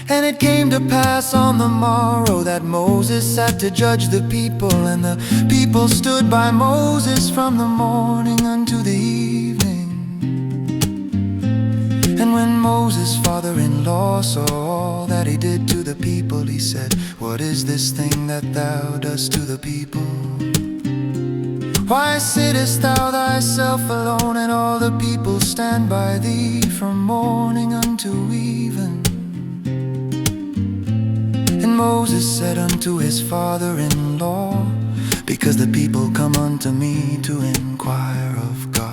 And it came to pass on the morrow that Moses sat to judge the people, and the people stood by Moses from the morning unto the evening. And when Moses' father-in-law saw all that he did to the people, he said, What is this thing that thou dost to the people? Why sittest thou thyself alone, and all the people stand by thee from morning unto even? And Moses said unto his father-in-law, Because the people come unto me to inquire of God.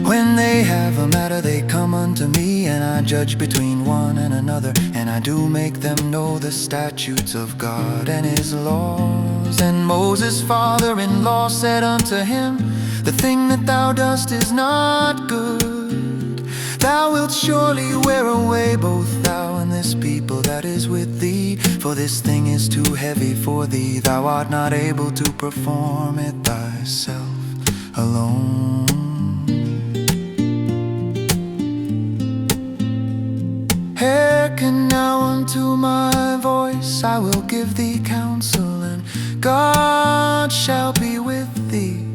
When they have a matter, they come unto me, and I judge between one and another, and I do make them know the statutes of God and his laws. And Moses' father-in-law said unto him, The thing that thou dost is not good. Thou wilt surely wear away both thou and this people that is with thee, for this thing is too heavy for thee. Thou art not able to perform it thyself alone. Hearken now unto my voice, I will give thee counsel, and God shall be with thee.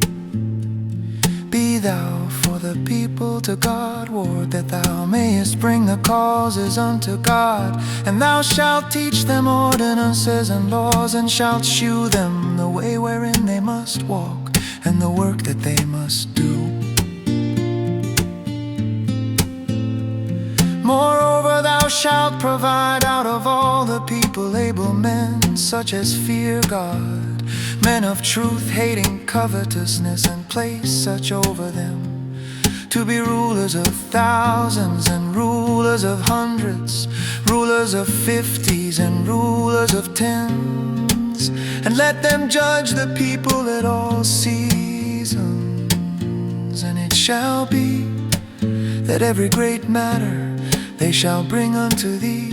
Be thou for the people to God ward, that thou mayest bring the causes unto God. And thou shalt teach them ordinances and laws, and shalt shew them the way wherein they must walk, and the work that they must do. Moreover, thou shalt provide out of all the people able men, such as fear God, men of truth, hating covetousness, and place such over them, to be rulers of thousands, and rulers of hundreds, rulers of 50s, and rulers of 10s. And let them judge the people at all seasons. And it shall be that every great matter they shall bring unto thee,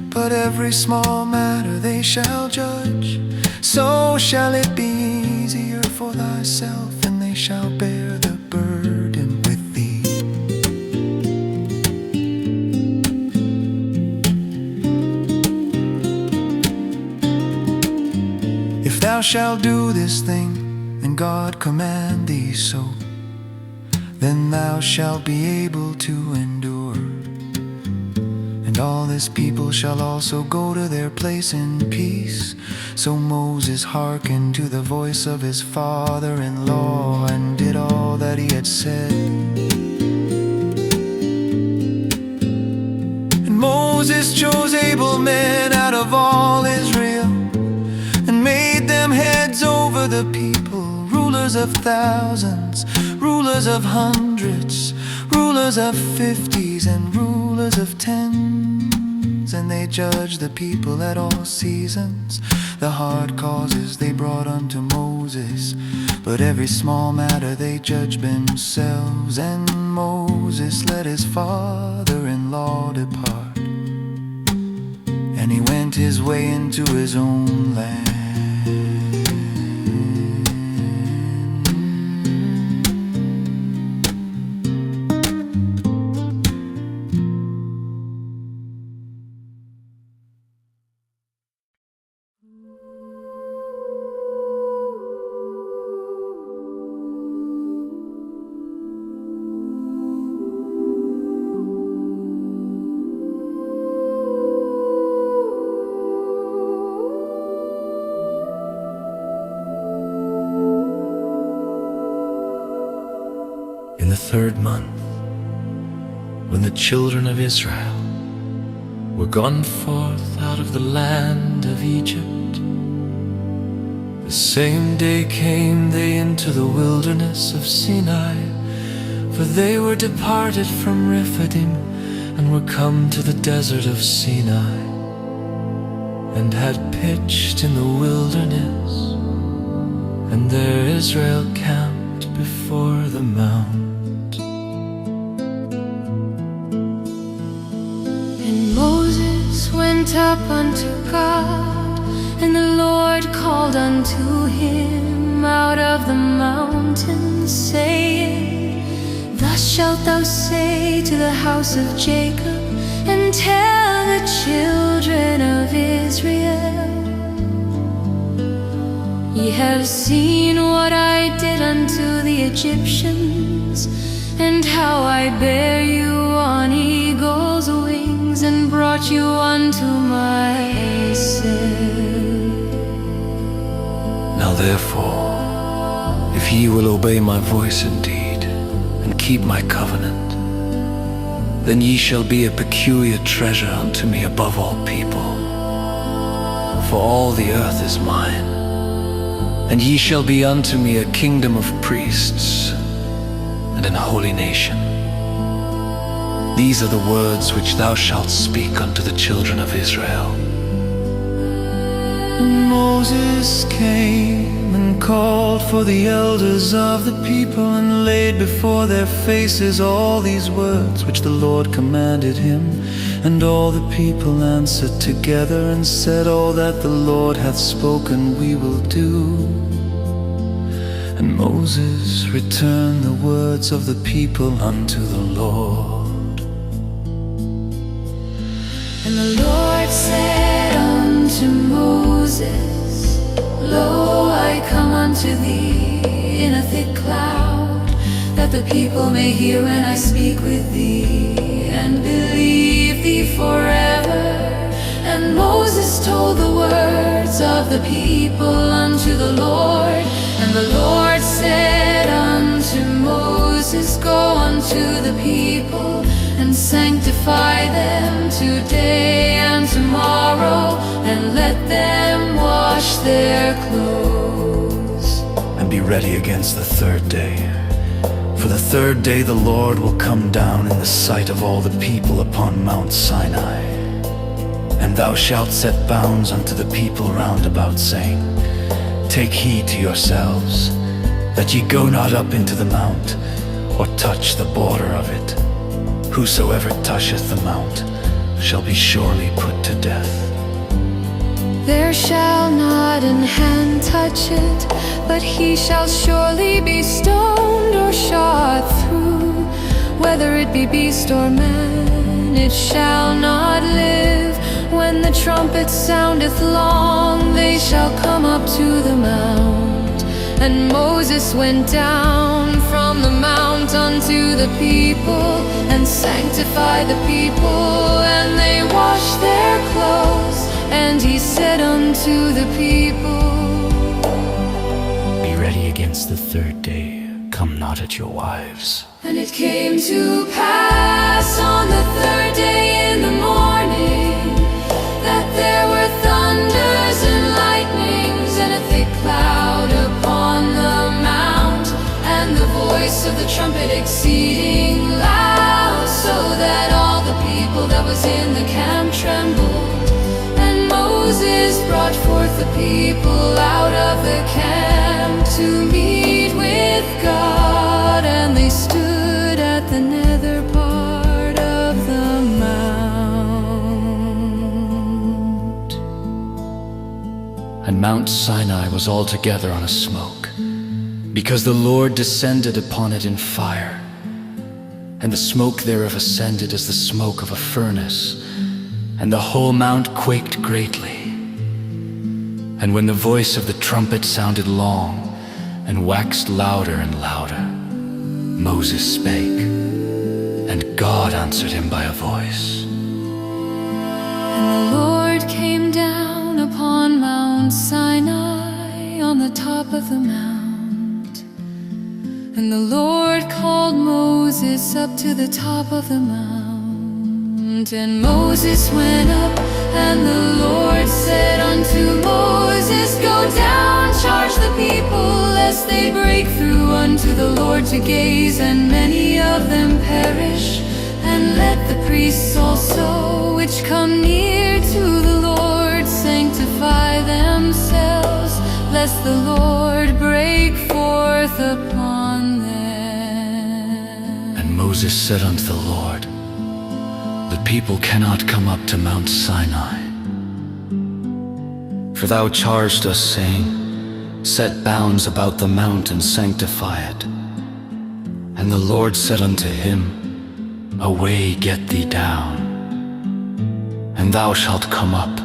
but every small matter they shall judge. So shall it be easier for thyself, and they shall bear the burden with thee. If thou shalt do this thing, and God command thee so, then thou shalt be able to endure. And all this people shall also go to their place in peace. So Moses hearkened to the voice of his father-in-law, and did all that he had said. And Moses chose able men out of all Israel, and made them heads over the people, rulers of thousands, rulers of hundreds, rulers of 50s, and rulers of 10s. And they judged the people at all seasons. The hard causes they brought unto Moses, but every small matter they judged themselves. And Moses let his father-in-law depart, and he went his way into his own land. In the 3rd month, when the children of Israel were gone forth out of the land of Egypt, the same day came they into the wilderness of Sinai, for they were departed from Rephidim, and were come to the desert of Sinai, and had pitched in the wilderness, and there Israel camped before the mount. And Moses went up unto God, and the Lord called unto him out of the mountain, saying, Thus shalt thou say to the house of Jacob, and tell the children of Israel, Ye have seen what I did unto the Egyptians, and how I bare you on eagle's wings, and brought you unto myself. Now therefore, if ye will obey my voice indeed, and keep my covenant, then ye shall be a peculiar treasure unto me above all people. For all the earth is mine, and ye shall be unto me a kingdom of priests, and an holy nation. These are the words which thou shalt speak unto the children of Israel. And Moses came and called for the elders of the people, and laid before their faces all these words which the Lord commanded him. And all the people answered together, and said, All that the Lord hath spoken we will do. And Moses returned the words of the people unto the Lord. And the Lord said unto Moses, Lo, I come unto thee in a thick cloud, that the people may hear when I speak with thee, and believe thee forever. And Moses told the words of the people unto the Lord. And the Lord said unto Moses, Go unto the people, and sanctify them today and tomorrow, and let them wash their clothes. And be ready against the 3rd day. For the 3rd day the Lord will come down in the sight of all the people upon Mount Sinai. And thou shalt set bounds unto the people round about, saying, Take heed to yourselves, that ye go not up into the mount, or touch the border of it. Whosoever toucheth the mount shall be surely put to death. There shall not an hand touch it, but he shall surely be stoned or shot through. Whether it be beast or man, it shall not live. When the trumpet soundeth long, they shall come up to the mount. And Moses went down from the mount unto the people, and sanctified the people, and they washed their clothes. And he said unto the people, Be ready against the third day, come not at your wives. And it came to pass on the third day in the morning, that there were thunders and lightnings, and a thick cloud upon the mount, and the voice of the trumpet exceeding loud, so that all the people that was in the camp trembled. And Moses brought forth the people out of the camp to meet with God, and they stood at the nether part of the mount. And Mount Sinai was altogether on a smoke, because the Lord descended upon it in fire, and the smoke thereof ascended as the smoke of a furnace, and the whole mount quaked greatly. And when the voice of the trumpet sounded long, and waxed louder and louder, Moses spake, and God answered him by a voice. And the Lord came down upon Mount Sinai on the top of the mount. And the Lord called Moses up to the top of the mount. And Moses went up, and the Lord said unto Moses, Go down, charge the people, lest they break through unto the Lord to gaze, and many of them perish. And let the priests also, which come near to the Lord, sanctify themselves, lest the Lord break forth upon them. And Moses said unto the Lord, The people cannot come up to Mount Sinai. For thou charged us, saying, Set bounds about the mount and sanctify it. And the Lord said unto him, Away, get thee down. And thou shalt come up,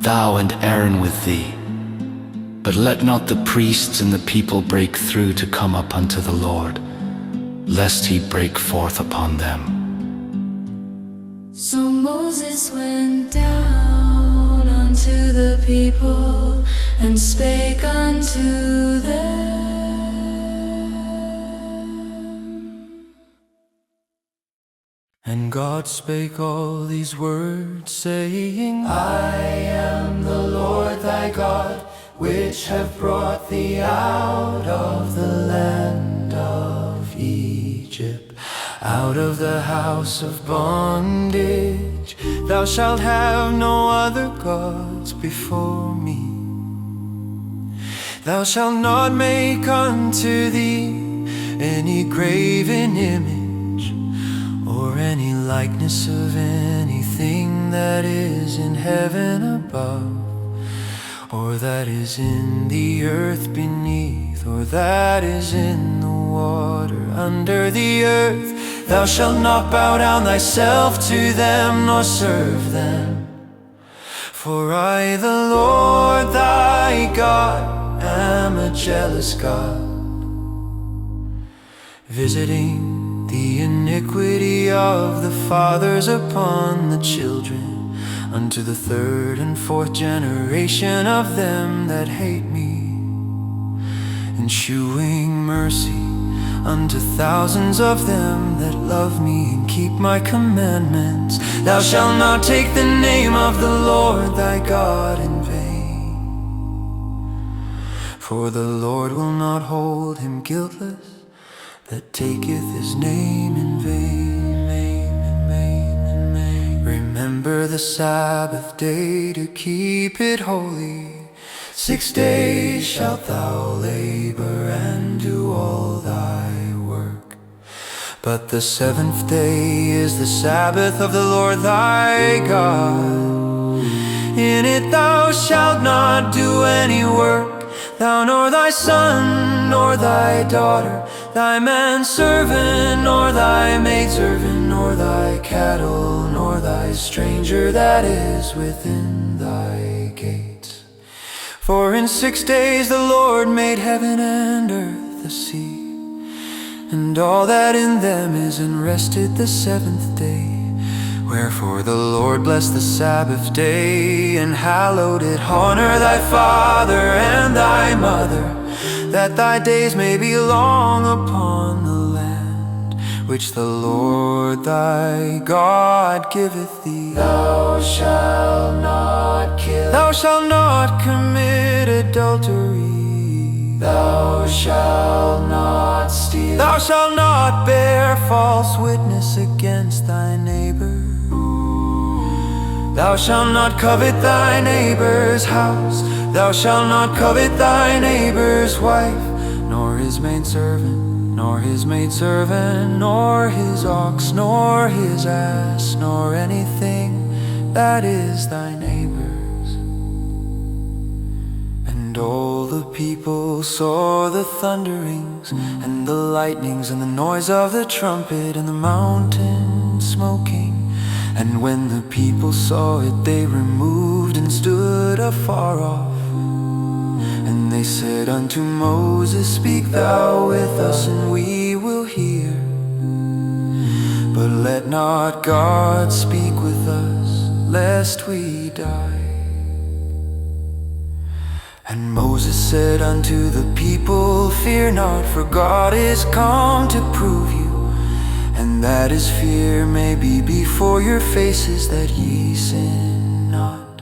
thou and Aaron with thee. But let not the priests and the people break through to come up unto the Lord, lest he break forth upon them. So Moses went down unto the people, and spake unto them. And God spake all these words, saying, I am the Lord thy God, which have brought thee out of the land of Egypt, out of the house of bondage. Thou shalt have no other gods before me. Thou shalt not make unto thee any graven image, or any likeness of anything that is in heaven above, or that is in the earth beneath, or that is in the water under the earth. Thou shalt not bow down thyself to them, nor serve them. For I, the Lord thy God, am a jealous God, visiting the iniquity of the fathers upon the children, unto the third and fourth generation of them that hate me, and shewing mercy unto thousands of them that love me and keep my commandments. Thou shalt not take the name of the Lord thy God in vain, for the Lord will not hold him guiltless that taketh his name in vain. Remember the Sabbath day to keep it holy. 6 days shalt thou labor and do all thy work, but the seventh day is the Sabbath of the Lord thy God. In it thou shalt not do any work, thou nor thy son nor thy daughter, thy manservant nor thy maidservant, nor thy cattle nor thy stranger that is within thy gates. For in 6 days the Lord made heaven and earth, the sea, and all that in them is, and rested the 7th day. Wherefore the Lord blessed the Sabbath day, and hallowed it. Honor thy father and thy mother, that thy days may be long upon the land which the Lord thy God giveth thee. Thou shalt not kill, thou shalt not commit adultery, thou shalt not steal, thou shalt not bear false witness against thy neighbor, thou shalt not covet thy neighbor's house, thou shalt not covet thy neighbor's wife, nor his maidservant, nor his maidservant, nor his ox, nor his ass, nor anything that is thy neighbor's. And all the people saw the thunderings, and the lightnings, and the noise of the trumpet, and the mountain smoking. And when the people saw it, they removed and stood afar off. And they said unto Moses, Speak thou with us, and we will hear. But let not God speak with us, lest we die. And Moses said unto the people, Fear not, for God is come to prove you, and that his fear may be before your faces, that ye sin not.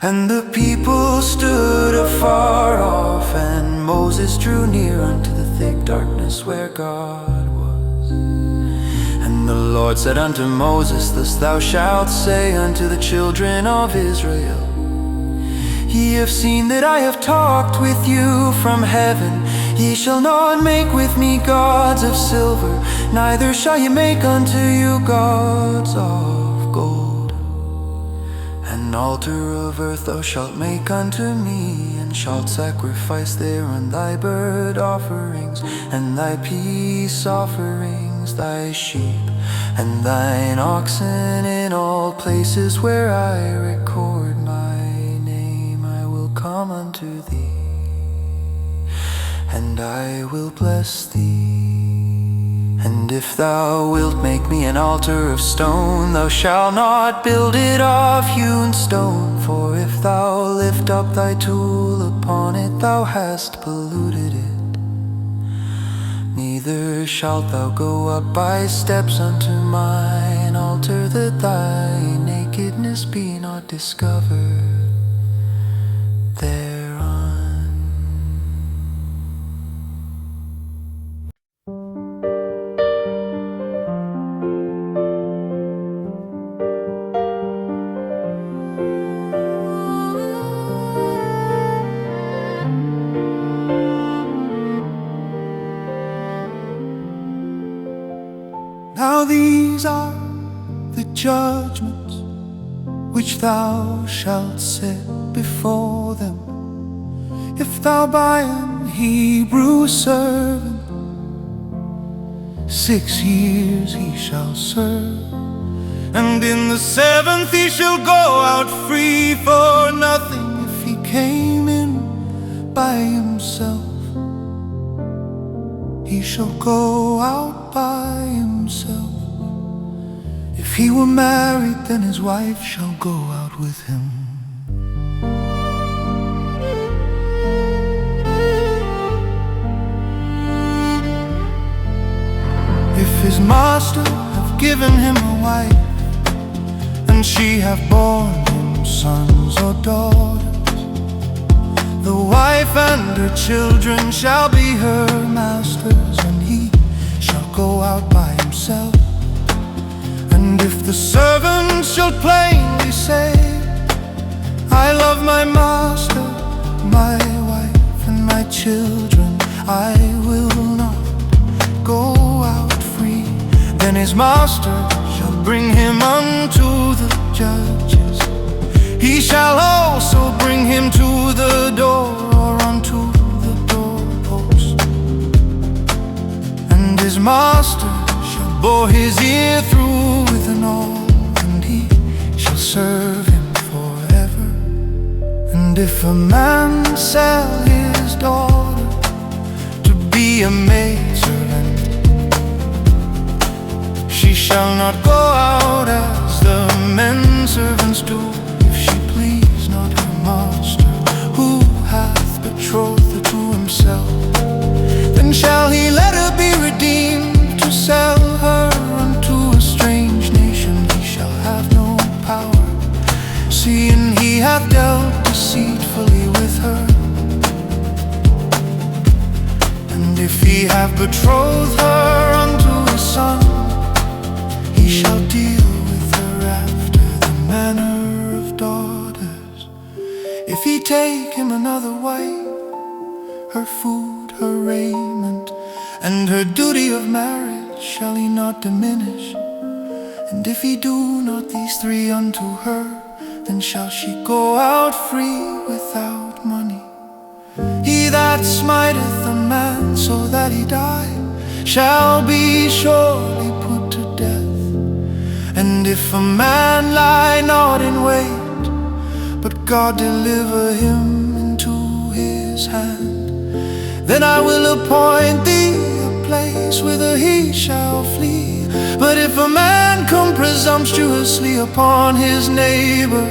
And the people stood afar off, and Moses drew near unto the thick darkness where God was. And the Lord said unto Moses, Thus thou shalt say unto the children of Israel, Ye have seen that I have talked with you from heaven. Ye shall not make with me gods of silver, neither shall ye make unto you gods of gold. An altar of earth thou shalt make unto me, and shalt sacrifice thereon thy burnt offerings, and thy peace offerings, thy sheep, and thine oxen. In all places where I record my name, I will come unto thee, and I will bless thee. And if thou wilt make me an altar of stone, thou shalt not build it of hewn stone. For if thou lift up thy tool upon it, thou hast polluted it. Neither shalt thou go up by steps unto mine altar, that thy nakedness be not discovered thereon. Now these are the judgments which thou shalt set before them. If thou buy an Hebrew servant, 6 years he shall serve, and in the 7th he shall go out free for nothing. If he came in by himself, he shall go out by himself. If he were married, then his wife shall go out with him. If his master have given him a wife, and she have borne him sons or daughters, the wife and her children shall be her masters, and he shall go out by himself. And if the servant shall plainly say, I love my master, my wife, and my children, I will not go out free, then his master shall bring him unto the judges. he shall also bring him to the door, or unto the doorpost. And his master shall bore his ear through with an awl, and he shall serve him forever. And if a man sell his daughter to be a maidservant, she shall not go out as the men servants do, if she please not her master, who hath betrothed her to himself. Then shall he let her be redeemed, to sell her unto a strange nation. He shall have no power, seeing he hath dealt deceitfully with her. And if he have betrothed her unto his son, he shall deal with her after the manner of daughters. If he take him another wife, her food, her raiment, and her duty of marriage shall he not diminish. And if he do not these three unto her, then shall she go out free without money. He that smiteth a man so that he die shall be surely put to death. And if a man lie not in wait, but God deliver him into his hand, then I will appoint thee a place whither he shall flee. But if a man come presumptuously upon his neighbor,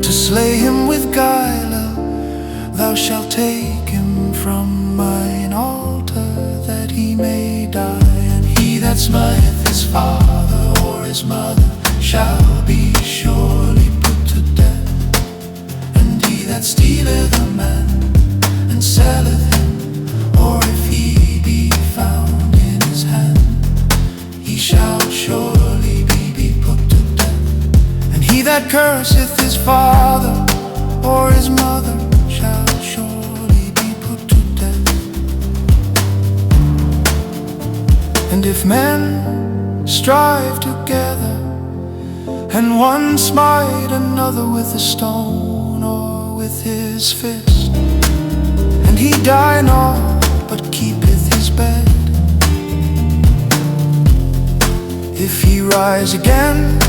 to slay him with guile, thou shalt take him from mine altar, that he may die. And he that smiteth his father or his mother shall be surely put to death. And he that stealeth a man and selleth him, or if he be found in his hand, he shall surely be put to death. And he that curseth his father or his mother shall surely be put to death. And if men strive together, and one smite another with a stone or with his fist, and he die not, but keepeth his bed, if he rise again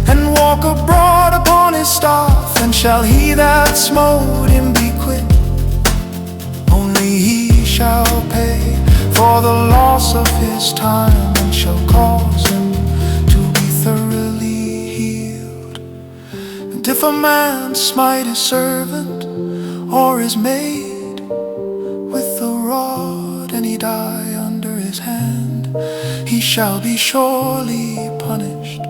and walk abroad upon his staff, then shall he that smote him be quit. Only he shall pay for the loss of his time, and shall cause him to be thoroughly healed. And if a man smite his servant or his maid with a rod, and he die under his hand, he shall be surely punished.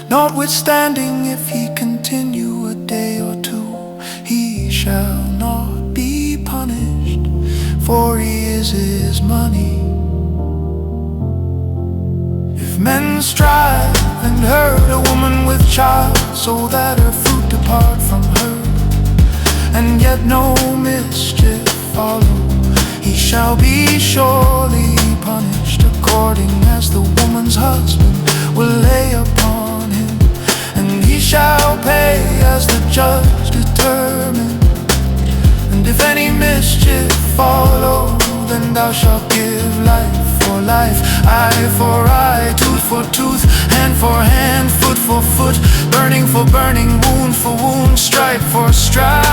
Notwithstanding, if he continue a day or two, he shall not be punished, for he is his money. If men strive and hurt a woman with child, so that her fruit depart from her, and yet no mischief follow, he shall be surely punished, according as the woman's husband will lay upon him, and he shall pay as the judge determined. And if any mischief follow, then thou shalt give life for life, eye for eye, tooth for tooth, hand for hand, foot for foot, burning for burning, wound for wound, stripe for stripe.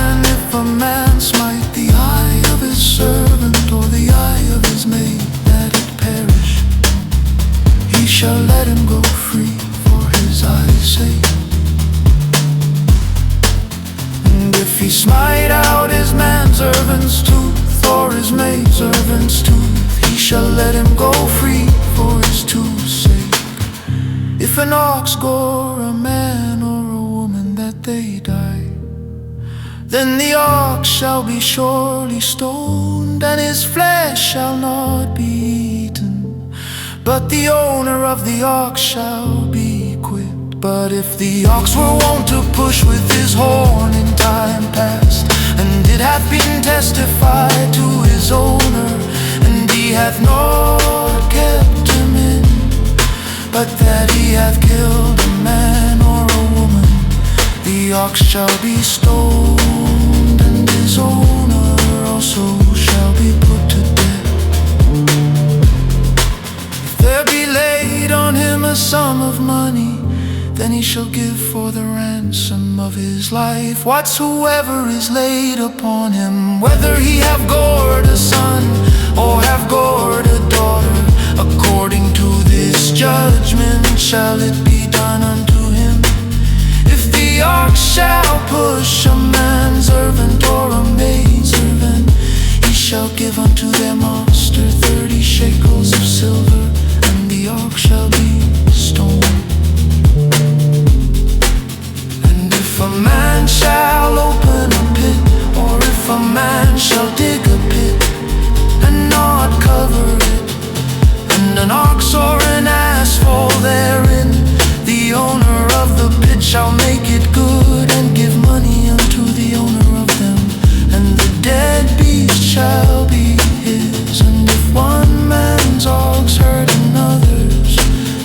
And if a man smite the eye of his servant or the eye of his maid, that it perish, he shall let him go free for his eye's sake. And if he smite out his manservant's tooth or his maidservant's tooth, he shall let him go free for his tooth's sake. If an ox gore a man or a woman that they die, then the ox shall be surely stoned, and his flesh shall not be eaten, but the owner of the ox shall be quit. But if the ox were wont to push with his horn in time past, and it hath been testified to his owner, and he hath not kept him in, but that he hath killed a man the ox shall be stoned, and his owner also shall be put to death. If there be laid on him a sum of money, then he shall give for the ransom of his life whatsoever is laid upon him, whether he have gored a son or have gored a daughter. According to this judgment shall it be done unto him. If the ox shall push a manservant or a maidservant, he shall give unto their master 30 shekels of silver, and the ox shall be stoned. And if a man shall open a pit, or if a man shall dig a pit and not cover it, and an ox or an ass fall therein, the owner of the pit shall make it good, and give money unto the owner of them, and the dead beast shall be his. And if one man's ox hurt another's,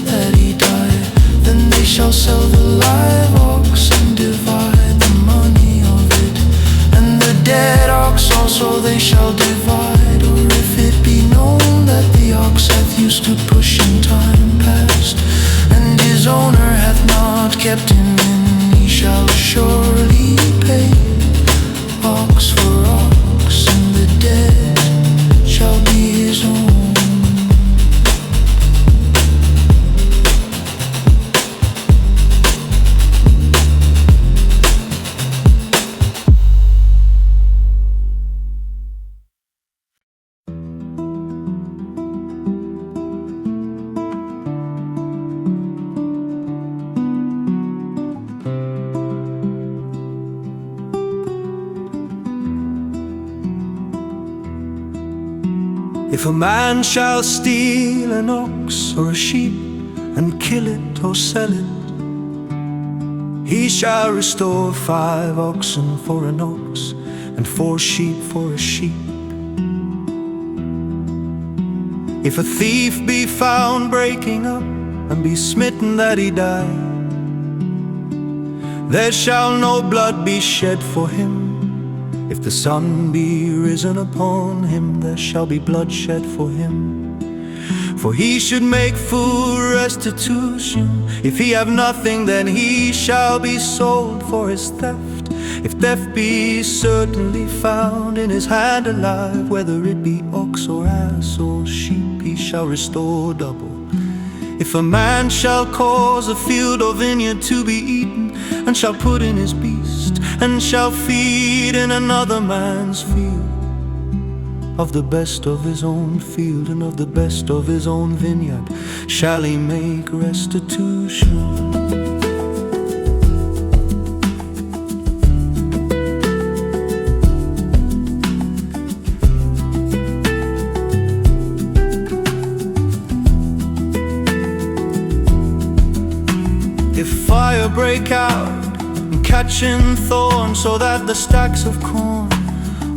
that he die, then they shall sell the live ox and divide the money of it, and the dead ox also they shall divide. Or if it be known that the ox hath used to push in time past, and his owner hath not kept him in, he shall surely pay ox for ox, and the dead shall be his own. If a man shall steal an ox or a sheep and kill it or sell it, he shall restore 5 oxen for an ox and 4 sheep for a sheep. If a thief be found breaking up and be smitten that he die, there shall no blood be shed for him. If the sun be risen upon him, there shall be bloodshed for him. For he should make full restitution. If he have nothing, then he shall be sold for his theft. If theft be certainly found in his hand alive, whether it be ox or ass or sheep, he shall restore double. If a man shall cause a field or vineyard to be eaten, and shall put in his beast, and shall feed in another man's field, of the best of his own field and of the best of his own vineyard shall he make restitution. If fire break out and catching thorn, so that the stacks of corn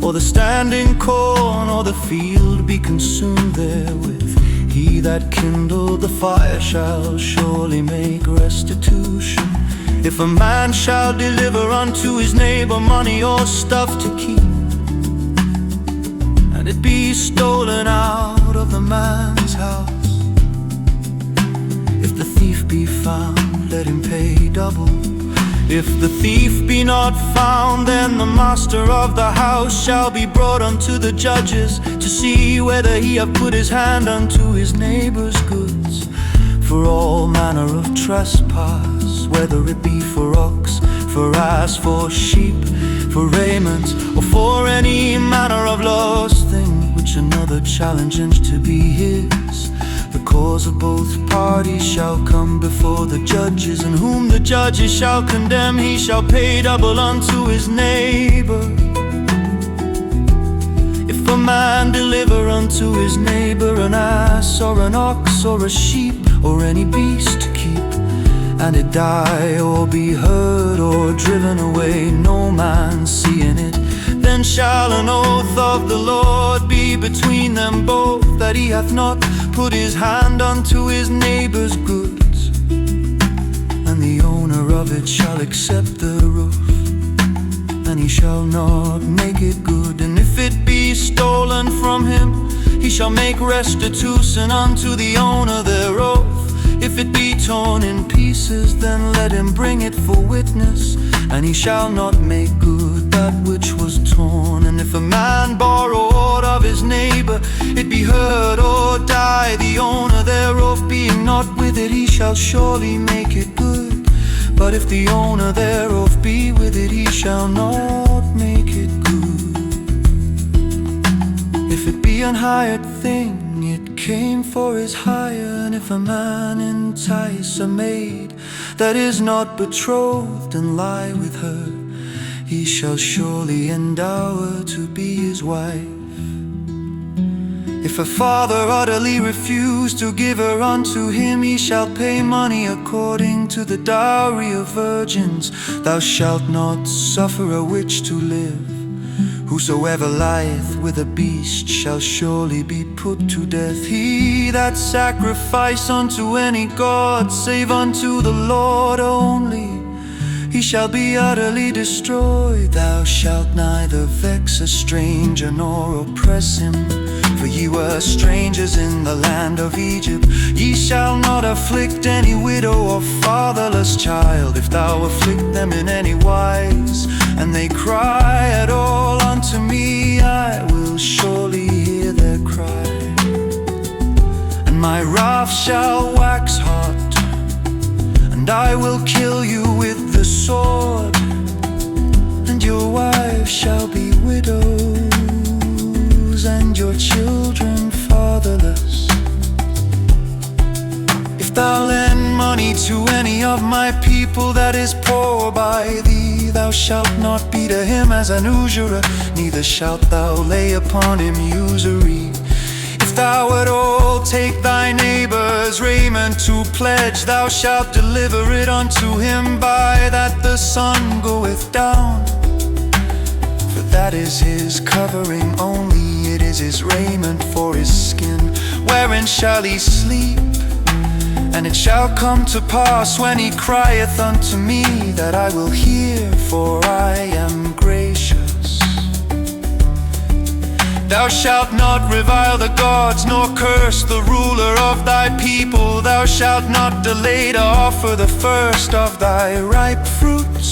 or the standing corn or the field be consumed therewith, he that kindled the fire shall surely make restitution. If a man shall deliver unto his neighbor money or stuff to keep, and it be stolen out of the man's house, if the thief be found, let him pay double. If the thief be not found, then the master of the house shall be brought unto the judges, to see whether he have put his hand unto his neighbor's goods. For all manner of trespass, whether it be for ox, for ass, for sheep, for raiment, or for any manner of lost thing which another challengeth to be his, the cause of both parties shall come before the judges, and whom the judges shall condemn, he shall pay double unto his neighbor. If a man deliver unto his neighbor an ass or an ox or a sheep or any beast to keep, and it die or be hurt or driven away, no man seeing it, then shall an oath of the Lord be between them both, that he hath not put his hand unto his neighbor's goods. And the owner of it shall accept the roof, and he shall not make it good. And if it be stolen from him, he shall make restitution unto the owner thereof. If it be torn in pieces, then let him bring it for witness, and he shall not make good that which was torn. And if a man borrow aught of his neighbor, it be hurt or die, the owner thereof being not with it, he shall surely make it good. But if the owner thereof be with it, he shall not make it good. If it be an hired thing, it came for his hire. And if a man entice a maid that is not betrothed, and lie with her, he shall surely endow her to be his wife. If a father utterly refuse to give her unto him, he shall pay money according to the dowry of virgins. Thou shalt not suffer a witch to live. Whosoever lieth with a beast shall surely be put to death. He that sacrifice unto any god, save unto the Lord only, he shall be utterly destroyed. Thou shalt neither vex a stranger nor oppress him, for ye were strangers in the land of Egypt. Ye shall not afflict any widow or fatherless child. If thou afflict them in any wise, and they cry at all unto me, I will surely hear their cry. And my wrath shall wax hot, and I will kill you with the sword, and your wives shall be widows, and your children fatherless. If thou lend money to any of my people that is poor by thee, thou shalt not be to him as an usurer, neither shalt thou lay upon him usury. If thou at all take thy neighbor's raiment to pledge, thou shalt deliver it unto him by that the sun goeth down. For that is his covering only, it is his raiment for his skin. Wherein shall he sleep? And it shall come to pass when he crieth unto me, that I will hear, for I am gracious. Thou shalt not revile the gods, nor curse the ruler of thy people. Thou shalt not delay to offer the first of thy ripe fruits,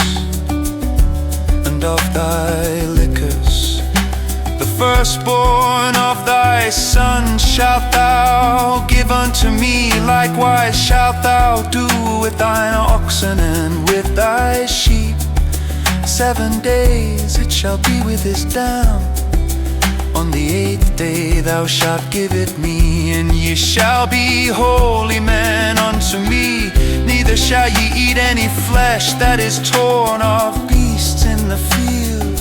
and of thy liquors. The firstborn of thy son shalt thou give unto me. Likewise shalt thou do with thine oxen and with thy sheep. 7 days it shall be with his dam. On the 8th day thou shalt give it me, and ye shall be holy men unto me. Neither shall ye eat any flesh that is torn of beasts in the field.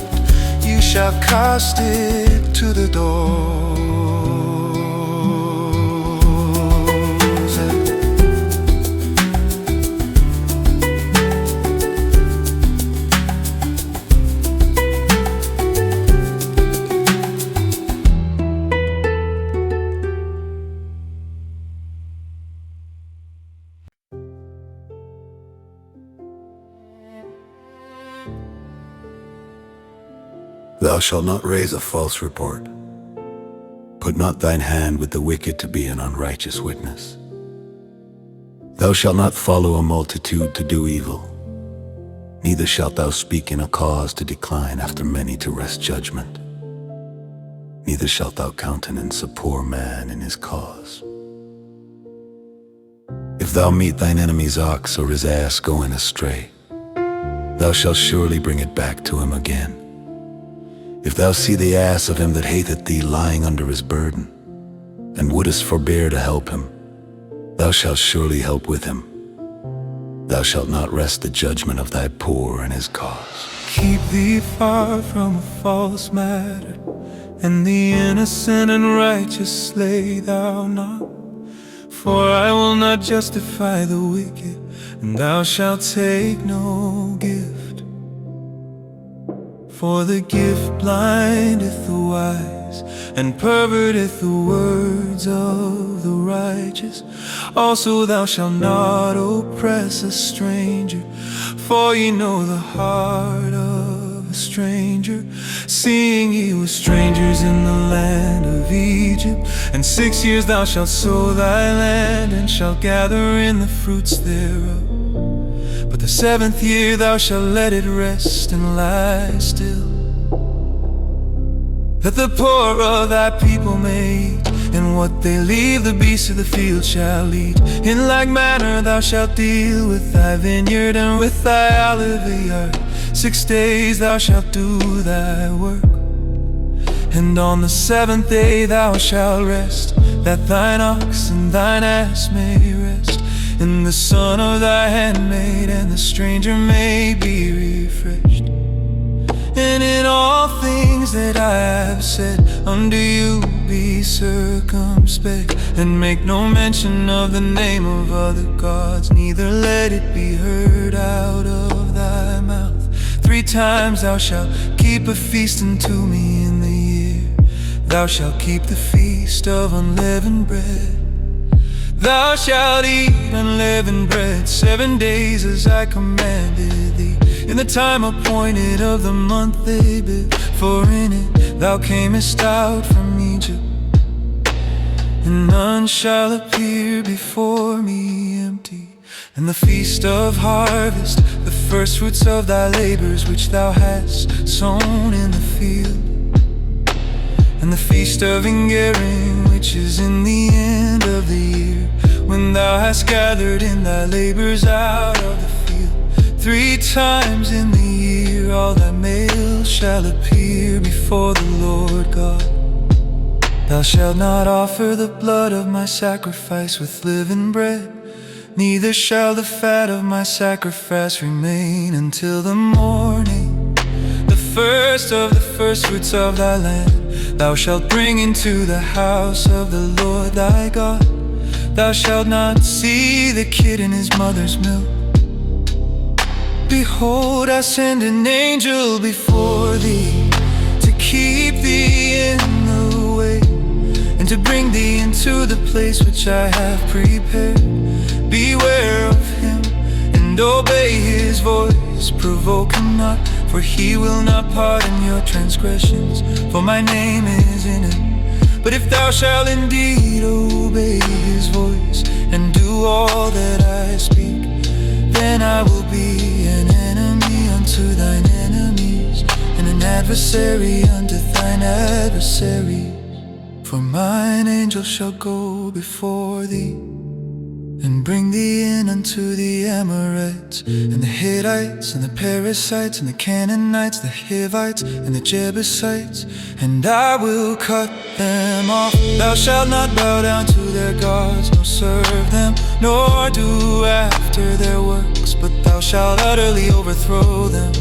You shall cast it to the doors. Thou shalt not raise a false report. Put not thine hand with the wicked to be an unrighteous witness. Thou shalt not follow a multitude to do evil, neither shalt thou speak in a cause to decline after many to wrest judgment. Neither shalt thou countenance a poor man in his cause. If thou meet thine enemy's ox or his ass going astray, thou shalt surely bring it back to him again. If thou see the ass of him that hateth thee lying under his burden, and wouldest forbear to help him, thou shalt surely help with him. Thou shalt not wrest the judgment of thy poor in his cause. Keep thee far from a false matter, and the innocent and righteous slay thou not. For I will not justify the wicked, and thou shalt take no gift. For the gift blindeth the wise, and perverteth the words of the righteous. wages. Also thou shalt not oppress a stranger, for ye know the heart of a stranger, seeing ye were strangers in the land of Egypt. And 6 years thou shalt sow thy land, and shalt gather in the fruits thereof. But the 7th year thou shalt let it rest and lie still, that the poor of thy people may eat, and what they leave the beasts of the field shall eat. In like manner thou shalt deal with thy vineyard and with thy olive yard. 6 days thou shalt do thy work, and on the 7th day thou shalt rest, that thine ox and thine ass may rest, and the son of thy handmaid and the stranger may be refreshed. And in all things that I have said unto you, be circumspect, and make no mention of the name of other gods, neither let it be heard out of thy mouth. 3 times thou shalt keep a feast unto me in the year. Thou shalt keep the feast of unleavened bread. Thou shalt eat unleavened bread 7 days as I commanded thee, in the time appointed of the month Abib, for in it thou camest out from Egypt. And none shall appear before me empty. And the feast of harvest, the first fruits of thy labors which thou hast sown in the field. And the feast of Ingarim, which is in the end of the year, when thou hast gathered in thy labors out of the field. 3 times in the year all thy males shall appear before the Lord God. Thou shalt not offer the blood of my sacrifice with living bread, neither shall the fat of my sacrifice remain until the morning. The first of the firstfruits of thy land thou shalt bring into the house of the Lord thy God. Thou shalt not see the kid in his mother's milk. Behold, I send an angel before thee, to keep thee in the way, and to bring thee into the place which I have prepared. Beware of him, and obey his voice. Provoke him not, for he will not pardon your transgressions, for my name is in him. But if thou shalt indeed obey his voice, and do all that I speak, then I will be an enemy unto thine enemies, and an adversary unto thine adversaries. For mine angel shall go before thee, and bring thee in unto the Amorites, and the Hittites, and the Perizzites, and the Canaanites, the Hivites, and the Jebusites, and I will cut them off. Thou shalt not bow down to their gods, nor serve them, nor do after their works, but thou shalt utterly overthrow them,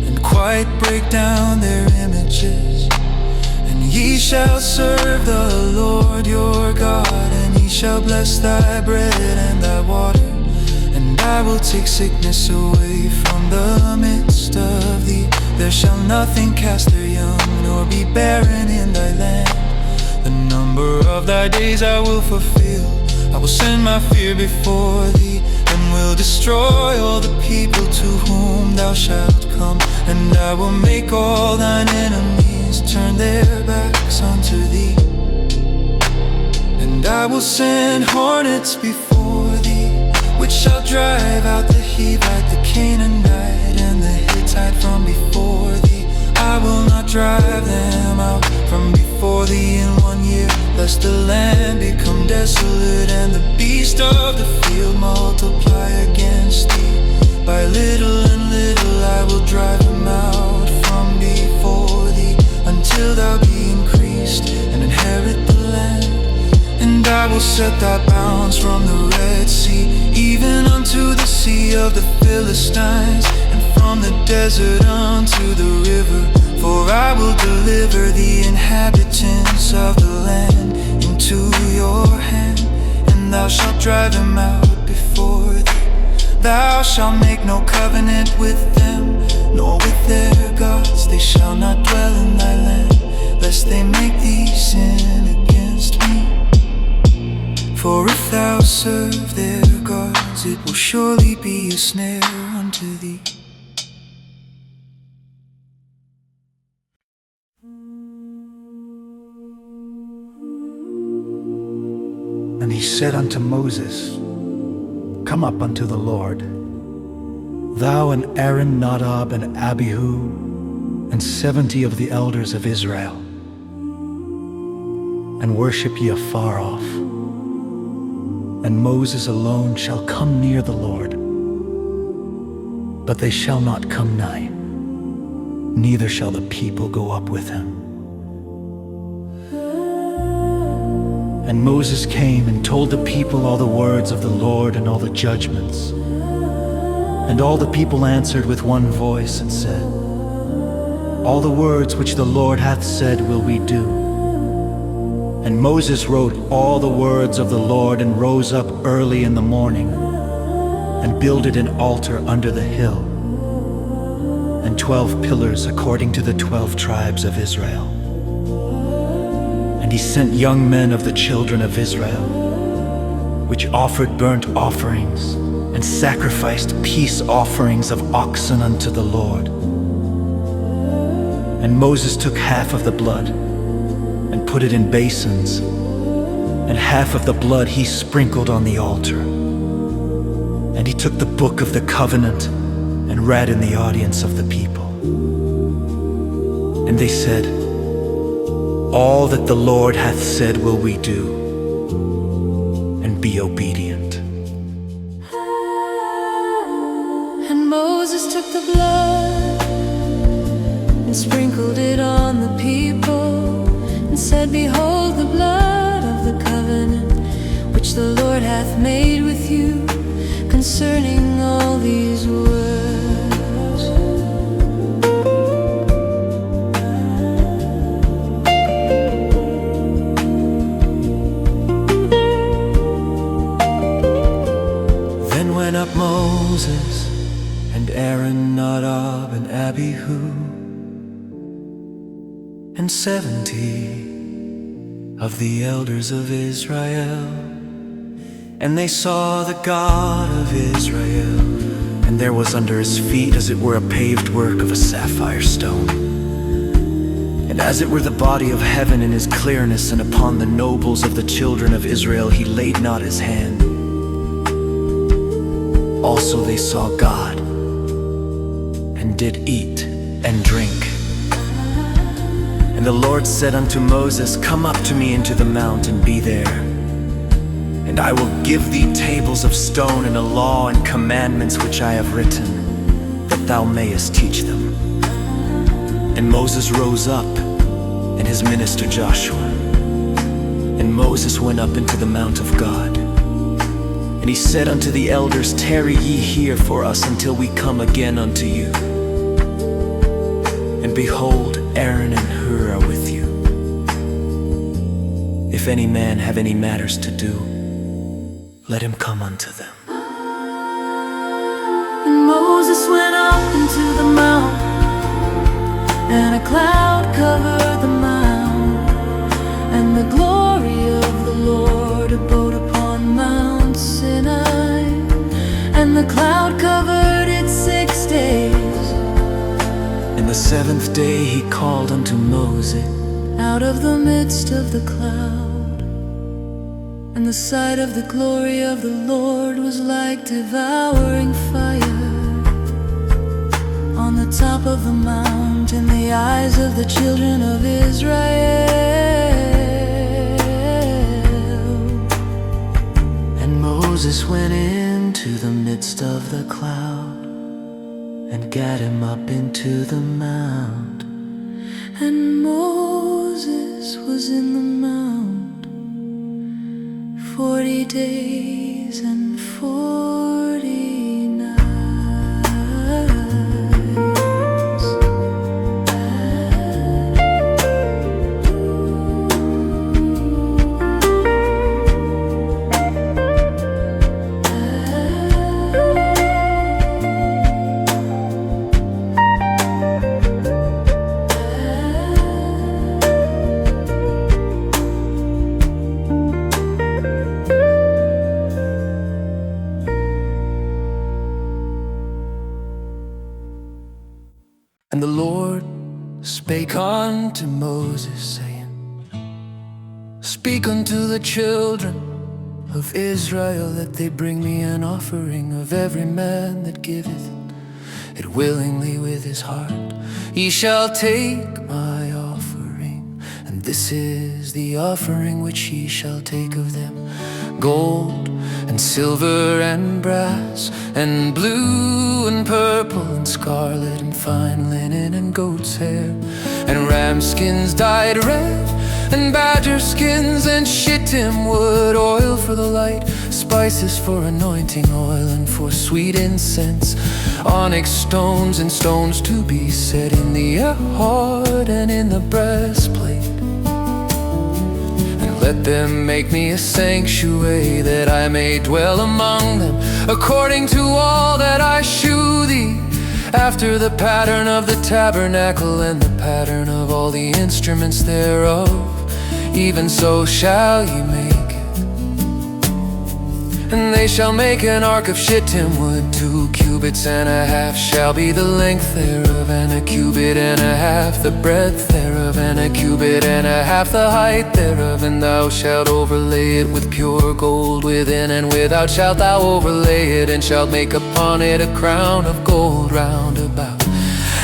and quite break down their images. And ye shall serve the Lord your God, and he shall bless thy bread and thy water. And I will take sickness away from the midst of thee. There shall nothing cast their young, nor be barren in thy land. The number of thy days I will fulfill. I will send my fear before thee, and will destroy all the people to whom thou shalt come. And I will make all thine enemies turn their backs unto thee. And I will send hornets before thee, which shall drive out the Hivite, the Canaanite, and the Hittite from before thee. I will not drive them out from before thee in 1 year, lest the land become desolate, and the beast of the field multiply against thee. By little and little I will drive them out from before thee, until thou be increased and inherit the land. And I will set thy bounds from the Red Sea, even unto the sea of the Philistines, and from the desert unto the river. For I will deliver the inhabitants of the land into your hand, and thou shalt drive them out before thee. Thou shalt make no covenant with them, nor with their gods. They shall not dwell in thy land, lest they make thee sin against me. serve their gods, it will surely be a snare unto thee. And he said unto Moses, Come up unto the Lord, thou and Aaron, Nadab and Abihu, and 70 of the elders of Israel, and worship ye afar off. And Moses alone shall come near the Lord, but they shall not come nigh, neither shall the people go up with him. And Moses came and told the people all the words of the Lord and all the judgments. And all the people answered with one voice and said, All the words which the Lord hath said will we do. And Moses wrote all the words of the Lord, and rose up early in the morning, and builded an altar under the hill, and 12 pillars according to the 12 tribes of Israel. And he sent young men of the children of Israel, which offered burnt offerings, and sacrificed peace offerings of oxen unto the Lord. And Moses took half of the blood, and put it in basins, and half of the blood he sprinkled on the altar. And he took the book of the covenant, and read in the audience of the people. And they said, All that the Lord hath said will we do, and be obedient. And Moses took the blood and sprinkled it on the people, and said, Behold the blood of the covenant which the Lord hath made with you concerning all these words. Then went up Moses and Aaron, Nadab and Abihu, and 70 of the elders of Israel. And they saw the God of Israel, and there was under his feet as it were a paved work of a sapphire stone, and as it were the body of heaven in his clearness. And upon the nobles of the children of Israel he laid not his hand. Also they saw God, and did eat and drink. And the Lord said unto Moses, Come up to me into the mount, and be there. And I will give thee tables of stone, and a law and commandments which I have written, that thou mayest teach them. And Moses rose up, and his minister Joshua. And Moses went up into the mount of God. And he said unto the elders, Tarry ye here for us until we come again unto you. And behold, Aaron and Hur are with you. If any man have any matters to do, let him come unto them. And Moses went up into the mount, and a cloud covered the mount, and the glory of the Lord abode upon Mount Sinai. And the cloud covered it 6 days. And the 7th day he called unto Moses Out of the midst of the cloud. And the sight of the glory of the Lord was like devouring fire on the top of the mount in the eyes of the children of Israel. And Moses went into the midst of the cloud, and gat him up into the mount. And Moses was in the mount 40 days and 40 nights. unto Moses, saying, Speak unto the children of Israel that they bring me an offering of every man that giveth it willingly with his heart. Ye shall take my offering, and this is the offering which ye shall take of them: gold and silver and brass and blue and purple and scarlet and fine linen and goat's hair and ram skins dyed red and badger skins and shittim wood, oil for the light, spices for anointing oil and for sweet incense, onyx stones and stones to be set in the ephod and in the breastplate. And let them make me a sanctuary, that I may dwell among them, according to all that I shew thee, after the pattern of the tabernacle and the pattern of all the instruments thereof. Even so shall ye make it. And they shall make an ark of shittim wood, 2 cubits and a half shall be the length thereof, and 1 cubit and a half the breadth thereof, and 1 cubit and a half the height thereof. And thou shalt overlay it with pure gold within and without shalt thou overlay it, and shalt make upon it a crown of gold round about.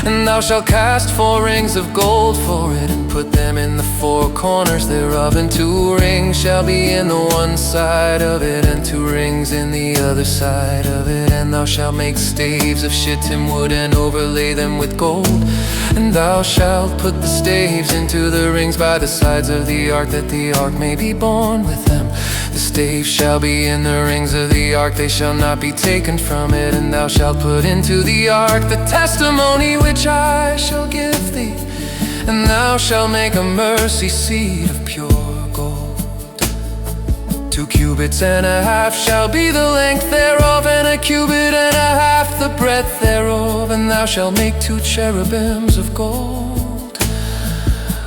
And thou shalt cast 4 rings of gold for it, and put them in the 4 corners thereof, and 2 rings shall be in the one side of it, and 2 rings in the other side of it. And thou shalt make staves of shittim wood, and overlay them with gold. And thou shalt put the staves into the rings by the sides of the ark, that the ark may be borne with them. The staves shall be in the rings of the ark, they shall not be taken from it. And thou shalt put into the ark the testimony which I shall give thee. And thou shalt make a mercy seat of pure gold. 2 cubits and a half shall be the length thereof, and 1 cubit and a half the breadth thereof. And thou shalt make 2 cherubims of gold.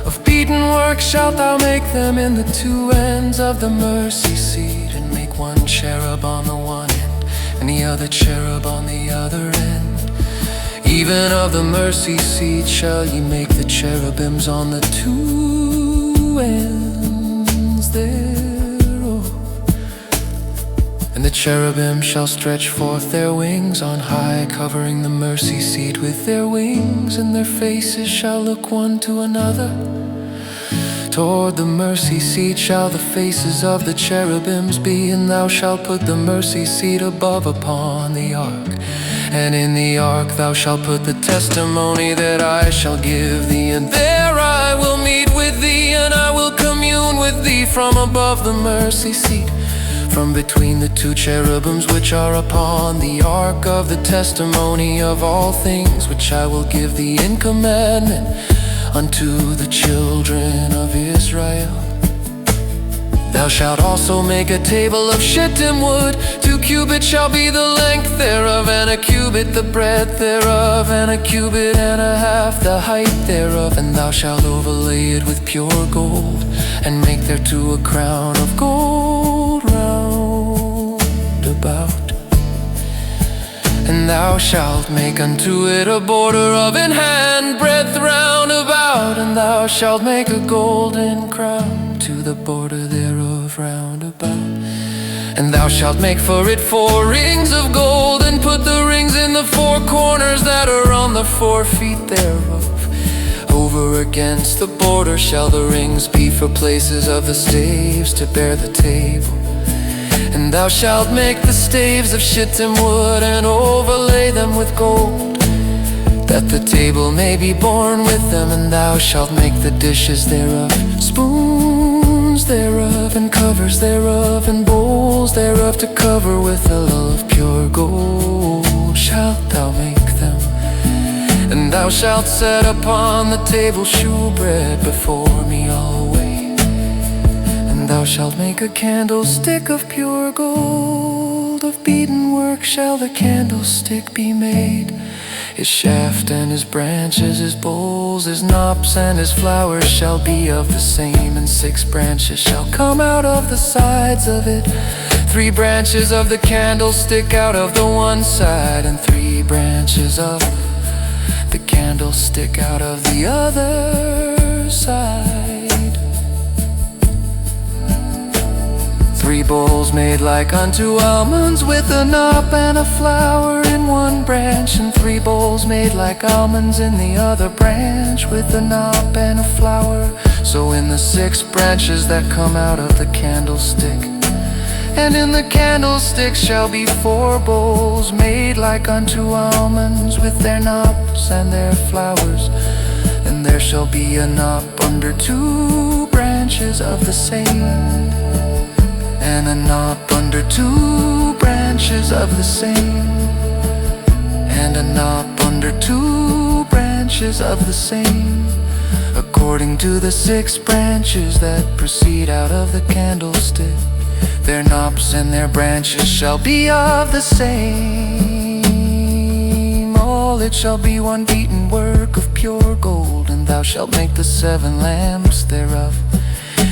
Of beaten work shalt thou make them in the 2 ends of the mercy seat, and make 1 cherub on the one end, and the other cherub on the other end. Even of the mercy seat shall ye make the cherubims on the 2 ends thereof. And the cherubim shall stretch forth their wings on high, covering the mercy seat with their wings, and their faces shall look one to another. Toward the mercy seat shall the faces of the cherubims be. And thou shalt put the mercy seat above upon the ark, and in the ark thou shalt put the testimony that I shall give thee. And there I will meet with thee, and I will commune with thee from above the mercy seat, from between the 2 cherubims which are upon the ark of the testimony of all things, which I will give thee in commandment unto the children of Israel. Thou shalt also make a table of shittim wood. 2 cubits shall be the length thereof, and 1 cubit the breadth thereof, and 1 cubit and a half the height thereof. And thou shalt overlay it with pure gold, and make thereto a crown of gold round about. And thou shalt make unto it a border of an hand breadth round about. And thou shalt make a golden crown to the border thereof round about. And thou shalt make for it 4 rings of gold, and put the rings in the 4 corners that are on the 4 feet thereof. Over against the border shall the rings be for places of the staves to bear the table. And thou shalt make the staves of shittim wood, and overlay them with gold, that the table may be borne with them. And thou shalt make the dishes thereof, spoons thereof, and covers thereof, and bowls thereof to cover with a of pure gold shalt thou make them. And thou shalt set upon the table shewbread before me always. And thou shalt make a candlestick of pure gold. Of beaten work shall the candlestick be made. His shaft and his branches, his bowls, his knops, and his flowers shall be of the same. And 6 branches shall come out of the sides of it. 3 branches of the candlestick out of the one side, and 3 branches of the candlestick out of the other other side. 3 bowls made like unto almonds, with a knop and a flower in one branch, and 3 bowls made like almonds in the other branch, with a knop and a flower. So in the 6 branches that come out of the candlestick, and in the candlestick shall be 4 bowls made like unto almonds, with their knops and their flowers. And there shall be a knop under 2 branches of the same, and a knop under 2 branches of the same, and a knop under 2 branches of the same, according to the 6 branches that proceed out of the candlestick. Their knops and their branches shall be of the same. All it shall be one beaten work of pure gold. And thou shalt make the 7 lamps thereof,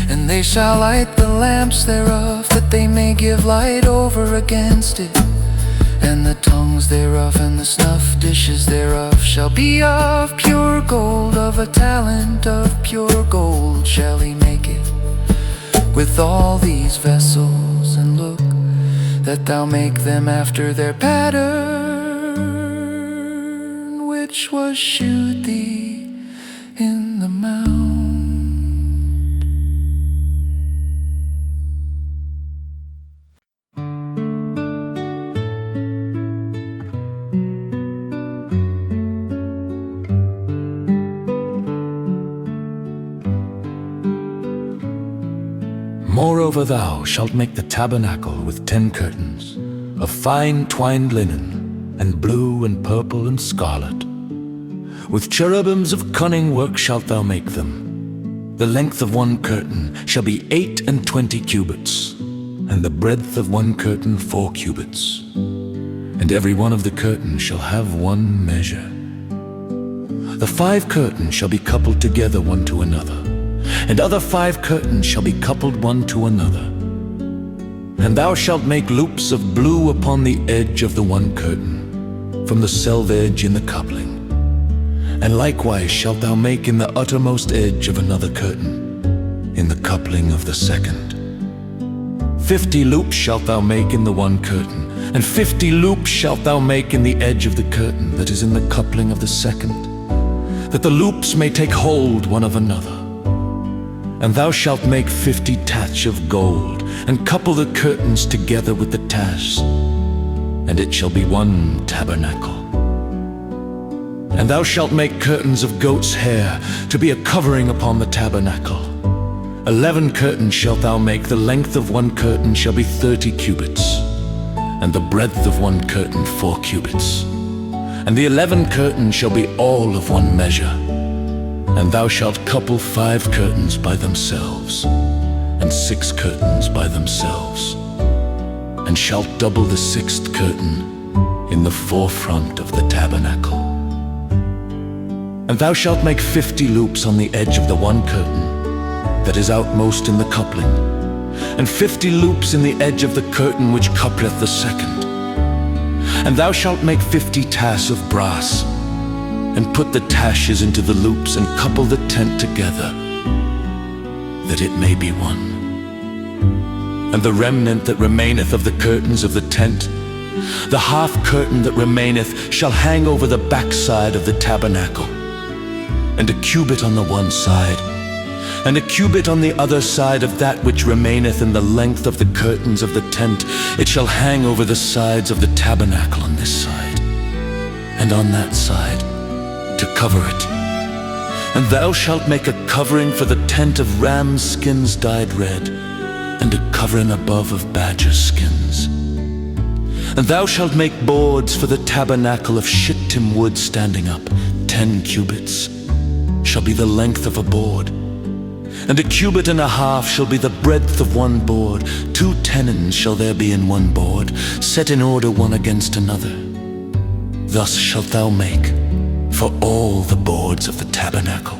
and they shall light the lamps thereof, that they may give light over against it. And the tongues thereof and the snuff dishes thereof shall be of pure gold. Of a talent of pure gold shall he make it, with all these vessels. And look, that thou make them after their pattern, which was shewed thee in the mount. Moreover, thou shalt make the tabernacle with 10 curtains of fine twined linen, and blue and purple and scarlet. With cherubims of cunning work shalt thou make them. The length of 1 curtain shall be 28 cubits, and the breadth of 1 curtain 4 cubits. And every one of the curtains shall have 1 measure. The 5 curtains shall be coupled together one to another, and other 5 curtains shall be coupled one to another. And thou shalt make loops of blue upon the edge of the 1 curtain, from the selvedge in the coupling. And likewise shalt thou make in the uttermost edge of another curtain, in the coupling of the 2nd. 50 loops shalt thou make in the 1 curtain, and 50 loops shalt thou make in the edge of the curtain that is in the coupling of the 2nd, that the loops may take hold one of another. And thou shalt make 50 taches of gold, and couple the curtains together with the taches, and it shall be 1 tabernacle. And thou shalt make curtains of goat's hair to be a covering upon the tabernacle. 11 curtains shalt thou make. The length of 1 curtain shall be 30 cubits, and the breadth of 1 curtain 4 cubits. And the 11 curtains shall be all of 1 measure. And thou shalt couple 5 curtains by themselves, and 6 curtains by themselves, and shalt double the 6th curtain in the forefront of the tabernacle. And thou shalt make 50 loops on the edge of the 1 curtain that is outmost in the coupling, and 50 loops in the edge of the curtain which coupleth the 2nd. And thou shalt make 50 tasses of brass, and put the taches into the loops, and couple the tent together, that it may be 1. And the remnant that remaineth of the curtains of the tent, the half curtain that remaineth, shall hang over the backside of the tabernacle, and a cubit on the 1 side, and a cubit on the other side of that which remaineth in the length of the curtains of the tent. It shall hang over the sides of the tabernacle on this side, and on that side, to cover it. And thou shalt make a covering for the tent of rams' skins dyed red, and a covering above of badgers' skins. And thou shalt make boards for the tabernacle of shittim wood standing up. 10 cubits shall be the length of a board, and a cubit and a half shall be the breadth of 1 board. 2 tenons shall there be in 1 board, set in order one against another. Thus shalt thou make for all the boards of the tabernacle.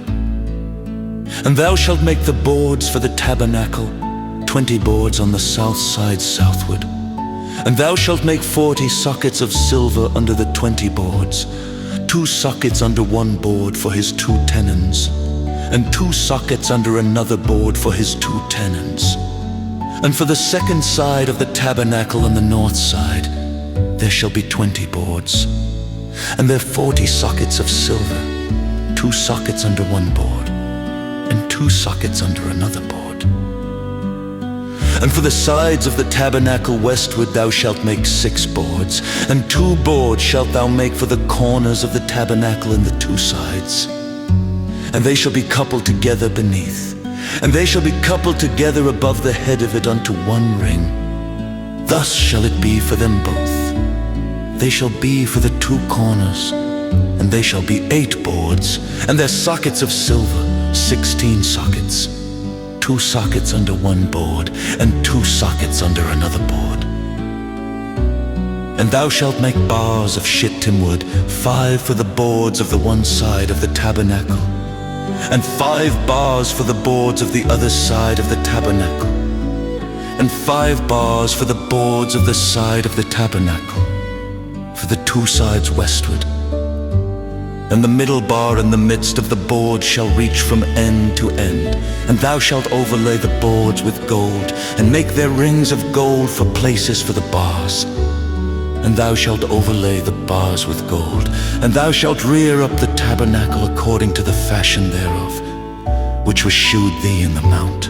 And thou shalt make the boards for the tabernacle, 20 boards on the south side southward. And thou shalt make 40 sockets of silver under the 20 boards, 2 sockets under 1 board for his 2 tenons. and 2 sockets under another board for his 2 tenons. And for the second side of the tabernacle on the north side, there shall be 20 boards, and there 40 sockets of silver, 2 sockets under one board, and 2 sockets under another board. And for the sides of the tabernacle westward thou shalt make 6 boards, and 2 boards shalt thou make for the corners of the tabernacle in the 2 sides. And they shall be coupled together beneath, and they shall be coupled together above the head of it unto one ring. Thus shall it be for them both. They shall be for the 2 corners, and they shall be 8 boards, and their sockets of silver, 16 sockets, 2 sockets under one board, and 2 sockets under another board. And thou shalt make bars of shittim wood, 5 for the boards of the one side of the tabernacle, and 5 bars for the boards of the other side of the tabernacle, and 5 bars for the boards of the side of the tabernacle, for the 2 sides westward. And the middle bar in the midst of the board shall reach from end to end. And thou shalt overlay the boards with gold, and make their rings of gold for places for the bars. And thou shalt overlay the bars with gold, and thou shalt rear up the tabernacle according to the fashion thereof, which was shewed thee in the mount.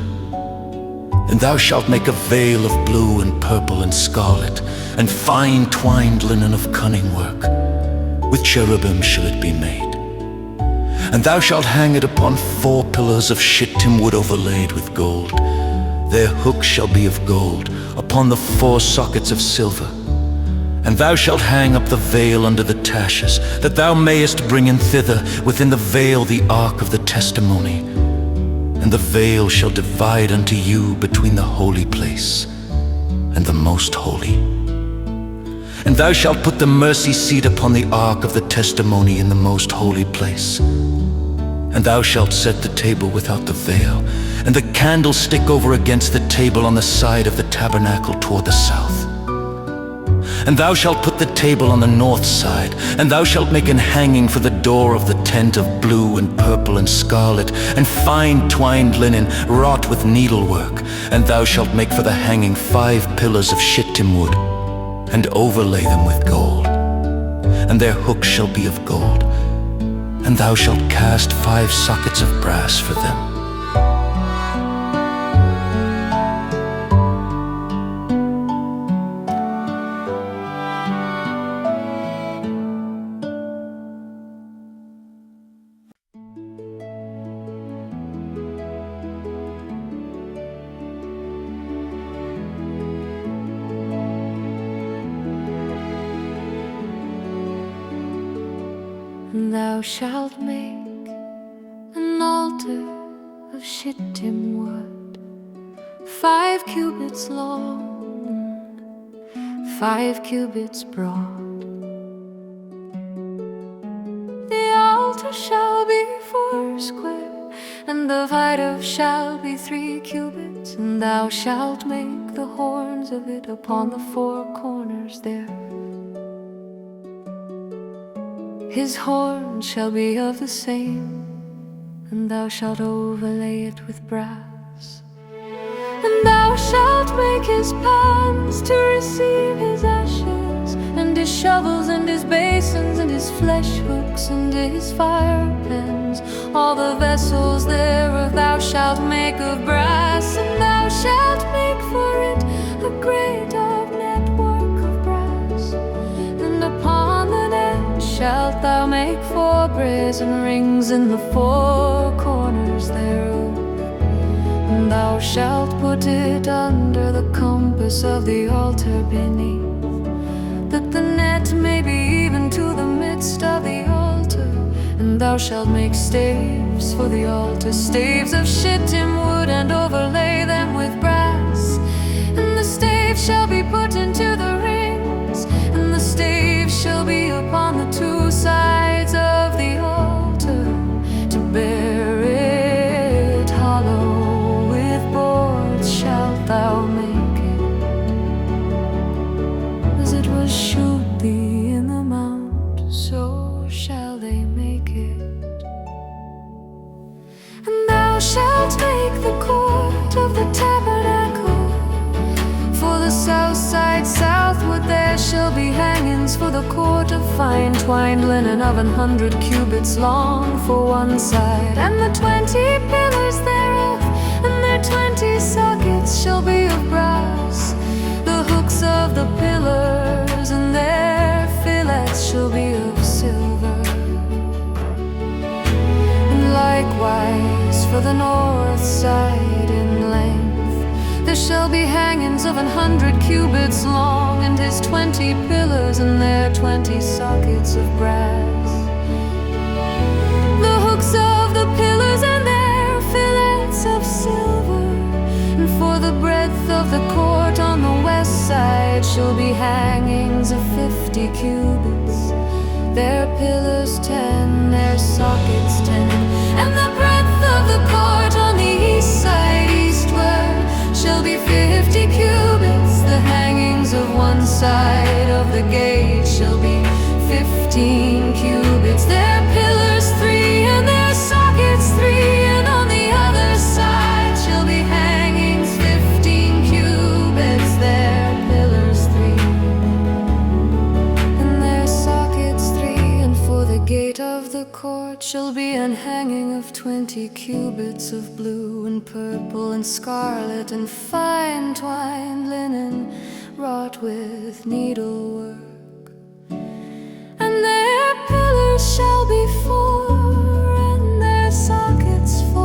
And thou shalt make a veil of blue and purple and scarlet, and fine twined linen of cunning work. With cherubim shall it be made. And thou shalt hang it upon 4 pillars of shittim wood overlaid with gold. Their hooks shall be of gold, upon the 4 sockets of silver. And thou shalt hang up the veil under the taches, that thou mayest bring in thither within the veil the ark of the testimony. And the veil shall divide unto you between the holy place and the most holy. And thou shalt put the mercy seat upon the ark of the testimony in the most holy place. And thou shalt set the table without the veil, and the candlestick over against the table on the side of the tabernacle toward the south. And thou shalt put the table on the north side, and thou shalt make an hanging for the door of the tent of blue and purple and scarlet, and fine twined linen wrought with needlework. And thou shalt make for the hanging 5 pillars of shittim wood, and overlay them with gold, and their hooks shall be of gold, and thou shalt cast 5 sockets of brass for them. Thou shalt make an altar of shittim wood, 5 cubits long, 5 cubits broad. The altar shall be 4 square, and the height of shall be 3 cubits. And thou shalt make the horns of it upon the 4 corners there. His horn shall be of the same, and thou shalt overlay it with brass. And thou shalt make his pans to receive his ashes, and his shovels, and his basins, and his flesh hooks, and his fire pans. All the vessels thereof thou shalt make of brass. And thou shalt make for it a grate of network of brass. And upon the net shalt thou make 4 brazen rings in the 4 corners thereof. And thou shalt put it under the compass of the altar beneath, that the net may be even to the midst of the altar. And thou shalt make staves for the altar, staves of shittim wood, and overlay them with brass. And the staves shall be put into the rings, and the staves shall be upon the 2 sides of the altar, to bear it hollow. With boards shalt thou make it, as it was shewed thee in the mount, so shall they make it. And hangings for the court of fine twined linen of 100 cubits long for one side, and the 20 pillars thereof, and their 20 sockets shall be of brass. The hooks of the pillars and their fillets shall be of silver. And likewise for the north side in length there shall be hangings of 100 cubits long, and his 20 pillars and their 20 sockets of brass. The hooks of the pillars and their fillets of silver. And for the breadth of the court on the west side shall be hangings of 50 cubits, their pillars 10, their sockets 10. And the breadth of the court on the east side eastward shall be 50 cubits, the hangings of one side of the gate shall be 15 cubits, their pillars 3 and their sockets 3. And on the other side shall be hangings 15 cubits, their pillars 3 and their sockets 3. And for the gate of the court shall be an hanging of 20 cubits of blue and purple and scarlet and fine twined linen wrought with needlework. And their pillars shall be 4 and their sockets 4.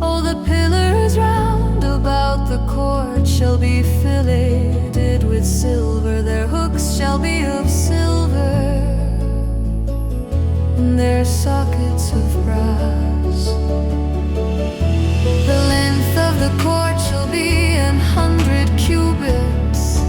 All the pillars round about the court shall be filleted with silver, their hooks shall be of silver, and their sockets of brass. The length of the court shall be 100 cubits,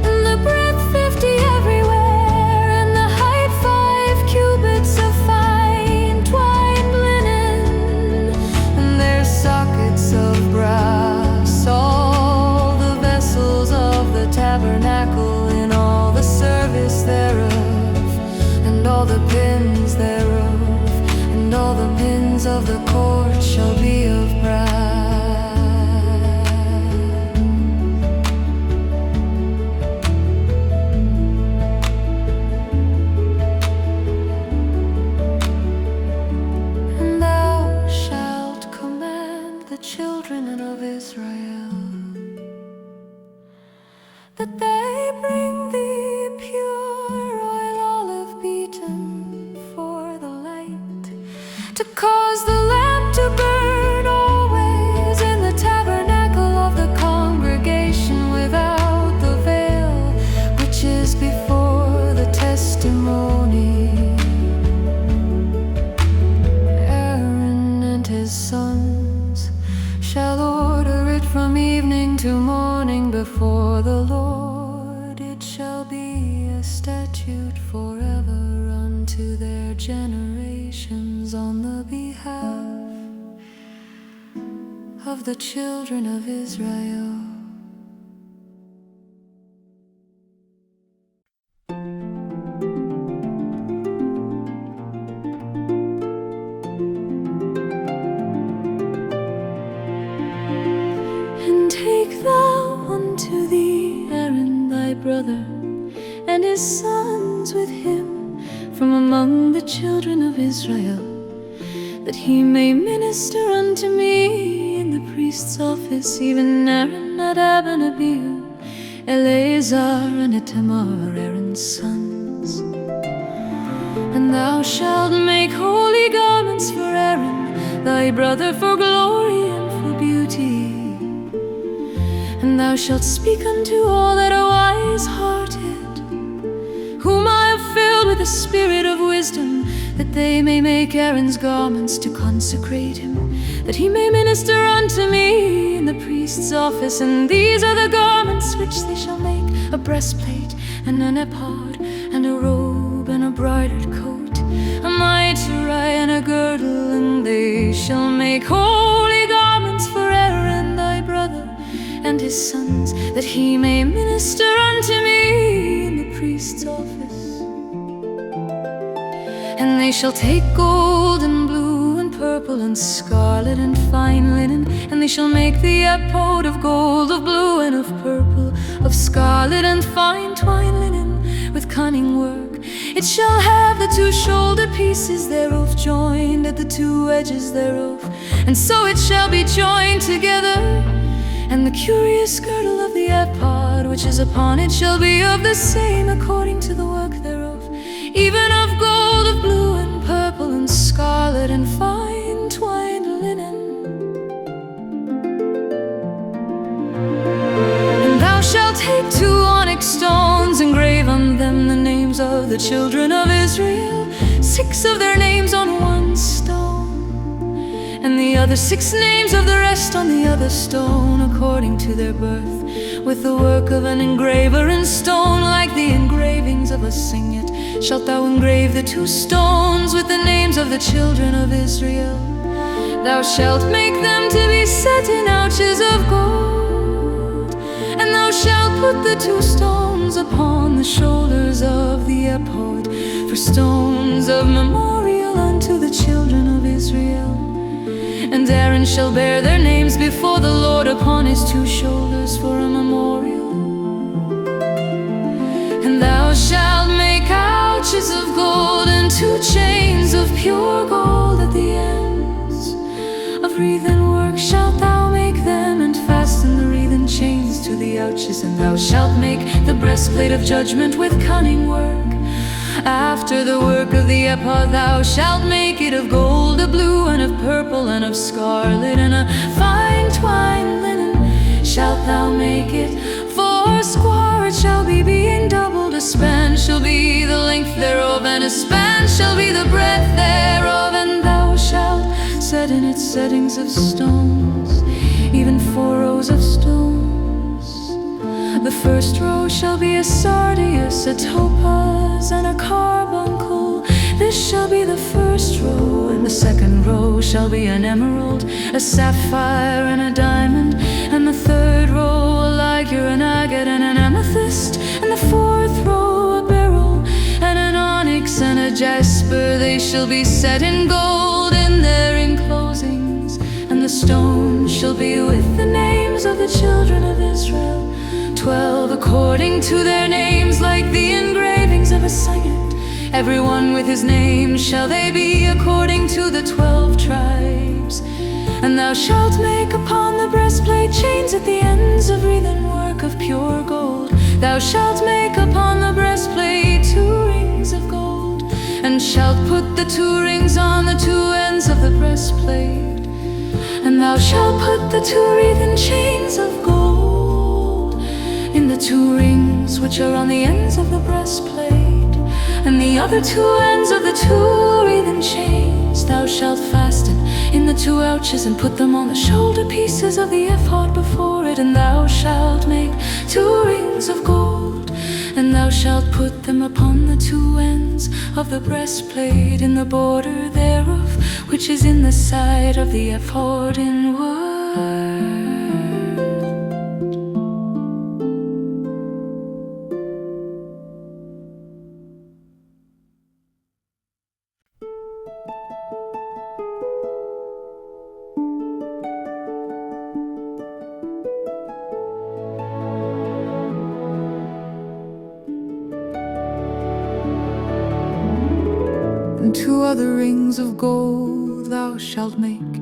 and the breadth 50 everywhere, and the height 5 cubits of fine twined linen, and their sockets of brass. All the vessels of the tabernacle in all the service thereof, and all the pins thereof, and all the pins of the court shall be of brass. And thou shalt command the children of Israel that they bring thee pure oil olive beaten for the light, to cause the lamp to burn always in the tabernacle of the congregation without the veil, which is before the testimony. Aaron and his sons shall order it from evening to morning before the Lord. It shall be a statute forever unto their generations on the behalf of the children of Israel. And take thou unto thee Aaron thy brother, and his sons with him from among the children of Israel, that he may minister unto me in the priest's office, even Aaron, Nadab, and Abihu, Eleazar, and Ithamar, Aaron's sons. And thou shalt make holy garments for Aaron thy brother, for glory and for beauty. And thou shalt speak unto all that are wise-hearted, whom I have filled with the spirit of wisdom, that they may make Aaron's garments to consecrate him, that he may minister unto me in the priest's office. And these are the garments which they shall make: a breastplate, and an ephod, and a robe, and a bridled coat, a mitre and a girdle. And they shall make holy garments for Aaron thy brother and his sons, that he may minister unto me in the priest's office. And they shall take gold and blue and purple and scarlet and fine linen, and they shall make the ephod of gold, of blue, and of purple, of scarlet and fine twined linen, cunning work. It shall have the two shoulder pieces thereof joined at the two edges thereof, and so it shall be joined together. And the curious girdle of the ephod which is upon it shall be of the same according to the work thereof, even of gold, of blue and purple and scarlet and fine twined linen. And thou shalt take 2 onyx stones, and grave on them the names of the children of Israel, 6 of their names on one stone, and the other 6 names of the rest on the other stone, according to their birth, with the work of an engraver in stone, like the engravings of a signet. Shalt thou engrave the 2 stones with the names of the children of Israel. Thou shalt make them to be set in ouches of gold, and thou shalt put the 2 stones upon the shoulders of the ephod, for stones of memorial unto the children of Israel. And Aaron shall bear their names before the Lord upon his 2 shoulders for a memorial. And thou shalt make ouches of gold, and 2 chains of pure gold at the ends. Of wreathen work shalt thou make them, and fasten the wreathen chains to the ouches. And thou shalt make the breastplate of judgment with cunning work. After the work of the ephod thou shalt make it of gold, of blue, and of purple, and of scarlet, and a fine twined linen shalt thou make it. 4 it shall be, being doubled. A span shall be the length thereof, and a span shall be the breadth thereof. And thou shalt set in its settings of stones, even 4 rows of stones. The first row shall be a sardius, a topaz, and a carbuncle. This shall be the first row. And the second row shall be an emerald, a sapphire, and a diamond. And the third row a ligure, an agate, and an amethyst. And the 4th row a beryl, and an onyx, and a jasper. They shall be set in gold in their enclosings. And the stones shall be with the names of the children of Israel, 12 according to their names, like the engravings of a signet. Everyone with his name shall they be, according to the 12 tribes. And thou shalt make upon the breastplate chains at the ends of wreathen work of pure gold. Thou shalt make upon the breastplate 2 rings of gold, and shalt put the 2 rings on the 2 ends of the breastplate. And thou shalt put the 2 wreathen chains of gold in the 2 rings which are on the ends of the breastplate. And the other 2 ends of the 2 wreathen chains thou shalt fasten in the 2 ouches, and put them on the shoulder pieces of the ephod before it. And thou shalt make 2 rings of gold, and thou shalt put them upon the 2 ends of the breastplate, in the border thereof, which is in the side of the ephod inward. And 2 other rings of gold thou shalt make,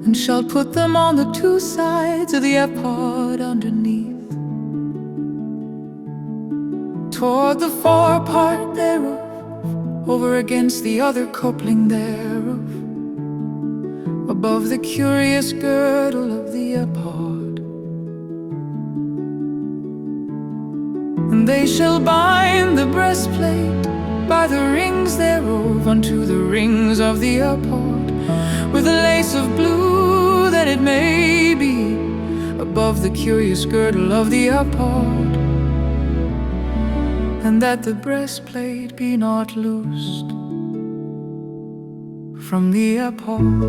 and shalt put them on the 2 sides of the ephod underneath, toward the forepart thereof, over against the other coupling thereof, above the curious girdle of the ephod. And they shall bind the breastplate by the rings thereof unto the rings of the ephod, with a lace of blue, that it may be above the curious girdle of the ephod, and that the breastplate be not loosed from the ephod.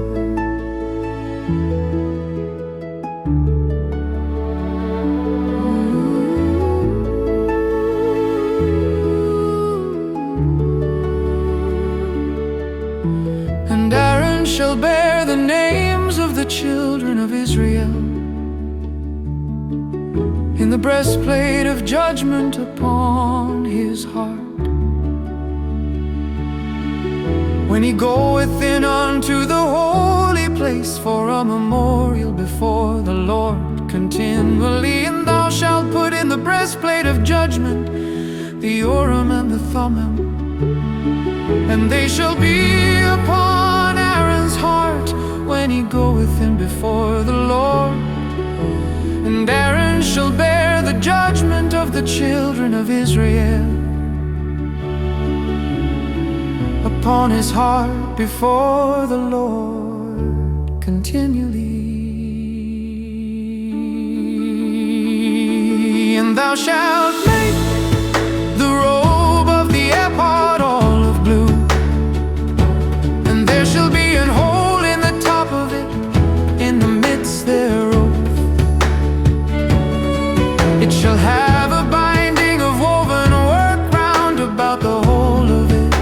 And Aaron shall bear the names of the children of Israel in the breastplate of judgment upon his heart. When he goeth in unto the holy place for a memorial before the Lord continually. And thou shalt put in the breastplate of judgment the Urim and the Thummim, and they shall be upon Aaron's heart when he goeth in before the Lord. And Aaron shall bear the judgment of the children of Israel upon his heart before the Lord continually. And thou shalt make the robe of the ephod all of blue, and there shall be an hole in the top of it, in the midst thereof. It shall have a binding of woven work round about the whole of it,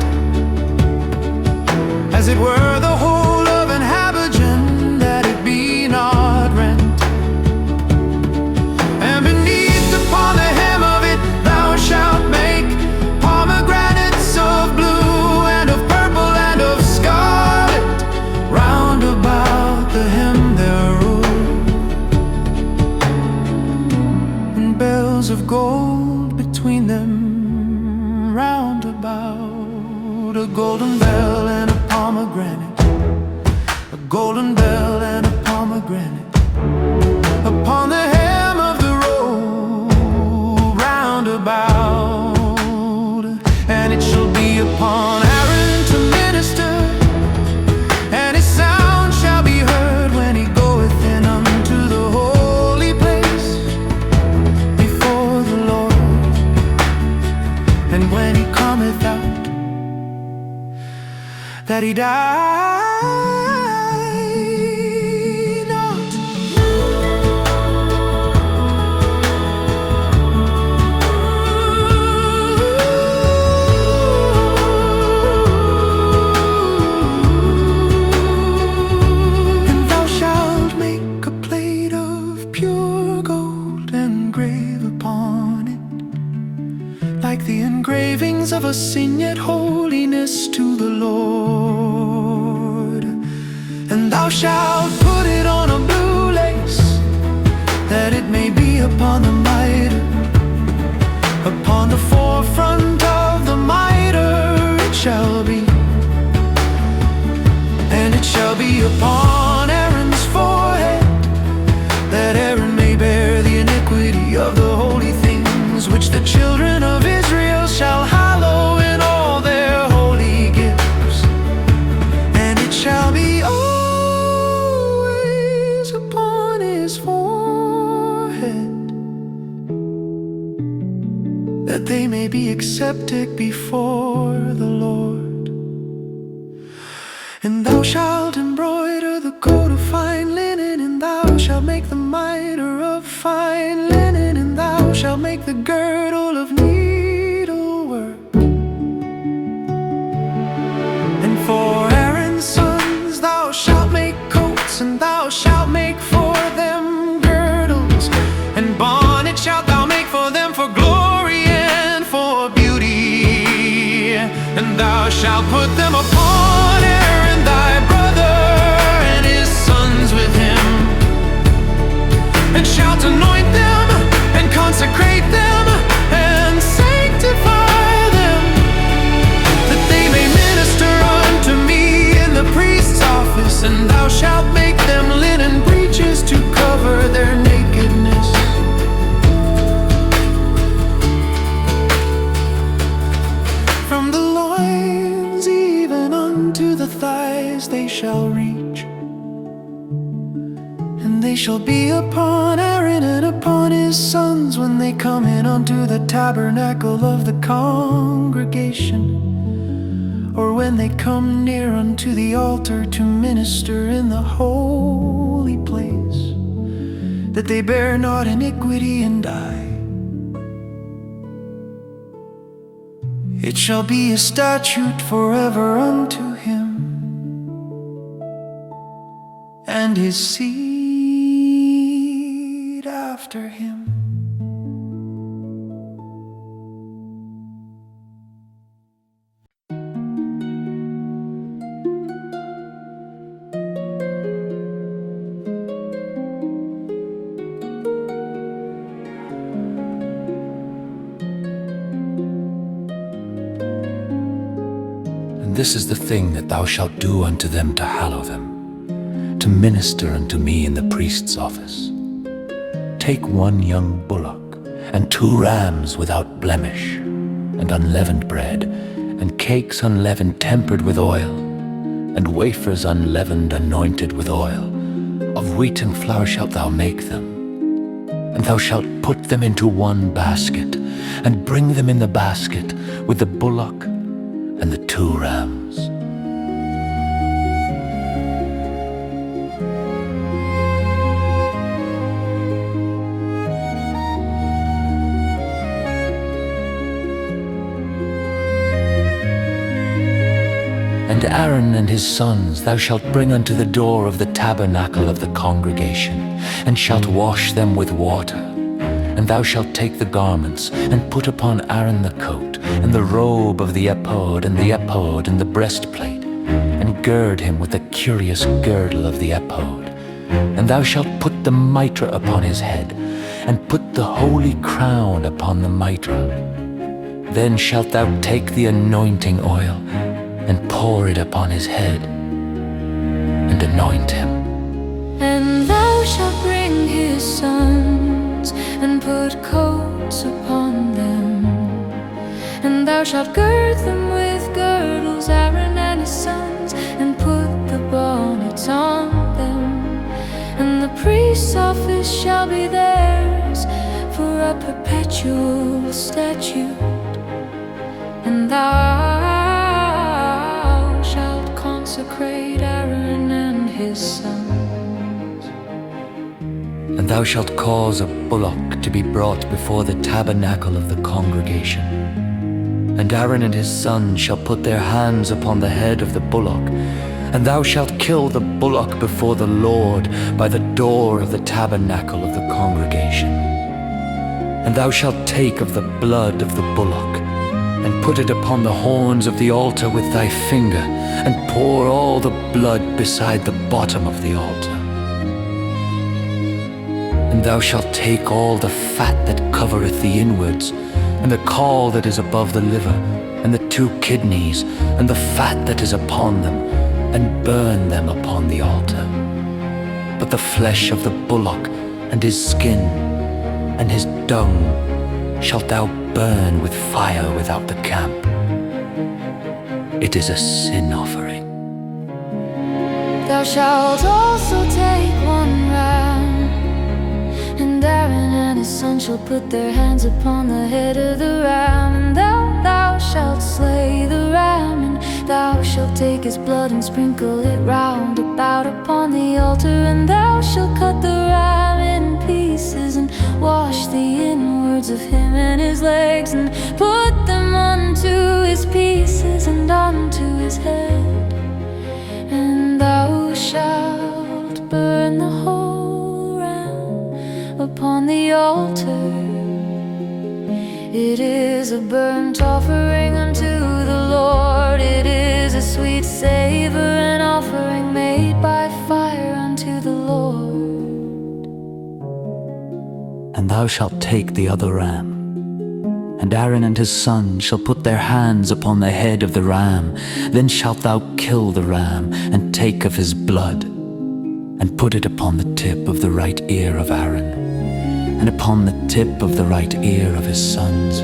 as it were the whole of an habergeon, that it be not rent. And beneath upon the hem of it thou shalt make pomegranates of blue and of purple and of scarlet round about the hem thereof, and bells of gold between them round about, a golden bell and a pomegranate, a golden bell and a pomegranate upon the hem of the robe round about. And it shall be upon Aaron to minister, and his sound shall be heard when he goeth in unto the holy place before the Lord, and when he cometh out, that he die not. And thou shalt make a plate of pure gold, and engrave upon it like the engravings of a signet, holiness to the Lord. And thou shalt put it on a blue lace, that it may be upon the mitre, upon the forefront of the mitre it shall be. And it shall be upon Aaron's forehead, that Aaron may bear the iniquity of the holy things which the children of Israel shall hallow in all their holy gifts. And it shall be always upon his forehead, that they may be accepted before the Lord. And thou shalt embroider the coat of fine linen, and thou shalt make the mitre of fine linen, and thou shalt make the girdle of needlework. And for Aaron's sons thou shalt make coats, and thou shalt make for them girdles, and bonnets shalt thou make for them for glory and for beauty. And thou shalt put them upon Aaron thy brother and his sons with him, and shalt anoint them and consecrate them and sanctify them, that they may minister unto me in the priest's office. And thou shalt make them linen breeches to cover their nakedness. From the loins even unto the thighs they shall reach, and they shall be upon Aaron and upon his sons when they come in unto the tabernacle of the congregation, or when they come near unto the altar to minister in the holy place, that they bear not iniquity and die. It shall be a statute forever unto him and his seed after him. And this is the thing that thou shalt do unto them to hallow them, to minister unto me in the priest's office. Take 1 young bullock, and 2 rams without blemish, and unleavened bread, and cakes unleavened tempered with oil, and wafers unleavened anointed with oil. Of wheat and flour shalt thou make them. And thou shalt put them into 1 basket, and bring them in the basket with the bullock and the 2 rams. And Aaron and his sons thou shalt bring unto the door of the tabernacle of the congregation, and shalt wash them with water. And thou shalt take the garments, and put upon Aaron the coat, and the robe of the ephod, and the ephod, and the breastplate, and gird him with the curious girdle of the ephod. And thou shalt put the mitre upon his head, and put the holy crown upon the mitre. Then shalt thou take the anointing oil, and pour it upon his head, and anoint him. And thou shalt bring his sons, and put coats upon them. And thou shalt gird them with girdles, Aaron and his sons, and put the bonnets on them. And the priest's office shall be theirs for a perpetual statute. And thou shalt consecrate Aaron and his sons. And thou shalt cause a bullock to be brought before the tabernacle of the congregation. And Aaron and his sons shall put their hands upon the head of the bullock, and thou shalt kill the bullock before the Lord by the door of the tabernacle of the congregation. And thou shalt take of the blood of the bullock, and put it upon the horns of the altar with thy finger, and pour all the blood beside the bottom of the altar. And thou shalt take all the fat that covereth the inwards, and the caul that is above the liver, and the 2 kidneys, and the fat that is upon them, and burn them upon the altar. But the flesh of the bullock, and his skin, and his dung, shalt thou burn with fire without the camp. It is a sin offering. Thou shalt also take 1 ram, and Aaron and his son shall put their hands upon the head of the ram. And thou shalt slay the ram, and thou shalt take his blood and sprinkle it round about upon the altar. And thou shalt cut the ram in pieces, and wash the inwards of him and his legs, and put them unto his pieces and unto his head. And thou shalt burn the whole ram upon the altar. It is a burnt offering unto the Lord. It is a sweet savor, an offering made by fire unto the Lord. And thou shalt take the other ram, and Aaron and his sons shall put their hands upon the head of the ram. Then shalt thou kill the ram, and take of his blood, and put it upon the tip of the right ear of Aaron, and upon the tip of the right ear of his sons,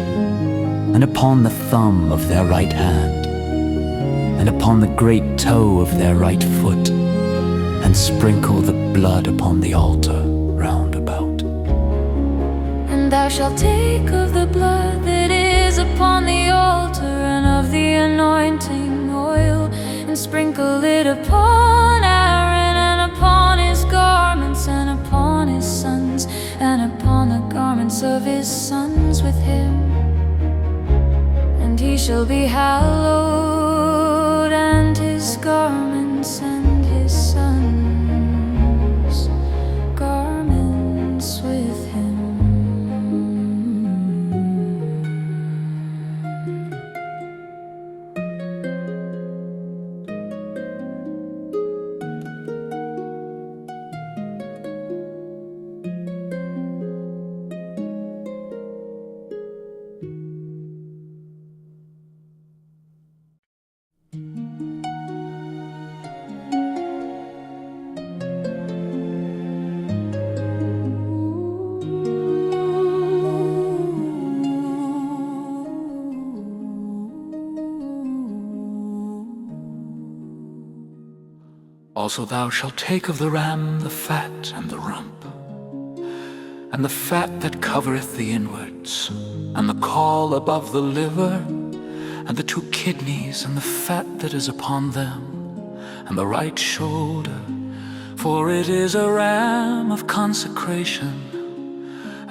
and upon the thumb of their right hand, and upon the great toe of their right foot, and sprinkle the blood upon the altar round about. And thou shalt take of the blood that is upon the altar, and of the anointing oil, and sprinkle it upon Aaron, and upon his garments, and upon his sons, and upon the garments of his sons with him. And he shall be hallowed, and his garments and his sons' garments with him. Also thou shalt take of the ram the fat and the rump, and the fat that covereth the inwards, and the caul above the liver, and the 2 kidneys, and the fat that is upon them, and the right shoulder, for it is a ram of consecration,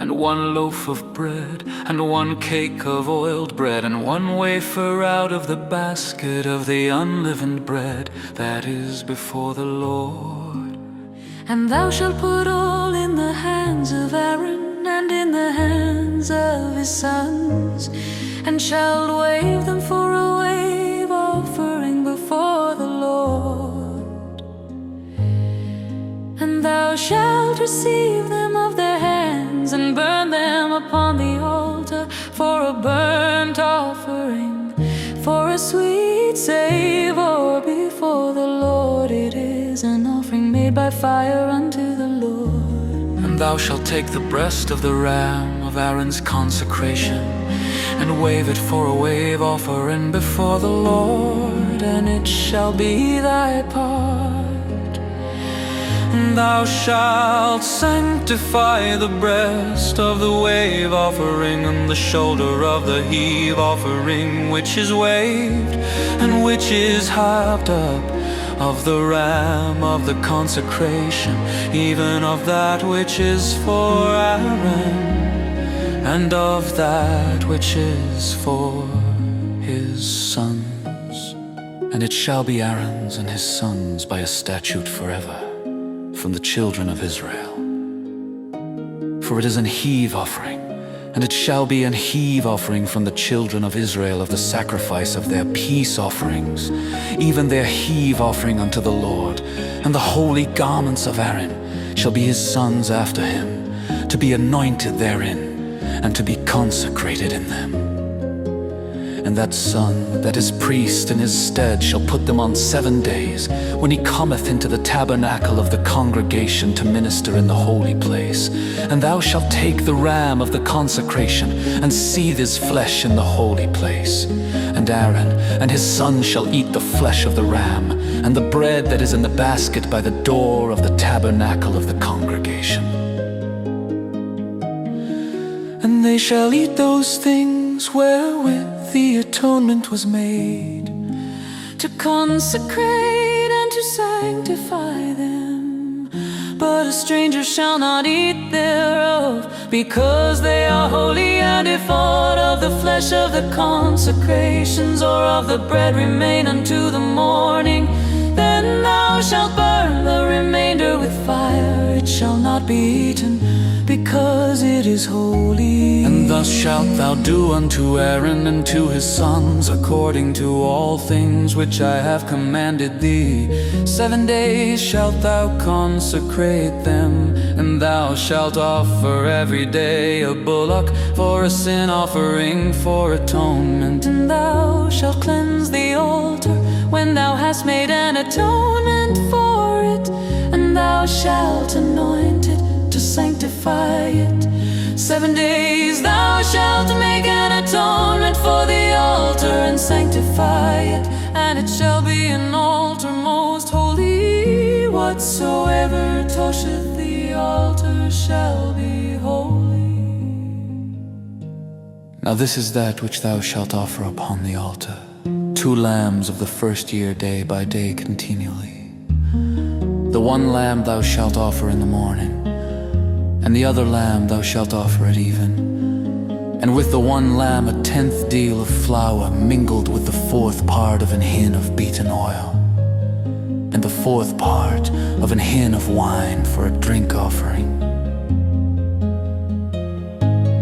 and 1 loaf of bread, and 1 cake of oiled bread, and 1 wafer out of the basket of the unleavened bread that is before the Lord. And thou shalt put all in the hands of Aaron, and in the hands of his sons, and shalt wave them for a wave offering before the Lord. And thou shalt receive them of their hands, and burn them upon the altar for a burnt offering, for a sweet savor before the Lord. It is an offering made by fire unto the Lord. And thou shalt take the breast of the ram of Aaron's consecration, and wave it for a wave offering before the Lord, and it shall be thy part. And thou shalt sanctify the breast of the wave offering, and the shoulder of the heave offering, which is waved, and which is halved up, of the ram of the consecration, even of that which is for Aaron, and of that which is for his sons. And it shall be Aaron's and his sons by a statute forever, from the children of Israel. For it is an heave offering, and it shall be an heave offering from the children of Israel of the sacrifice of their peace offerings, even their heave offering unto the Lord. And the holy garments of Aaron shall be his sons after him, to be anointed therein, and to be consecrated in them. And that son that is priest in his stead shall put them on 7 days, when he cometh into the tabernacle of the congregation to minister in the holy place. And thou shalt take the ram of the consecration, and seethe his flesh in the holy place. And Aaron and his sons shall eat the flesh of the ram, and the bread that is in the basket by the door of the tabernacle of the congregation. And they shall eat those things wherewith the atonement was made, to consecrate and to sanctify them. But a stranger shall not eat thereof, because they are holy. And if aught of the flesh of the consecrations or of the bread remain unto the morning, then thou shalt burn the remainder with fire. It shall not be eaten, because it is holy. And thus shalt thou do unto Aaron and to his sons, according to all things which I have commanded thee. 7 days shalt thou consecrate them, and thou shalt offer every day a bullock for a sin offering for atonement. And thou shalt cleanse the altar when thou hast made an atonement for it, and thou shalt anoint it to sanctify it. 7 days thou shalt make an atonement for the altar and sanctify it, and it shall be an altar most holy. Whatsoever toucheth the altar shall be holy. Now this is that which thou shalt offer upon the altar: 2 lambs of the first year, day by day continually. The 1 lamb thou shalt offer in the morning, and the other lamb thou shalt offer at even. And with the 1 lamb 1/10 deal of flour mingled with the 4th part of an hin of beaten oil, and the 4th part of an hin of wine for a drink offering.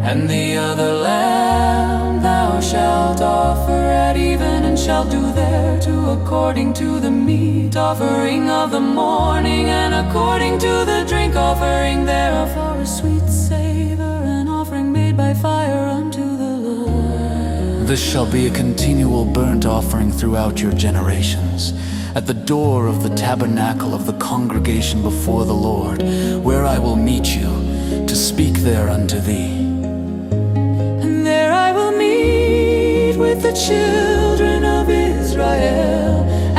And the other lamb thou shalt offer at even, and shalt do thereto according to the meat offering of the morning, and according to the drink offering thereof for a sweet savor, an offering made by fire unto the Lord. This shall be a continual burnt offering throughout your generations, at the door of the tabernacle of the congregation before the Lord, where I will meet you to speak there unto thee. With the children of Israel,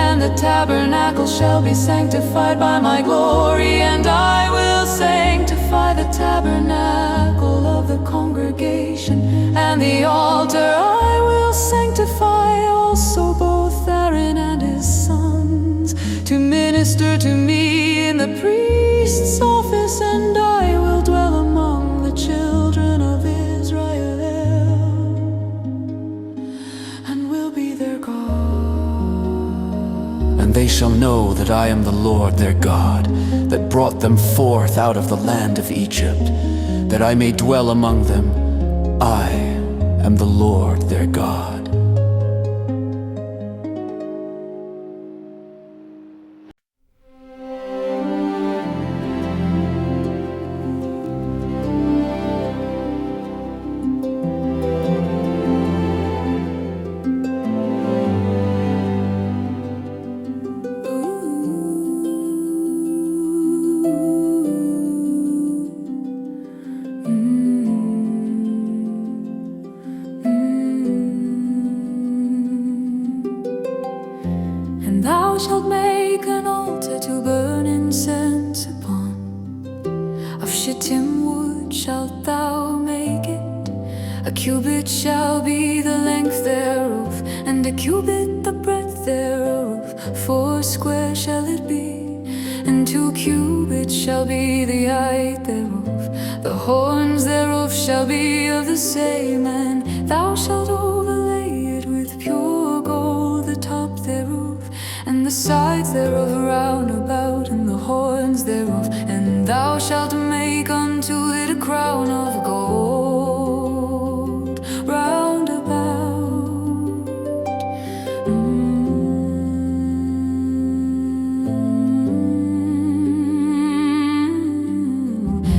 and the the tabernacle shall be sanctified by my glory, and I will sanctify the tabernacle of the congregation, and the altar I will sanctify also, both Aaron and his sons, to minister to me in the priest's office, and I will dwell among the children of Israel, and will be their God. And they shall know that I am the Lord their God, that brought them forth out of the land of Egypt, that I may dwell among them. I am the Lord their God. And thou shalt make an altar to burn incense upon. Of shittim wood shalt thou make it. A cubit shall be the length thereof, and a cubit the breadth thereof. 4 square shall it be, and 2 cubits shall be the height thereof. The horns thereof shall be of the same, and thou shalt overlay it with pure gold, the top thereof, and the sides thereof round about, and the horns thereof. And thou shalt make unto it a crown of gold round about.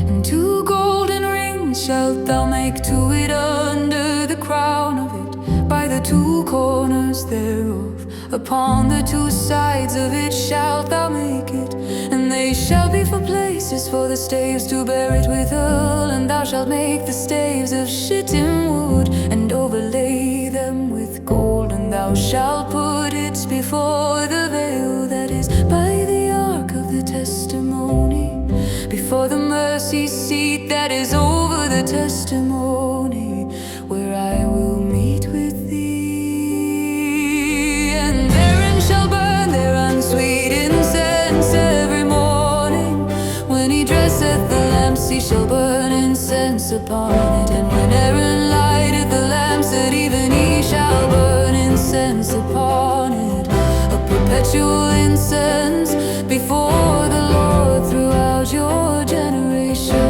And 2 golden rings shalt thou make to it under the crown of it, by the 2 corners thereof. Upon the 2 sides of it shalt thou make it, and they shall be for places for the staves to bear it withal. And thou shalt make the staves of shittim wood, and overlay them with gold. And thou shalt put it before the veil that is by the ark of the testimony, before the mercy seat that is over the testimony, where I will meet with thee. And therein shall burn their unsweet incense every morning. When he dresseth the lamps, he shall burn incense upon it. And when Aaron lighteth the lamps at even, he shall burn incense upon it, a perpetual incense before the Lord throughout your generation.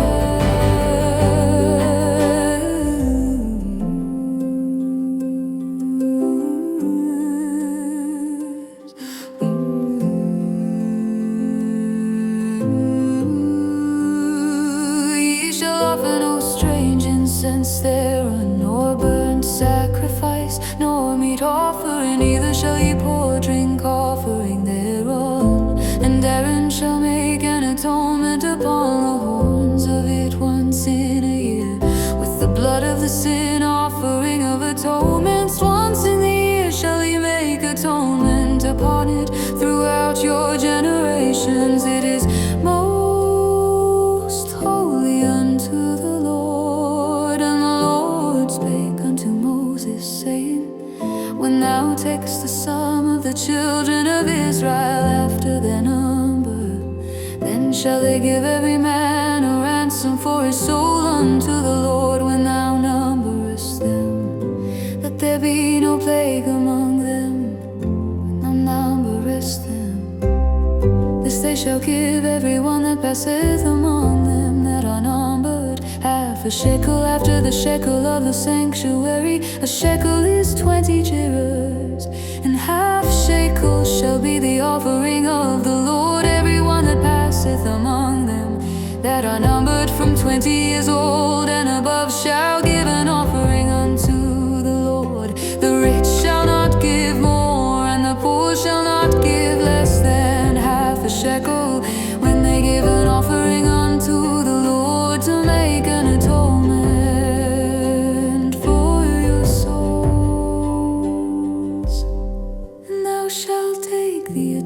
Ye shall offer no strange incense thereon, nor burnt sacrifice, nor meat offering, neither shall ye pour drink offering thereon. And Aaron shall make an atonement upon the horns of it once in a year, with the blood of the sin offering of atonements. Once in the year shall he make atonement upon it throughout your generations. It is most holy unto the Lord. And the Lord spake unto Moses, saying, when thou takest the sum of the children of Israel after their number, then shall they give every man a ransom for his soul unto the Lord when thou numberest them, that there be no plague among them when thou numberest them. This they shall give every one that passeth among them that are numbered, half a shekel after the shekel of the sanctuary. A shekel is 20 gerahs, and half shekel shall be the offering of the Lord. Every one that passeth among them that are numbered from 20 years old and above shall give an offering unto the Lord. The rich shall not give more, and the poor shall not give less than half a shekel, when they give an offering unto the Lord to make an atonement for your souls. And thou shalt take the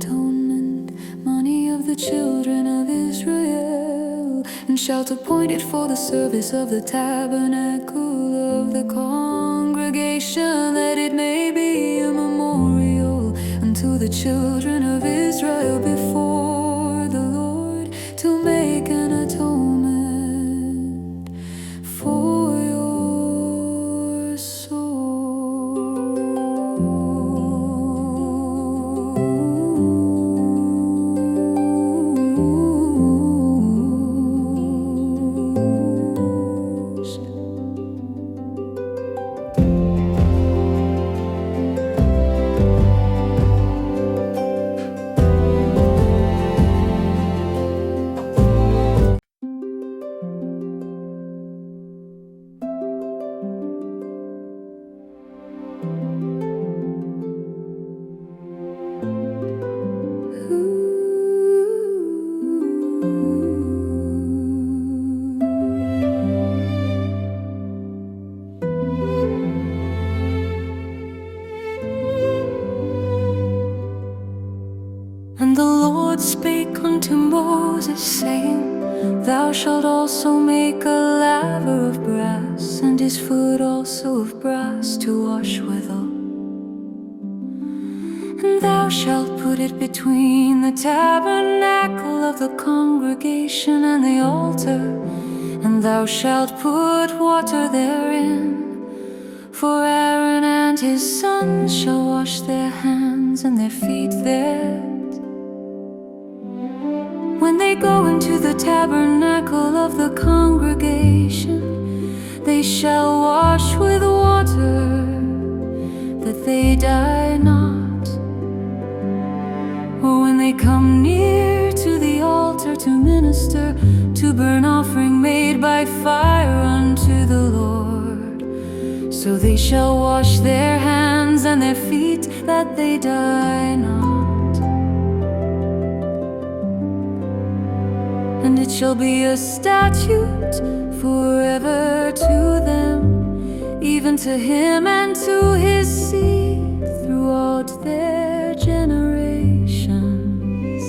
appointed for the service of the tabernacle of the congregation, that it may be a memorial unto the children of Israel before the Lord, to make an atonement for your souls. And the Lord spake unto Moses, saying, Thou shalt also make a laver of brass, and his foot also of brass to wash withal. And thou shalt put it between the tabernacle of the congregation and the altar, and thou shalt put water therein. For Aaron and his sons shall wash their hands and their feet there. When they go into the tabernacle of the congregation, they shall wash with water, that they die not. Or when they come near to the altar to minister, to burn offering made by fire unto the Lord, so they shall wash their hands and their feet, that they die not. And it shall be a statute forever to them, even to him and to his seed throughout their generations.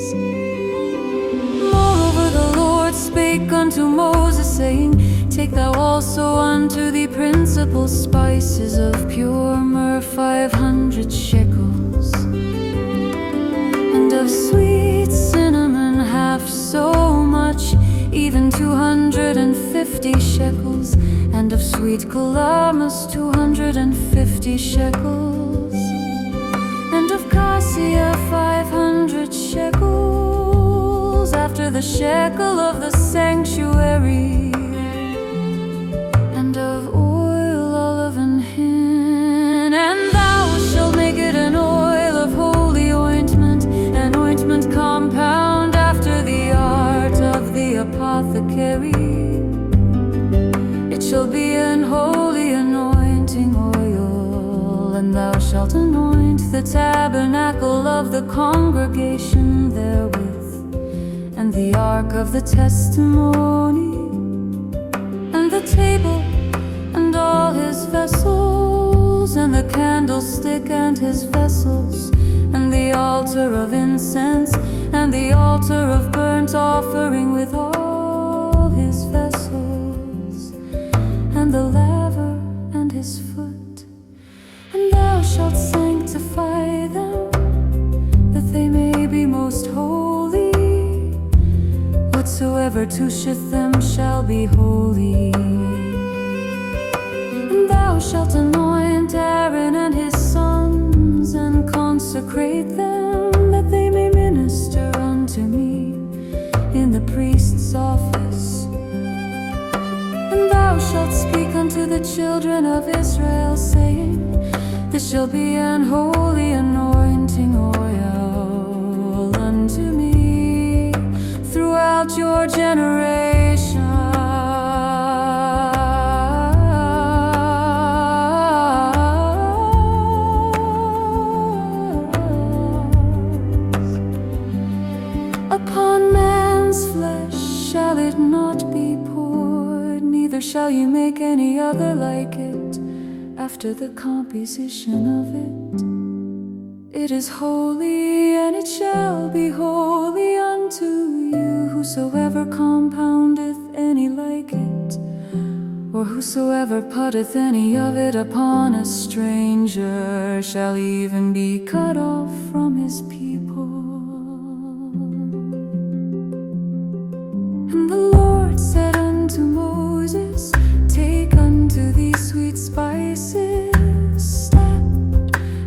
Moreover, the Lord spake unto Moses, saying, Take thou also unto thee principal spices of pure myrrh 500 shekels, and of sweet cinnamon half so much, even 250 shekels, and of sweet calamus 250 shekels, and of cassia 500 shekels, after the shekel of the sanctuary, and of oil, olive, and hin. And thou shalt make it an oil of holy ointment, an ointment compound after the art of the apothecary. It shall be an holy anointing oil, and thou shalt anoint the tabernacle of the congregation therewith, and the ark of the testimony, and the table, and all his vessels, and the candlestick and his vessels, and the altar of incense, and the altar of burnt offering with all his vessels, and the laver and his foot. And thou shalt sanctify them, that they may be most holy. Whatsoever toucheth them shall be holy. And thou shalt anoint Aaron and his sons, and consecrate them, that they may minister unto me in the priest's office. And thou shalt speak unto the children of Israel, saying, This shall be an holy anointing oil unto me throughout your generations. Upon man's flesh shall it not be poured, neither shall you make any other like it after the composition of it. It is holy, and it shall be holy unto you. Whosoever compoundeth any like it, or whosoever putteth any of it upon a stranger shall even be cut off from his people. And the Lord said unto Moses, take unto thee sweet spices, step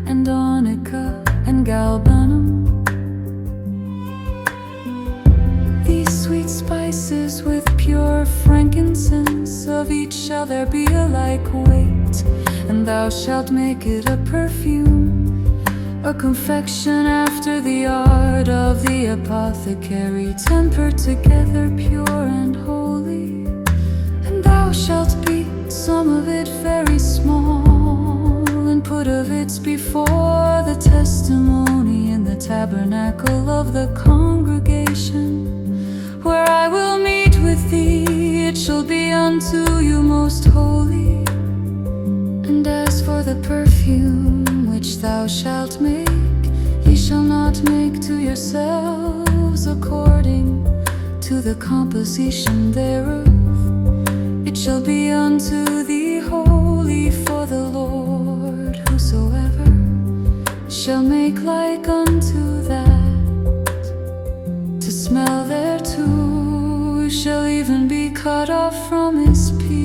and onycha and galbanum. These sweet spices with pure frankincense, of each shall there be a like weight, and thou shalt make it a perfume, a confection after the art of the apothecary, tempered together, pure and holy. And thou shalt beat some of it very small, and put of it before the testimony in the tabernacle of the congregation, where I will meet with thee. It shall be unto you most holy. And as for the perfume which thou shalt make, ye shall not make to yourselves according to the composition thereof. It shall be unto thee holy for the Lord. Whosoever shall make like unto that, to smell thereto, shall even be cut off from his people.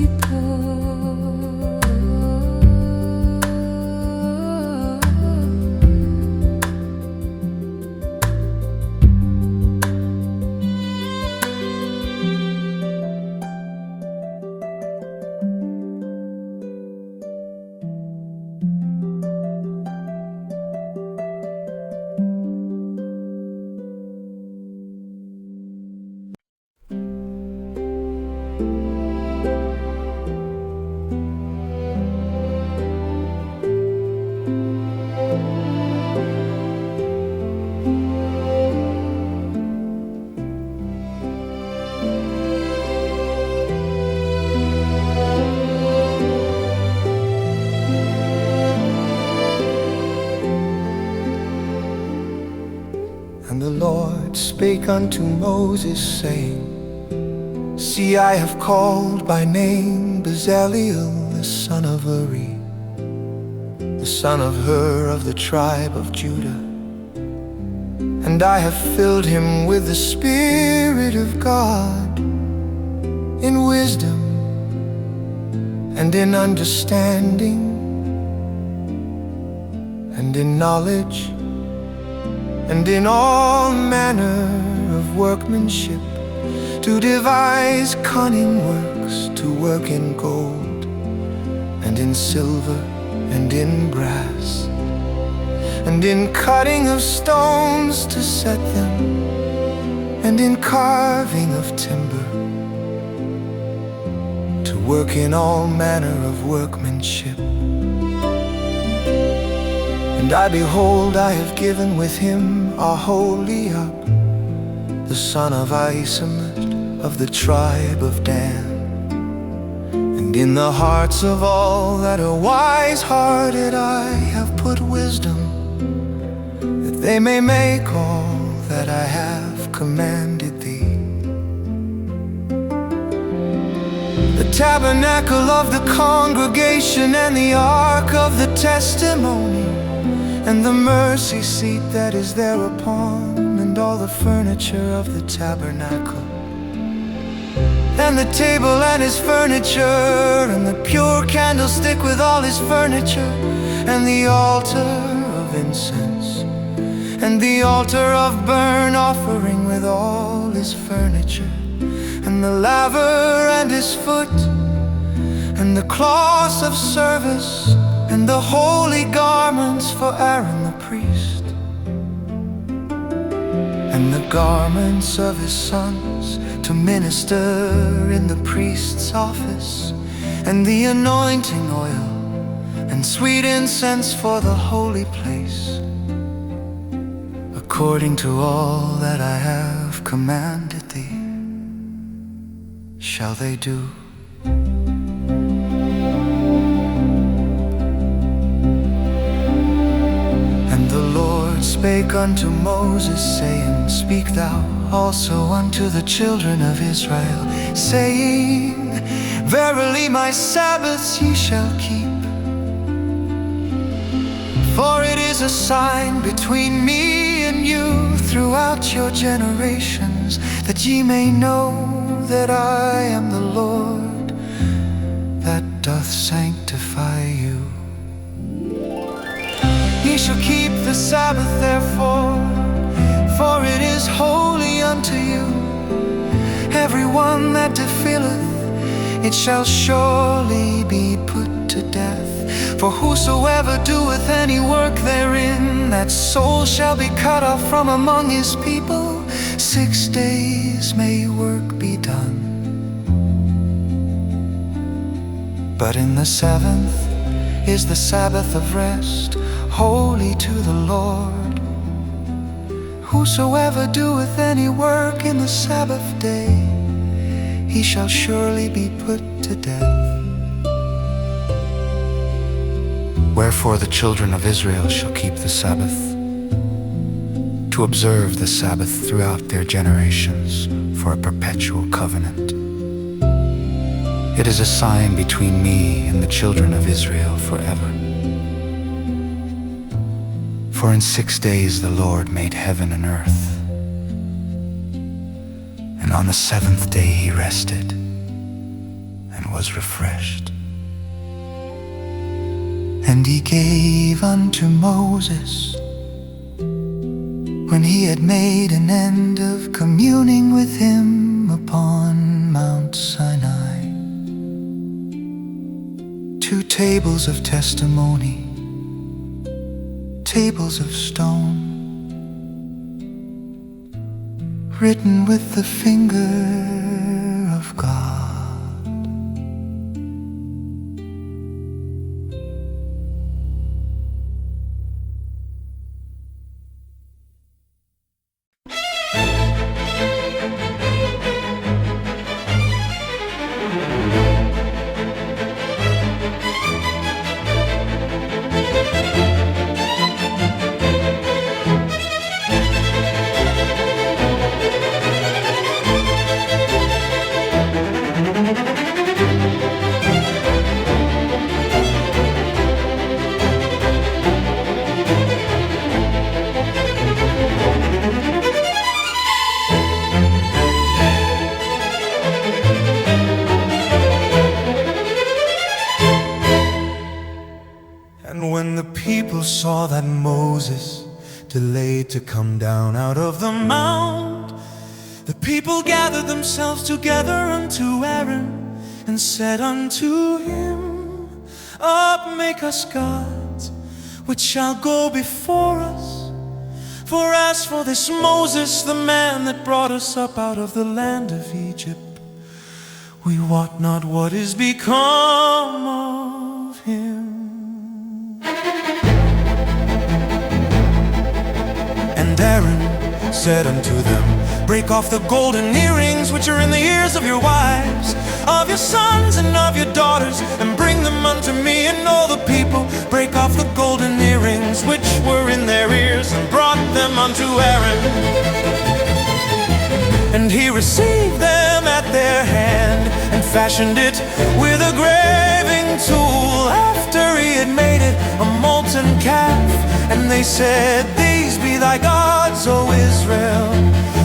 And the Lord spake unto Moses, saying, See, I have called by name Bezaleel, the son of Uri, the son of Hur of the tribe of Judah. And I have filled him with the Spirit of God, in wisdom and in understanding and in knowledge, and in all manner of workmanship, to devise cunning works, to work in gold, and in silver, and in brass, and in cutting of stones to set them, and in carving of timber, to work in all manner of workmanship. And I, behold, I have given with him Aholiab, the son of Ahisamach of the tribe of Dan. And in the hearts of all that are wise-hearted I have put wisdom, that they may make all that I have commanded thee. The tabernacle of the congregation, and the ark of the testimony, and the mercy seat that is thereupon, and all the furniture of the tabernacle, and the table and his furniture, and the pure candlestick with all his furniture, and the altar of incense, and the altar of burnt offering with all his furniture, and the laver and his foot, and the cloths of service, and the holy garments for Aaron the priest, and the garments of his sons to minister in the priest's office, and the anointing oil and sweet incense for the holy place, according to all that I have commanded thee, shall they do. And the Lord spake unto Moses, saying, Speak thou also unto the children of Israel, saying, Verily my Sabbaths ye shall keep. For it is a sign between me and you throughout your generations, that ye may know that I am the Lord that doth sanctify you. Ye shall keep the Sabbath therefore, for it is holy unto you. Every one that defileth, it shall surely be put to death. For whosoever doeth any work therein, that soul shall be cut off from among his people. 6 days may work be done, but in the seventh is the Sabbath of rest, holy to the Lord. Whosoever doeth any work in the Sabbath day, he shall surely be put to death. Wherefore the children of Israel shall keep the Sabbath, to observe the Sabbath throughout their generations for a perpetual covenant. It is a sign between me and the children of Israel forever. For in 6 days the Lord made heaven and earth, and on the seventh day he rested and was refreshed. And he gave unto Moses, when he had made an end of communing with him upon Mount Sinai, 2 tables of testimony, tables of stone, written with the finger of God. And when the people saw that Moses delayed to come down out of the mount, the people gathered themselves together unto Aaron, and said unto him, Up, make us gods, which shall go before us. For as for this Moses, the man that brought us up out of the land of Egypt, we wot not what is become of him. And Aaron said unto them, Break off the golden earrings which are in the ears of your wives, of your sons and of your daughters, and bring them unto me. And all the people break off the golden earrings which were in their ears, and brought them unto Aaron. And he received them at their hand, and fashioned it with a graving tool, after he had made it a molten calf. And they said, These be thy gods, O Israel,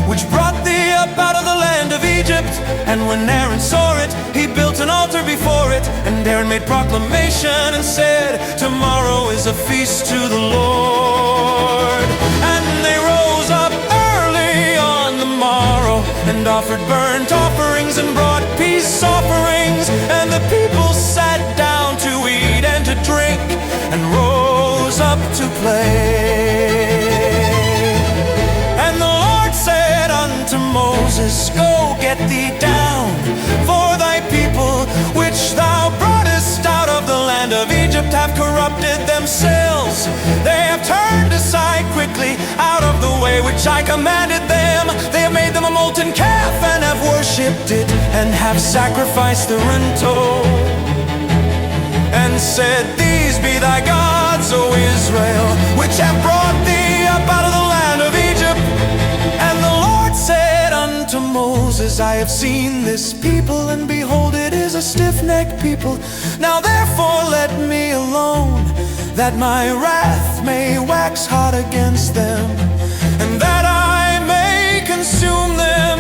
which brought thee up out of the land of Egypt. And when Aaron saw it, he built an altar before it. And Aaron made proclamation and said, Tomorrow is a feast to the Lord. And they rose up early on the morrow, and offered burnt offerings and brought peace offerings. And the people sat down to eat and to drink, and rose up to play. And the Lord said unto Moses, Go, get thee down, for thy people which thou broughtest out of the land of Egypt have corrupted themselves. They have turned aside quickly out of the way which I commanded them. They have made them a molten calf, and have worshipped it, and have sacrificed the rental, and said, These be thy gods, O Israel, which have brought thee up out of the land of Egypt. And the Lord said Moses, I have seen this people, and behold, it is a stiff-necked people. Now therefore let me alone, that my wrath may wax hot against them, and that I may consume them,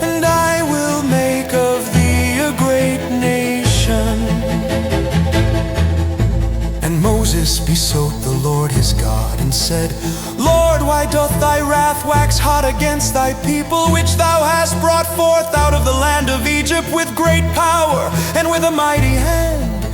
and I will make of thee a great nation. And Moses besought the Lord his God, and said, Lord, why doth thy wrath wax hot against thy people, which thou hast brought forth out of the land of Egypt with great power and with a mighty hand?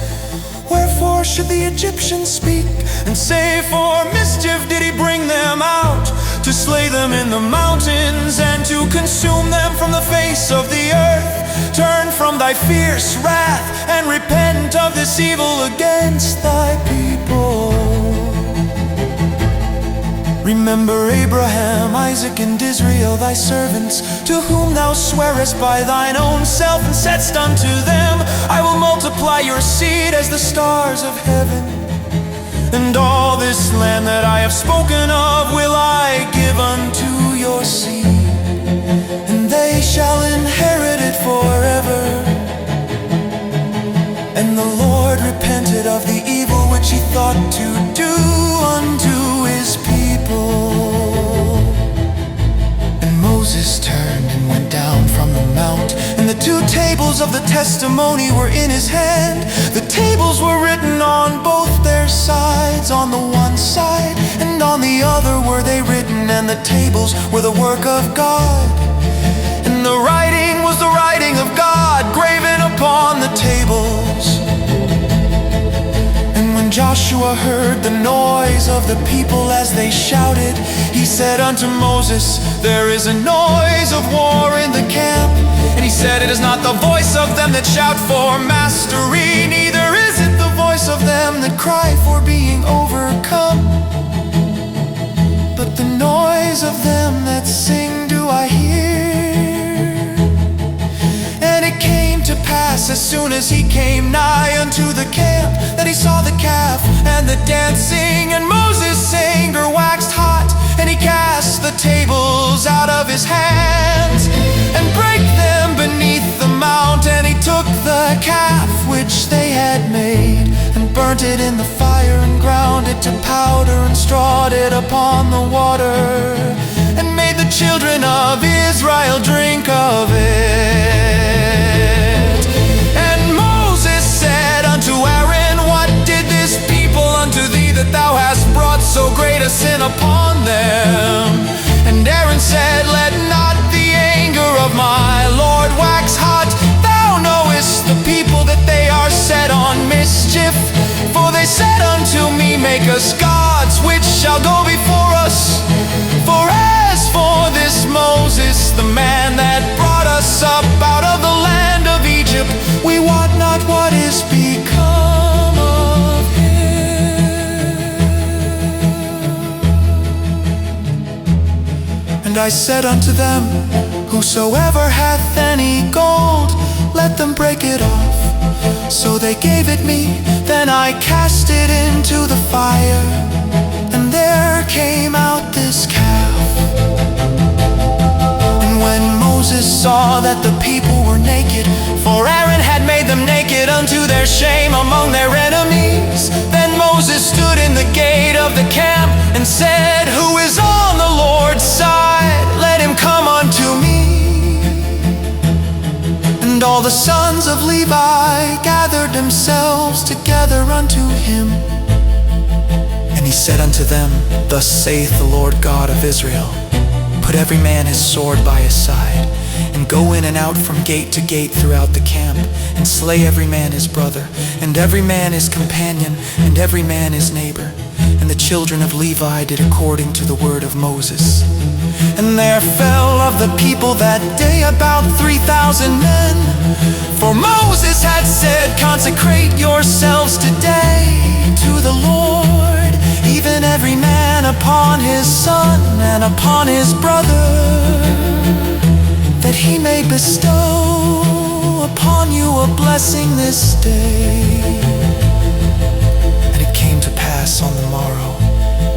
Wherefore should the Egyptians speak and say, for mischief did he bring them out, to slay them in the mountains, and to consume them from the face of the earth? Turn from thy fierce wrath, and repent of this evil against thy people. Remember Abraham, Isaac, and Israel, thy servants, to whom thou swearest by thine own self, and saidst unto them, I will multiply your seed as the stars of heaven. And all this land that I have spoken of will I give unto your seed, and they shall inherit it forever. And the Lord repented of the evil which he thought to do unto his people. And Moses turned and went down from the mount, and the 2 tables of the testimony were in his hand. The tables were written on both their sides, on the one side and on the other were they written, and the tables were the work of God. And the writing was the writing of God, graven upon the tables. And when Joshua heard the noise of the people as they shouted, he said unto Moses, there is a noise of war in the camp. And he said, it is not the voice of them that shout for mastery, neither is it the voice of them that cry for being overcome, but the noise of them that sing do I hear. And it came to pass, as soon as he came nigh unto the camp, that he saw the calf and the dancing. And Moses' anger waxed hot, and he cast the tables out of his hands, and brake them beneath the mount. And he took the calf which they had made, and burnt it in the fire, and ground it to powder, and strawed it upon the water, and made the children of Israel drink of it. And Moses said unto Aaron, what did this people unto thee, that thou hast brought so great a sin upon them? And Aaron said, let not the anger of my Lord wax hot. Thou knowest the people that they are set on mischief. For they said unto me, make us gods which shall go before us. For as for this Moses, the man that brought us up out of the land of Egypt, we wot not what is become of him. And I said unto them, whosoever hath any gold, let them break it off. So they gave it me, then I cast it into the fire, and there came out this calf. And when Moses saw that the people were naked, for Aaron had made them naked unto their shame among their enemies, then Moses stood in the gate of the camp, and said, who is on the Lord's side? Let him come unto me. And all the sons of Levi gathered themselves together unto him. And he said unto them, thus saith the Lord God of Israel, put every man his sword by his side, and go in and out from gate to gate throughout the camp, and slay every man his brother, and every man his companion, and every man his neighbor. And the children of Levi did according to the word of Moses. And there fell of the people that day about 3,000 men. For Moses had said, consecrate yourselves today to the Lord, even every man upon his son and upon his brother, that he may bestow upon you a blessing this day. And it came to pass on the morrow,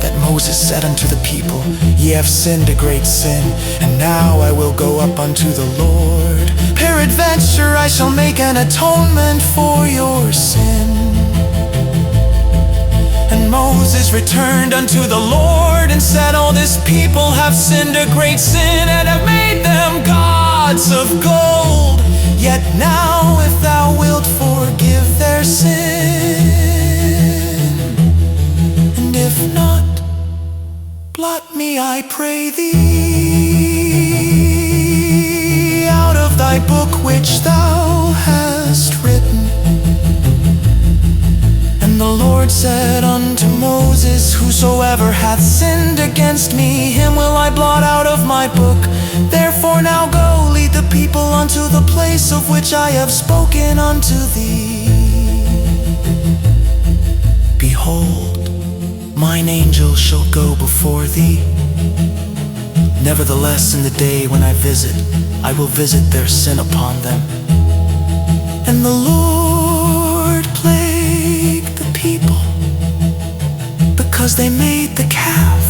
that Moses said unto the people, ye have sinned a great sin, and now I will go up unto the Lord. Peradventure I shall make an atonement for your sin. And Moses returned unto the Lord and said, All this people have sinned a great sin, and have made them gods of gold. Yet now if thou wilt forgive their sin, and if not, blot me, I pray thee, out of thy book which thou hast written. And the Lord said unto Moses, Whosoever hath sinned against me, him will I blot out of my book. Therefore now go, lead the people unto the place of which I have spoken unto thee. Behold, mine angel shall go before thee. Nevertheless, in the day when I visit, I will visit their sin upon them. And the Lord plagued the people, because they made the calf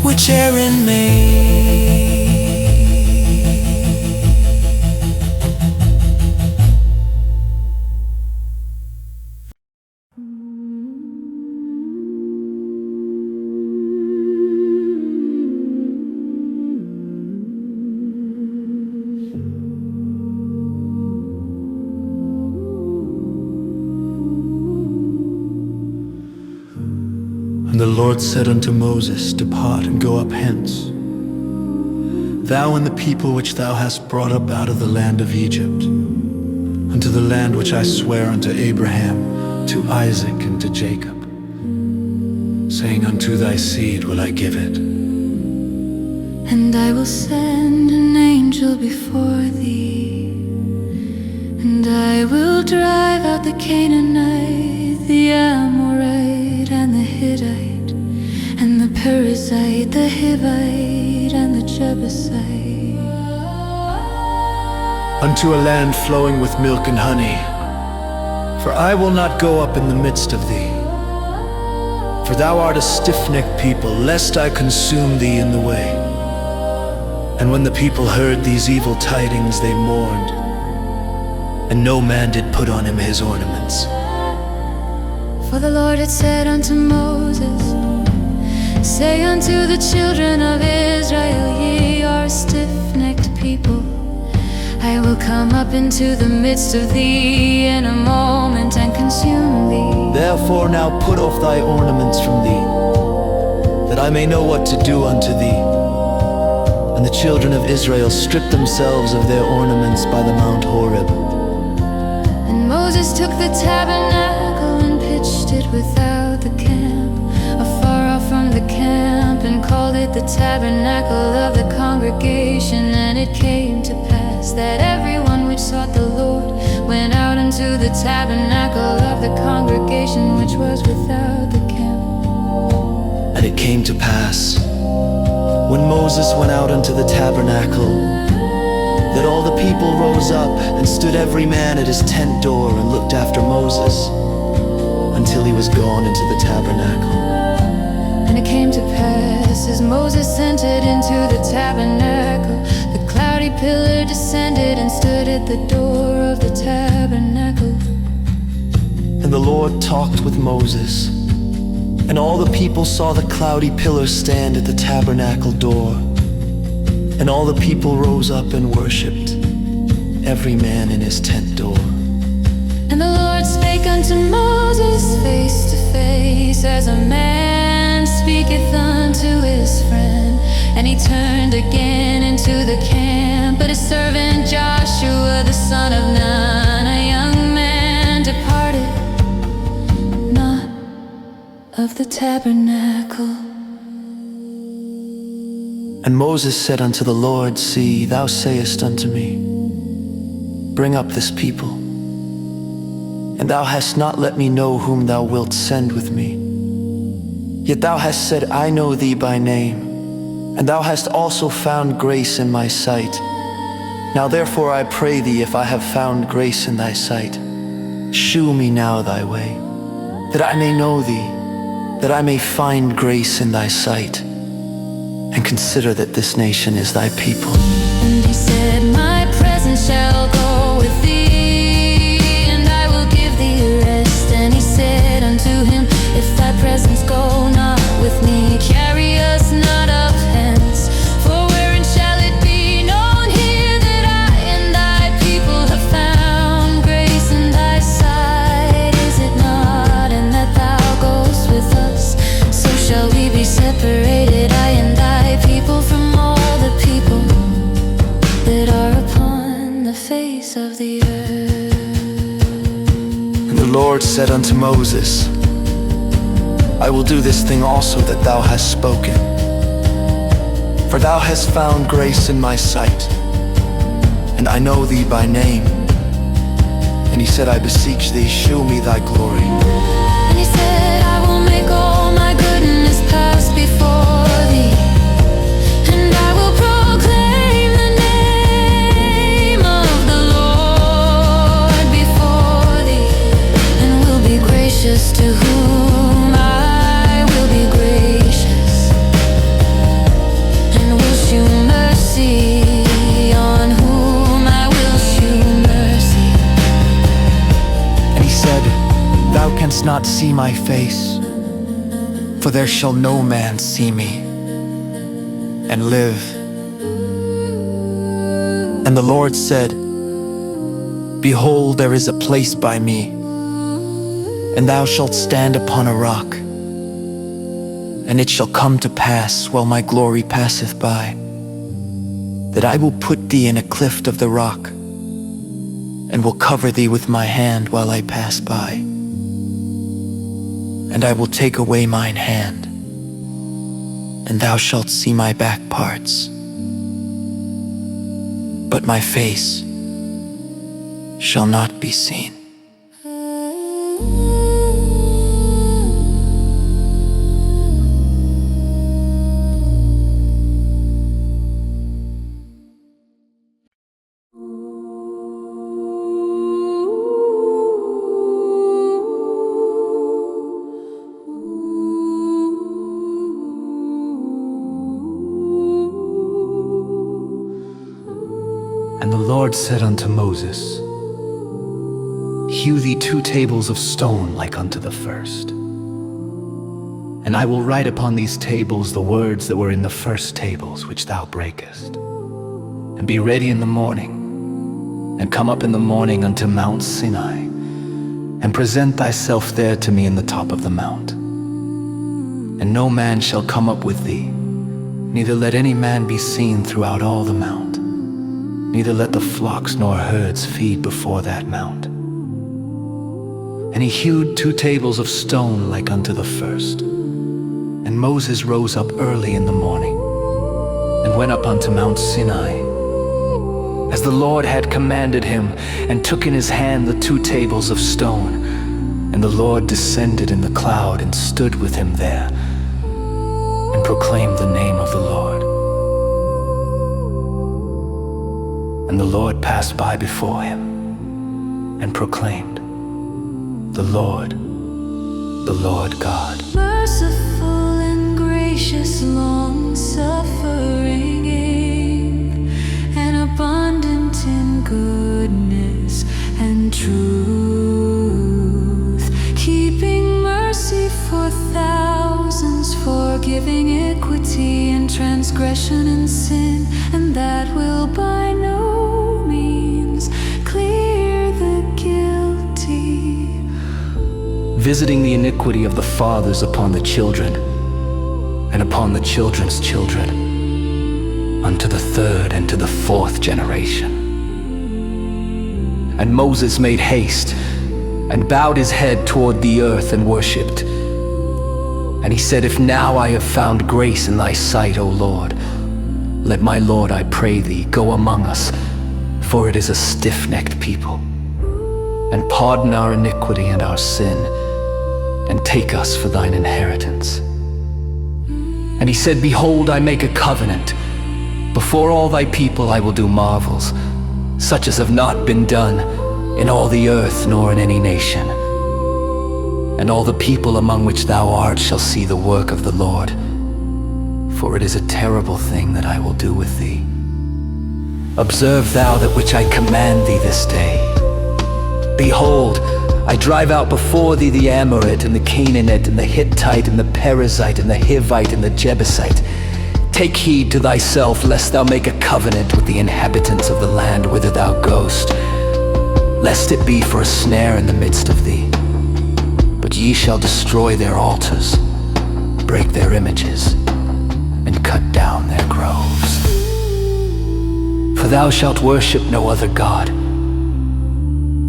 which Aaron made. And the Lord said unto Moses, Depart and go up hence, thou and the people which thou hast brought up out of the land of Egypt, unto the land which I swear unto Abraham, to Isaac, and to Jacob, saying, Unto thy seed will I give it. And I will send an angel before thee, and I will drive out the Canaanite, the Amorite, and the Hittite, and the Perizzite, the Hivite, and the Jebusite, Unto a land flowing with milk and honey. For I will not go up in the midst of thee, for thou art a stiff-necked people, lest I consume thee in the way. And when the people heard these evil tidings, they mourned, and no man did put on him his ornaments. For the Lord had said unto Moses, Say unto the children of Israel, Ye are a stiff-necked people. I will come up into the midst of thee in a moment and consume thee. Therefore now put off thy ornaments from thee, that I may know what to do unto thee. And the children of Israel stripped themselves of their ornaments by the Mount Horeb. And Moses took the tabernacle and pitched it without the camp, afar off from the camp, and called it the tabernacle of the congregation. And it came to pass that everyone which sought the Lord went out into the tabernacle of the congregation which was without the camp. And it came to pass, when Moses went out unto the tabernacle, that all the people rose up and stood every man at his tent door and looked after Moses until he was gone into the tabernacle. And it came to pass, as Moses entered into the tabernacle, the cloudy pillar descended and stood at the door of the tabernacle. And the Lord talked with Moses, and all the people saw the cloudy pillar stand at the tabernacle door. And all the people rose up and worshipped, every man in his tent door. And the Lord spake unto Moses face to face, as a man speaketh unto his friend. And he turned again into the camp, but his servant Joshua the son of Nun, a young man, departed not of the tabernacle. And Moses said unto the Lord, See, thou sayest unto me, Bring up this people. And thou hast not let me know whom thou wilt send with me. Yet thou hast said, I know thee by name, and thou hast also found grace in my sight. Now therefore I pray thee, if I have found grace in thy sight, shew me now thy way, that I may know thee, that I may find grace in thy sight, and consider that this nation is thy people. And he said, My prayer Lord said unto Moses, I will do this thing also that thou hast spoken. For thou hast found grace in my sight, and I know thee by name. And he said, I beseech thee, shew me thy glory. And he said, I will make all my goodness pass before thee, and I will proclaim the name of the Lord before thee, and will be gracious to whom I will be gracious, and will shew mercy on whom I will shew mercy. And he said, Thou canst not see my face, for there shall no man see me and live. And the Lord said, Behold, there is a place by me, and thou shalt stand upon a rock. And it shall come to pass, while my glory passeth by, that I will put thee in a cleft of the rock, and will cover thee with my hand while I pass by. And I will take away mine hand, and thou shalt see my back parts, but my face shall not be seen. And the Lord said unto Moses, Hew thee 2 tables of stone like unto the first. And I will write upon these tables the words that were in the first tables which thou breakest. And be ready in the morning, and come up in the morning unto Mount Sinai, and present thyself there to me in the top of the mount. And no man shall come up with thee, neither let any man be seen throughout all the mount. Neither let the flocks nor herds feed before that mount. And he hewed 2 tables of stone like unto the first. And Moses rose up early in the morning, and went up unto Mount Sinai, as the Lord had commanded him, and took in his hand the 2 tables of stone. And the Lord descended in the cloud, and stood with him there, and proclaimed the name of the Lord. And the Lord passed by before him, and proclaimed, The Lord God. Merciful and gracious, long-suffering, and abundant in goodness and truth, keeping mercy for thousands, forgiving iniquity and transgression and sin, and that will by no means clear the guilty, visiting the iniquity of the fathers upon the children, and upon the children's children, unto the 3rd and to the 4th generation. And Moses made haste, and bowed his head toward the earth, and worshipped. And he said, If now I have found grace in thy sight, O Lord, let my Lord, I pray thee, go among us, for it is a stiff-necked people, and pardon our iniquity and our sin, and take us for thine inheritance. And he said, Behold, I make a covenant. Before all thy people I will do marvels, such as have not been done in all the earth, nor in any nation. And all the people among which thou art shall see the work of the Lord, for it is a terrible thing that I will do with thee. Observe thou that which I command thee this day. Behold, I drive out before thee the Amorite, and the Canaanite, and the Hittite, and the Perizzite, and the Hivite, and the Jebusite. Take heed to thyself, lest thou make a covenant with the inhabitants of the land whither thou goest, lest it be for a snare in the midst of thee. But ye shall destroy their altars, break their images, and cut down their groves. For thou shalt worship no other God,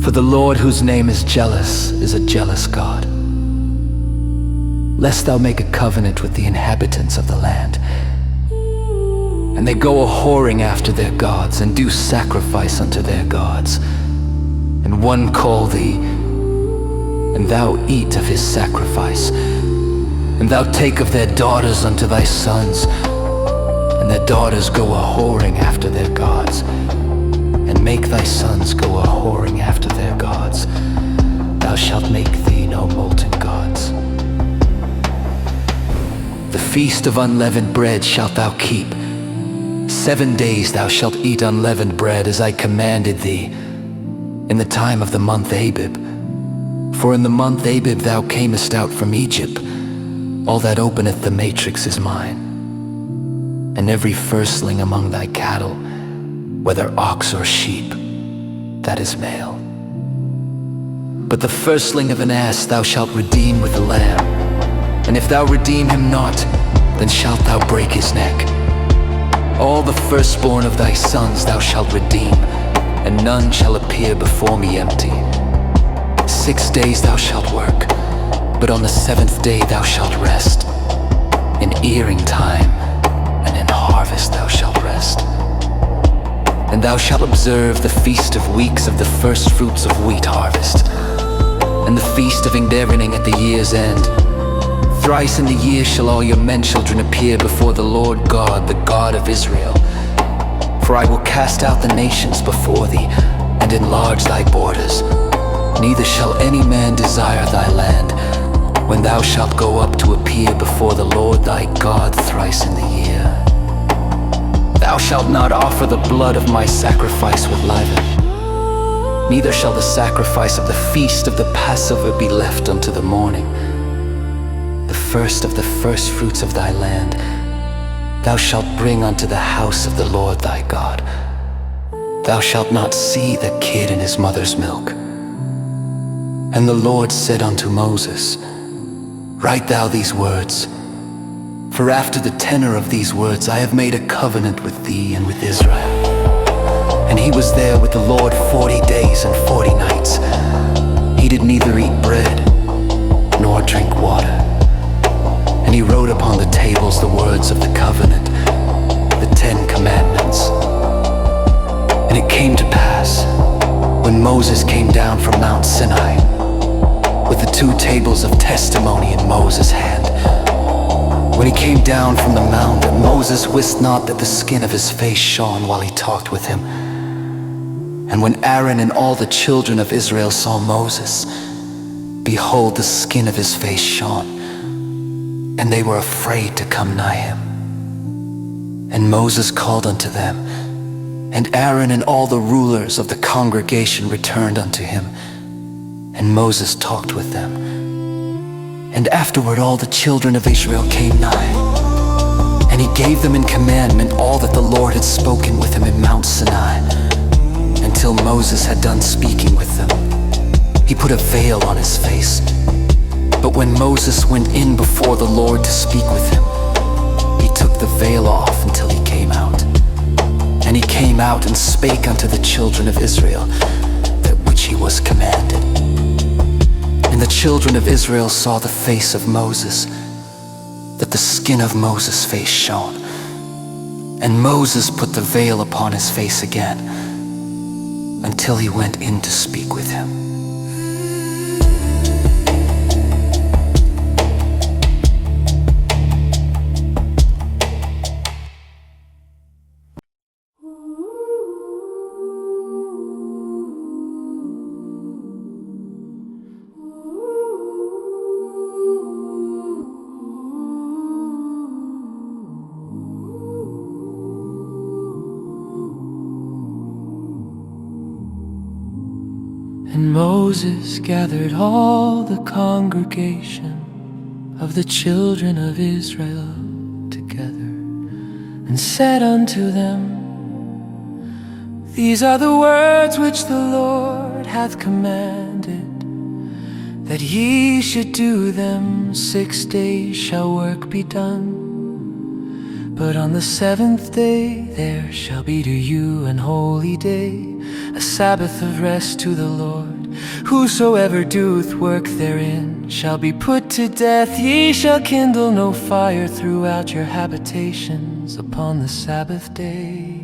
For the Lord, whose name is jealous, is a jealous God. Lest thou make a covenant with the inhabitants of the land, and they go a-whoring after their gods, and do sacrifice unto their gods. And one call thee, and thou eat of his sacrifice, and thou take of their daughters unto thy sons, and their daughters go a-whoring after their gods, and make thy sons go a-whoring after their gods. Thou shalt make thee no molten gods. The feast of unleavened bread shalt thou keep. 7 days thou shalt eat unleavened bread, as I commanded thee, in the time of the month Abib. For in the month Abib thou camest out from Egypt. All that openeth the matrix is mine, and every firstling among thy cattle, whether ox or sheep, that is male. But the firstling of an ass thou shalt redeem with a lamb, and if thou redeem him not, then shalt thou break his neck. All the firstborn of thy sons thou shalt redeem, and none shall appear before me empty. 6 days thou shalt work, but on the 7th day thou shalt rest. In earing time and in harvest thou shalt rest. And thou shalt observe the feast of weeks of the first fruits of wheat harvest, and the feast of Ingderening at the year's end. Thrice in the year shall all your men children appear before the Lord God, the God of Israel. For I will cast out the nations before thee, and enlarge thy borders. Neither shall any man desire thy land, when thou shalt go up to appear before the Lord thy God thrice in the year. Thou shalt not offer the blood of my sacrifice with leaven, neither shall the sacrifice of the feast of the Passover be left unto the morning. The first of the first fruits of thy land thou shalt bring unto the house of the Lord thy God. Thou shalt not see the kid in his mother's milk. And the Lord said unto Moses, Write thou these words, for after the tenor of these words I have made a covenant with thee and with Israel. And he was there with the Lord 40 days and 40 nights. He did neither eat bread nor drink water. And he wrote upon the tables the words of the covenant, the 10 commandments. And it came to pass, when Moses came down from Mount Sinai, with the 2 tables of testimony in Moses' hand, when he came down from the mount, that Moses wist not that the skin of his face shone while he talked with him. And when Aaron and all the children of Israel saw Moses, behold, the skin of his face shone, and they were afraid to come nigh him. And Moses called unto them, and Aaron and all the rulers of the congregation returned unto him, and Moses talked with them. And afterward all the children of Israel came nigh, and he gave them in commandment all that the Lord had spoken with him in Mount Sinai, until Moses had done speaking with them. He put a veil on his face. But when Moses went in before the Lord to speak with him, he took the veil off until he came out. And he came out and spake unto the children of Israel that which he was commanded. And the children of Israel saw the face of Moses, that the skin of Moses' face shone. And Moses put the veil upon his face again, until he went in to speak with him. And Moses gathered all the congregation of the children of Israel together, and said unto them, These are the words which the Lord hath commanded, that ye should do them. 6 days shall work be done, But on the seventh day there shall be to you an holy day, a Sabbath of rest to the Lord. Whosoever doeth work therein shall be put to death. Ye shall kindle no fire throughout your habitations upon the Sabbath day.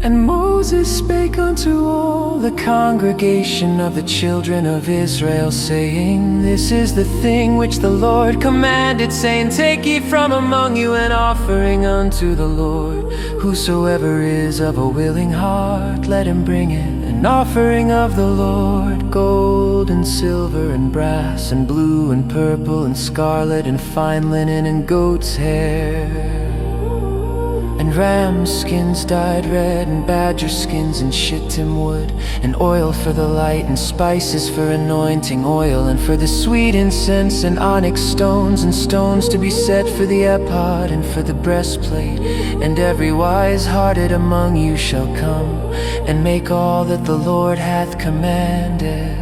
And Moses spake unto all the congregation of the children of Israel, saying, This is the thing which the Lord commanded, saying, Take ye from among you an offering unto the Lord. Whosoever is of a willing heart, let him bring it, an offering of the Lord. Gold and silver and brass and blue and purple and scarlet and fine linen and goat's hair, and ram skins dyed red, and badger skins, and shittim wood, and oil for the light, and spices for anointing oil, and for the sweet incense, and onyx stones, and stones to be set for the ephod, and for the breastplate. And every wise-hearted among you shall come, and make all that the Lord hath commanded.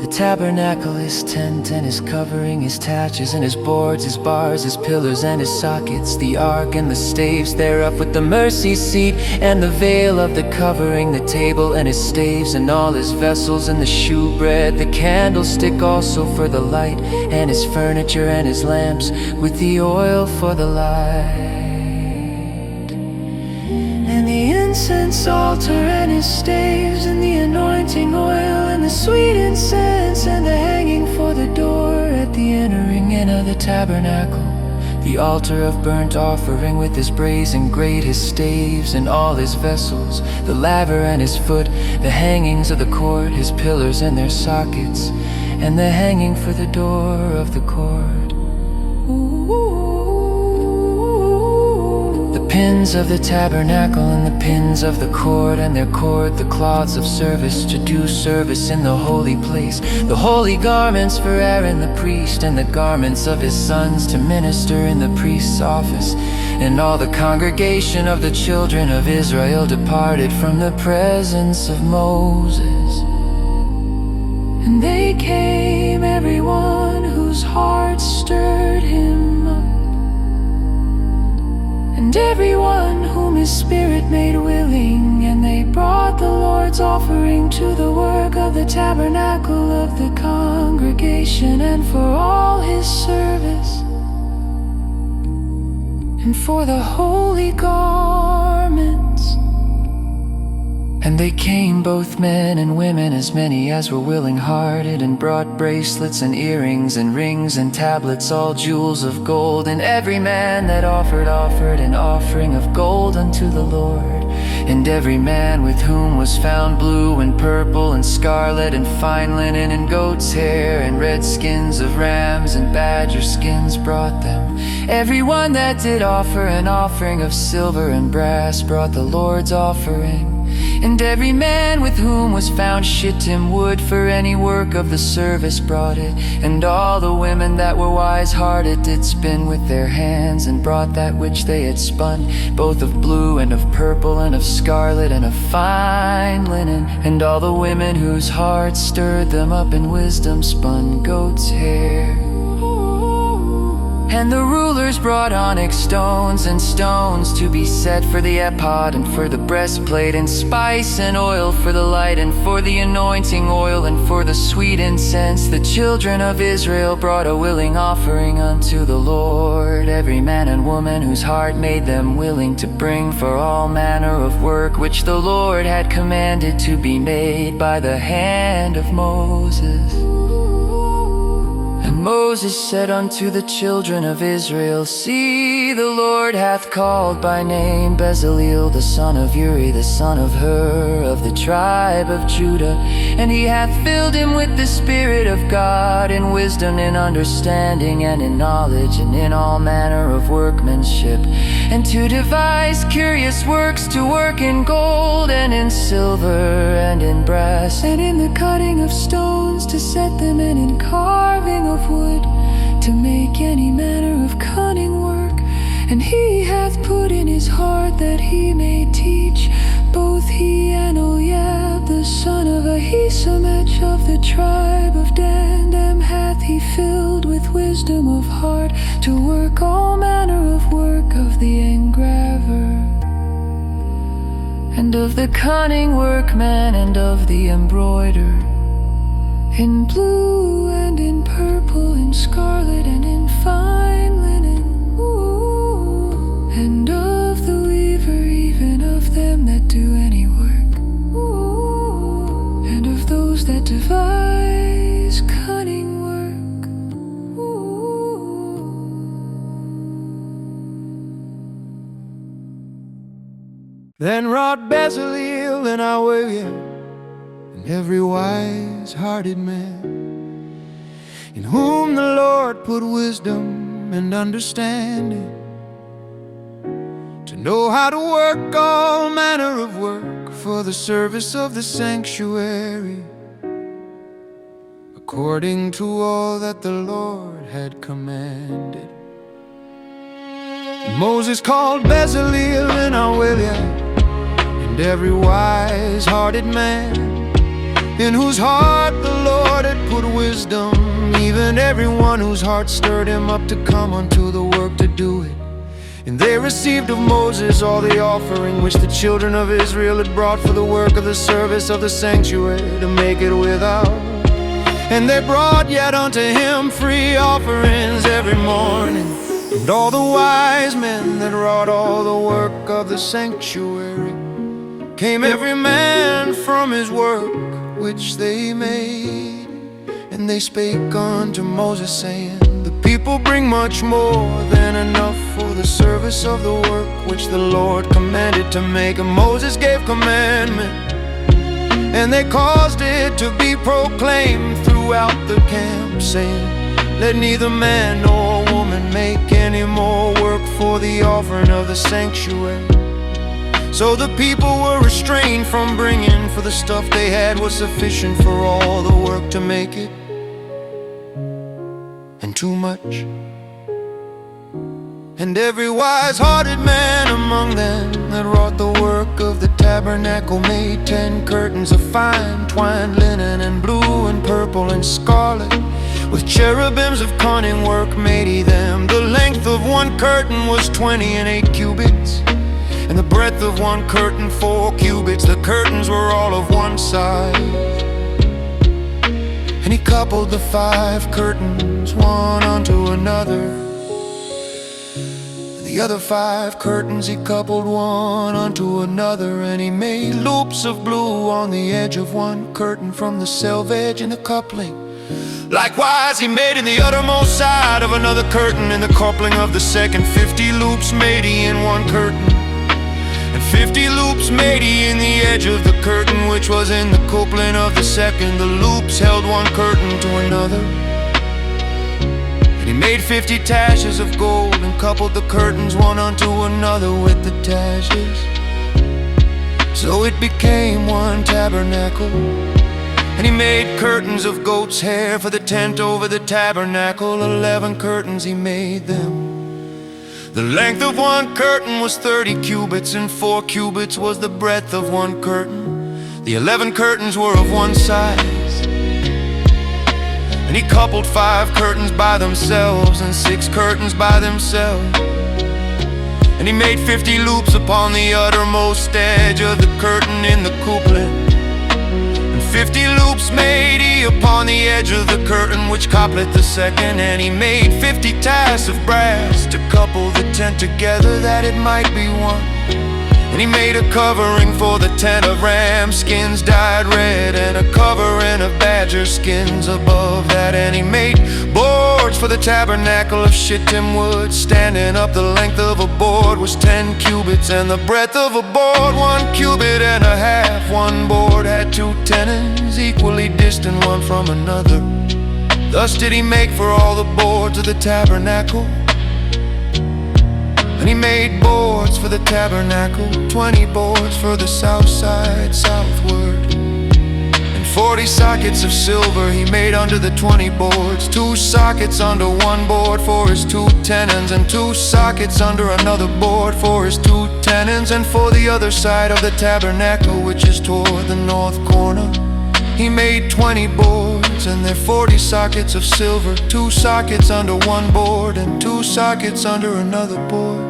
The tabernacle, his tent, and his covering, his taches, and his boards, his bars, his pillars, and his sockets, the ark and the staves thereof, with the mercy seat, and the veil of the covering, the table and his staves, and all his vessels, and the shewbread, the candlestick also for the light, and his furniture, and his lamps, with the oil for the light, and the incense altar, and his staves, and the anointing oil, and the sweet incense, and the hanging for the door at the entering in of the tabernacle, the altar of burnt offering with his brazen grate, his staves, and all his vessels, the laver and his foot, the hangings of the court, his pillars and their sockets, and the hanging for the door of the court. Pins of the tabernacle, and the pins of the cord, and their cord, the cloths of service to do service in the holy place, the holy garments for Aaron the priest, and the garments of his sons to minister in the priest's office. And all the congregation of the children of Israel departed from the presence of Moses. And they came, every one whose heart stirred him up, and everyone whom his spirit made willing, and they brought the Lord's offering to the work of the tabernacle of the congregation, and for all his service, and for the holy garments. And they came, both men and women, as many as were willing-hearted, and brought bracelets and earrings and rings and tablets, all jewels of gold. And every man that offered an offering of gold unto the Lord. And every man with whom was found blue and purple and scarlet and fine linen and goat's hair and red skins of rams and badger skins brought them. Every one that did offer an offering of silver and brass brought the Lord's offering. And every man with whom was found shittim wood for any work of the service brought it. And all the women that were wise-hearted did spin with their hands, and brought that which they had spun, both of blue and of purple and of scarlet and of fine linen. And all the women whose hearts stirred them up in wisdom spun goat's hair. And the rulers brought onyx stones, and stones to be set for the ephod, and for the breastplate, and spice and oil for the light, and for the anointing oil, and for the sweet incense. The children of Israel brought a willing offering unto the Lord, every man and woman whose heart made them willing to bring for all manner of work which the Lord had commanded to be made by the hand of Moses. And Moses said unto the children of Israel, See, the Lord hath called by name Bezaleel the son of Uri, the son of Hur, of the tribe of Judah. And he hath filled him with the Spirit of God, in wisdom, in understanding, and in knowledge, and in all manner of workmanship, and to devise curious works, to work in gold, and in silver, and in brass, and in the cutting of stones, to set them, and in carving of wood, to make any manner of cunning work. And he hath put in his heart that he may teach, both he and Oliab the son of Ahisamach of the tribe of Dan. Them hath he he filled with wisdom of heart to work all manner of work of the engraver, and of the cunning workman, and of the embroider, in blue and in purple, in scarlet and in fine linen, ooh, and of the weaver, even of them that do any work, ooh, and of those that devise cunning work, ooh. Then wrought Bezaleel and Aholiab, and every wise-hearted man, in whom the Lord put wisdom and understanding, to know how to work all manner of work for the service of the sanctuary, according to all that the Lord had commanded. And Moses called Bezaleel and Aholiab, and every wise-hearted man, in whose heart the Lord had put wisdom, even everyone whose heart stirred him up to come unto the work to do it. And they received of Moses all the offering which the children of Israel had brought for the work of the service of the sanctuary, to make it without. And they brought yet unto him free offerings every morning. And all the wise men that wrought all the work of the sanctuary came every man from his work which they made. And they spake unto Moses, saying, the people bring much more than enough for the service of the work which the Lord commanded to make. And Moses gave commandment, and they caused it to be proclaimed throughout the camp, saying, let neither man nor woman make any more work for the offering of the sanctuary. So the people were restrained from bringing, for the stuff they had was sufficient for all the work to make it, and too much. And every wise-hearted man among them that wrought the work of the tabernacle made 10 curtains of fine twined linen, and blue and purple and scarlet, with cherubims of cunning work made he them. The length of one curtain was 28 cubits, and the breadth of one curtain 4 cubits. The curtains were all of one size. And he coupled the 5 curtains one unto another. The other 5 curtains he coupled one unto another. And he made loops of blue on the edge of one curtain from the selvedge in the coupling. Likewise he made in the uttermost side of another curtain, in the coupling of the second 50 loops made he in one curtain. And 50 loops made he in the edge of the curtain which was in the coupling of the second. The loops held one curtain to another. And he made 50 taches of gold, and coupled the curtains one unto another with the taches. So it became one tabernacle. And he made curtains of goat's hair for the tent over the tabernacle. 11 curtains he made them. The length of one curtain was 30 cubits, and 4 cubits was the breadth of one curtain. The 11 curtains were of one size. And he coupled 5 curtains by themselves, and 6 curtains by themselves. And he made 50 loops upon the uttermost edge of the curtain in the coupling. 50 loops made he upon the edge of the curtain which coupleth the second. And he made 50 tasks of brass to couple the tent together, that it might be one. And he made a covering for the tent of ram skins dyed red, and a covering of badger skins above that. And he made boards for the tabernacle of shittim wood. Standing up, the length of a board was 10 cubits, and the breadth of a board 1 cubit and a half. One board had 2 tenons, equally distant one from another. Thus did he make for all the boards of the tabernacle. And he made boards for the tabernacle, 20 boards for the south side southward. And 40 sockets of silver he made under the 20 boards. 2 sockets under one board for his 2 tenons, and 2 sockets under another board for his 2 tenons. And for the other side of the tabernacle, which is toward the north corner, He made 20 boards, and their 40 sockets of silver, 2 sockets under one board and 2 sockets under another board.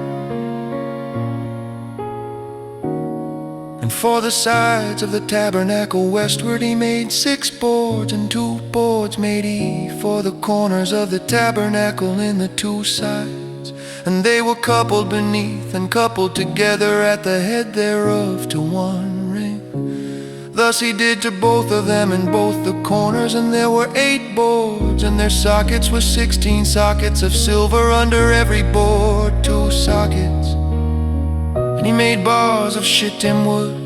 And for the sides of the tabernacle westward he made 6 boards, and 2 boards made he for the corners of the tabernacle in the 2 sides. And they were coupled beneath and coupled together at the head thereof to one ring. Thus he did to both of them in both the corners. And there were 8 boards, and their sockets were 16 sockets of silver under every board, 2 sockets. And he made bars of shittim wood,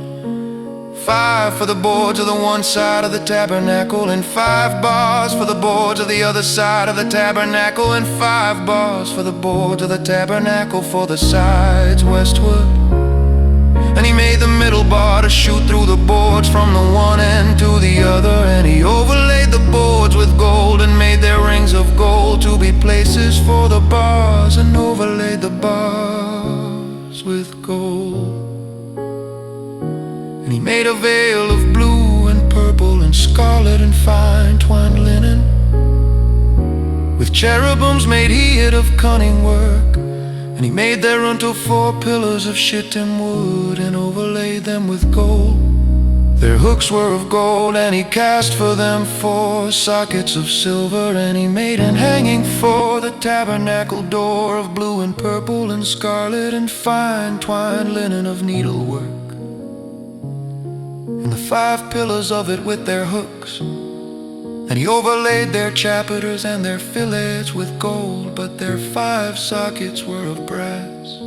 5 for the boards of the one side of the tabernacle, and 5 bars for the boards of the other side of the tabernacle, and 5 bars for the boards of the tabernacle for the sides westward. And he made the middle bar to shoot through the boards from the one end to the other. And he overlaid the boards with gold, and made their rings of gold to be places for the bars, and overlaid the bars with gold. And he made a veil of blue and purple and scarlet and fine twined linen. With cherubims made he it of cunning work. And he made thereunto 4 pillars of shittim wood, and overlaid them with gold. Their hooks were of gold, and he cast for them 4 sockets of silver. And he made an hanging for the tabernacle door of blue and purple and scarlet and fine twined linen of needlework. And the 5 pillars of it with their hooks. And he overlaid their chapiters and their fillets with gold, but their 5 sockets were of brass.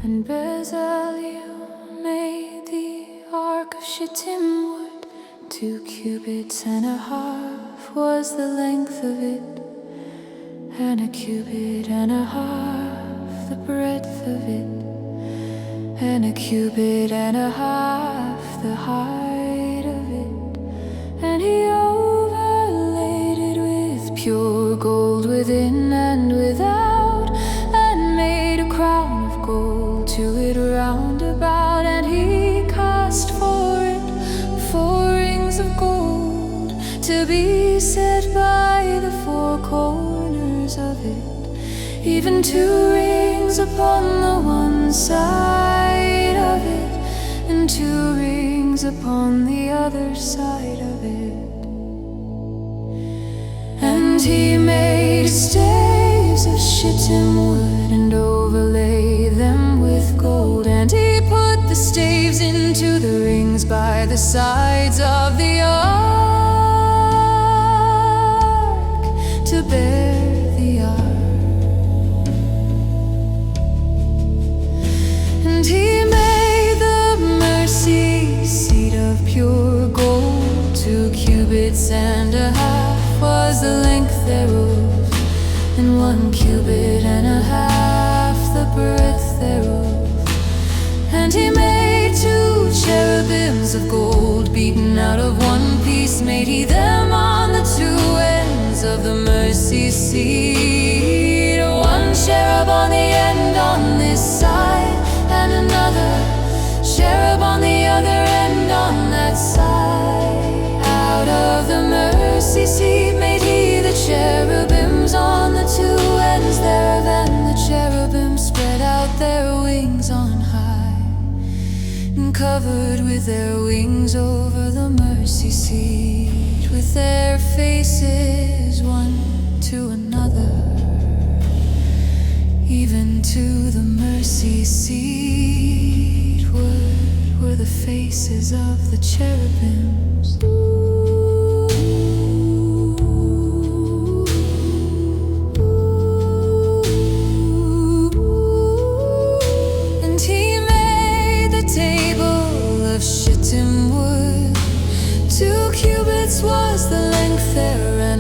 And Bezalel made the ark of shittim wood. 2 cubits and a half was the length of it, and a cubit and a half the breadth of it, and a cubit and a half the height of it. And he overlaid it with pure gold within and without, and made a crown of gold to it round about. And he cast for it 4 rings of gold, to be set by the 4 corners of it, even 2 rings upon the one side of it, and 2 rings upon the other side of it. And he made staves of shittim wood, and overlaid them with gold. And he put the staves into the rings by the sides of the ark, to bear the ark. And he made the mercy seat of pure gold. 2 cubits and a half was the length thereof, and 1 cubit and a half the breadth thereof. And he made 2 cherubims of gold, beaten out of one piece. Made he them on the 2 ends of the mercy seat, 1 cherub on the end on this side, and another cherub on the other end on that side. Out of the mercy seat made he the cherubims on the 2 ends thereof, and the cherubim spread out their wings on high, and covered with their wings over the mercy seat, with their faces one to another, even to the mercy seat were the faces of the cherubims. And he made the table of shittim wood. 2 cubits was the length there, and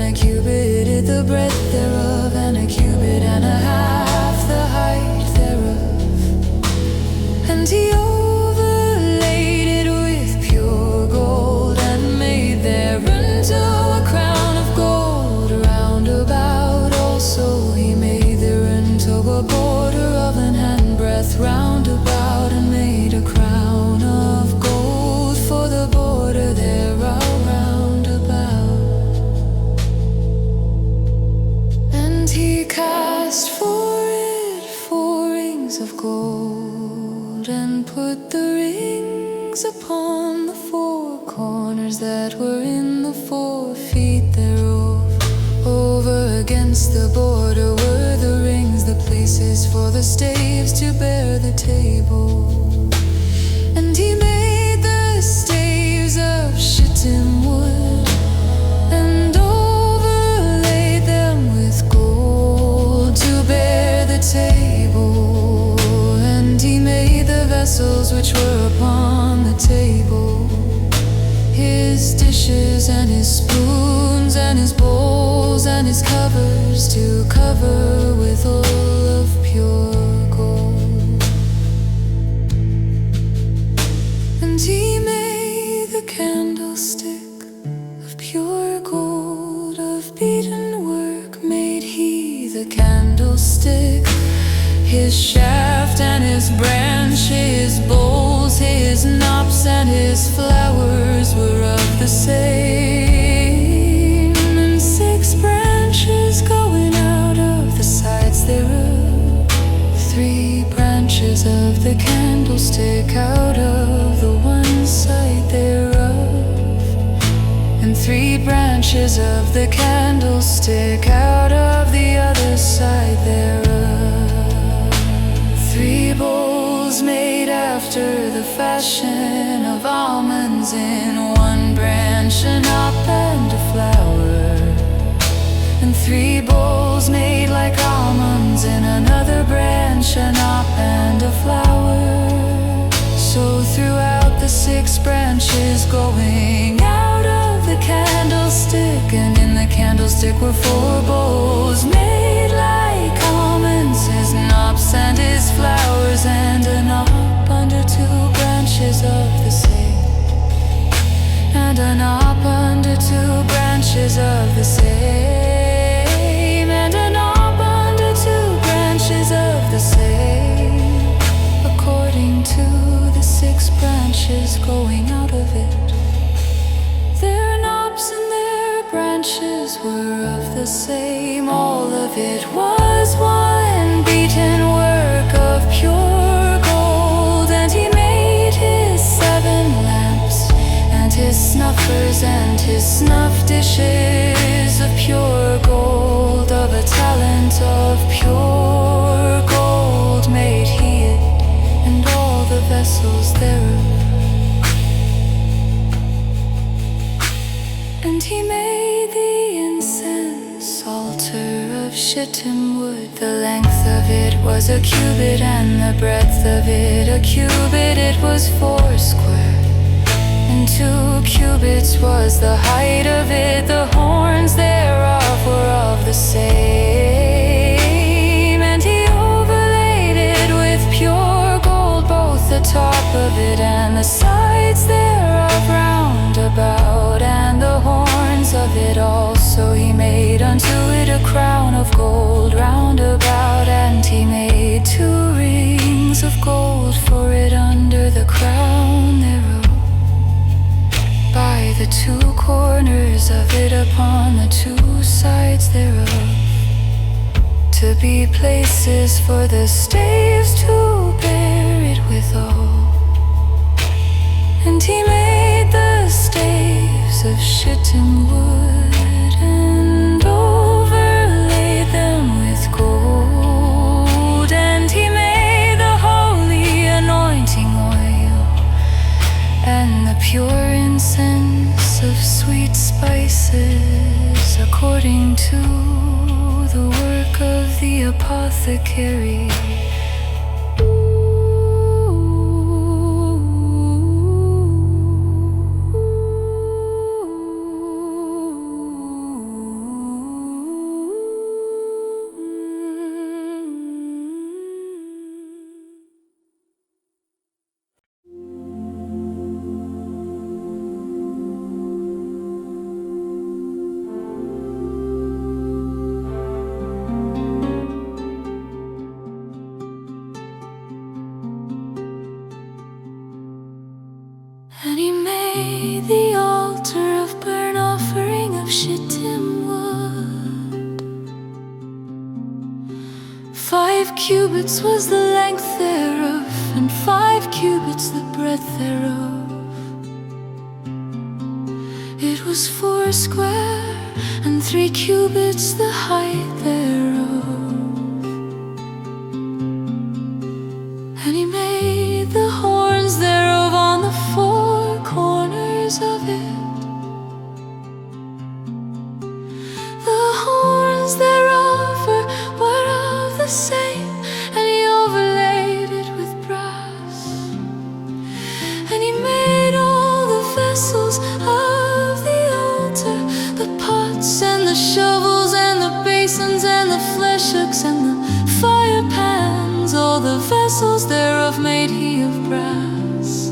against the border were the rings, the places for the staves to bear the table. And he made the staves of shittim wood and overlaid them with gold to bear the table. And he made the vessels which were upon the table, his dishes and his spoons and his bowls and his covers to cover with all of pure gold. And he made the candlestick of pure gold, of beaten work made he the candlestick. His shaft and his branch, his bowls, his knops and his flowers were of the same. And 6 branches going out of the sides thereof, 3 branches of the candlestick out of the one side thereof, and 3 branches of the candlestick out of the other side thereof. 3 bowls made after the fashion of almonds, in one branch a knot and a flower, and 3 bowls made like almonds, in another branch a knot and a flower. So throughout the 6 branches going out of the candlestick, and in the candlestick were 4 bowls made like almonds, his knops and his flowers, and a knot under 2 branches of the same, and a knot under 2 branches of the same, and a knot under 2 branches of the same, according to the 6 branches going out of it. Their knops and their branches were of the same. All of it was one beaten work of pure gold. And he made his 7 lamps, and his snuffers and his snuff dishes of pure gold. Of a talent of pure gold made he it, and all the vessels thereof. And he made the incense altar of shittim wood. The length of it was a cubit, and the breadth of it a cubit. It was 4 square, and 2 cubits was the height of it. The horns thereof were of the same. And he overlaid it with pure gold, both the top of it and the sides thereof round about, and the horns of it also. He made unto it a crown of gold round about, and he made 2 rings of gold for it under the crown thereof, by the 2 corners of it upon the 2 sides thereof, to be places for the staves to bear it withal. And he made the staves of shittim wood, and overlaid them with gold. And he made the holy anointing oil, and the pure incense of sweet spices, according to the work of the apothecary. And he made the altar of burnt offering of shittim wood. 5 cubits was the length thereof, and 5 cubits the breadth thereof. It was 4 square, and 3 cubits the height thereof. And he made the horns thereof on the 4 corners of it. The horns thereof were of the same, and he overlaid it with brass. And he made all the vessels of the altar, the pots and the shovels and the basins and the flesh hooks and the fire pans. All the vessels thereof made he of brass.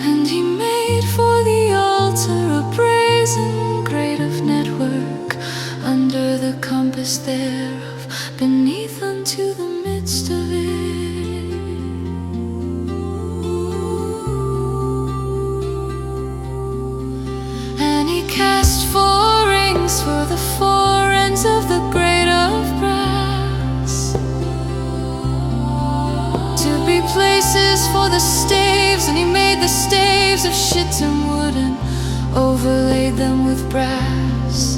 And he made for the altar a brazen grate of network under the compass thereof, beneath unto the midst of it. And he cast 4 rings for the 4 ends of the grate of brass, to be places for the staves. And he made the staves of shittim wood and overlaid them with brass.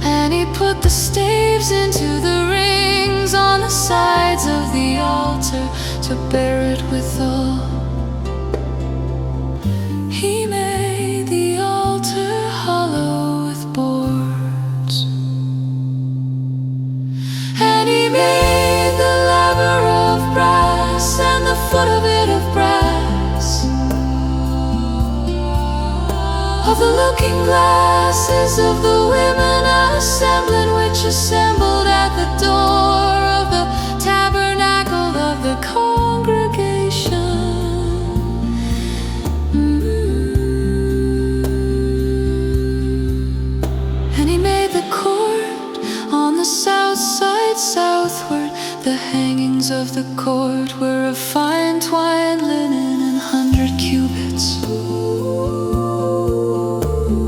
And he put the staves into the rings on the sides of the altar to bear it withal. He made the altar hollow with boards. And he made the laver of brass and the foot of it of brass, of the looking glasses of the women assembling, which assembled at the door of the tabernacle of the congregation. And he made the court on the south side southward. The hangings of the court were of fine twined linen and 100 cubits.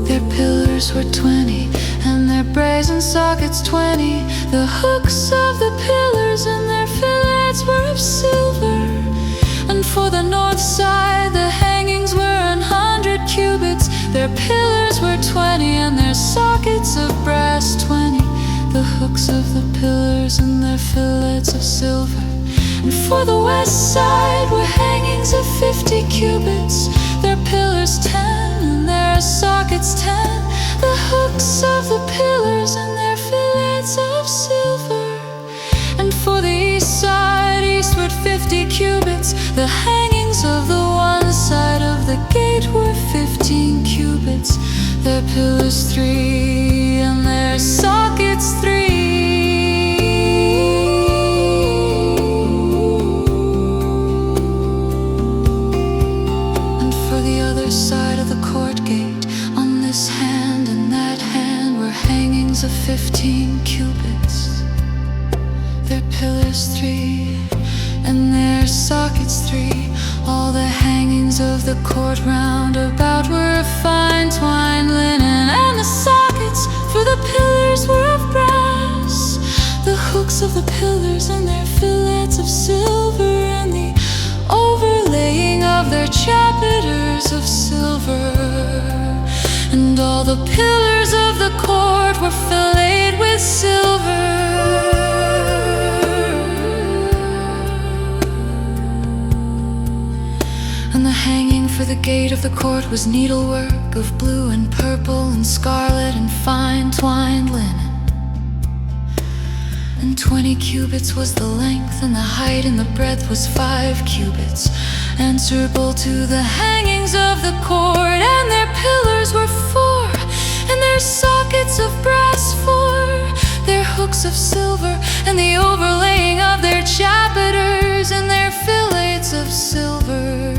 Their pillars were 20, and their brazen sockets 20. The hooks of the pillars and their fillets were of silver. And for the north side the hangings were 100 cubits. Their pillars were 20, and their sockets of brass 20. The hooks of the pillars and their fillets of silver. And for the west side were hangings of 50 cubits. Their pillars 10, and their sockets 10. The hooks of the pillars and their fillets of silver. And for the east side, eastward 50 cubits. The hangings of the one side of the gate were 15 cubits. Their pillars 3, and their sockets 3. And for the other side of the court gate, on this hand and that hand, were hangings of 15 cubits. Their pillars 3, and their sockets 3. All the hangings of the court round about were of fine twined linen, and the sockets for the pillars were of brass. The hooks of the pillars and their fillets of silver, and the overlaying of their chapiters of silver. And all the pillars of the court were filleted with silver. And the hanging for the gate of the court was needlework of blue and purple and scarlet and fine twined linen. And 20 cubits was the length, and the height and the breadth was 5 cubits, answerable to the hangings of the court. And their pillars were 4, and their sockets of brass 4. Their hooks of silver, and the overlaying of their chapiters and their fillets of silver.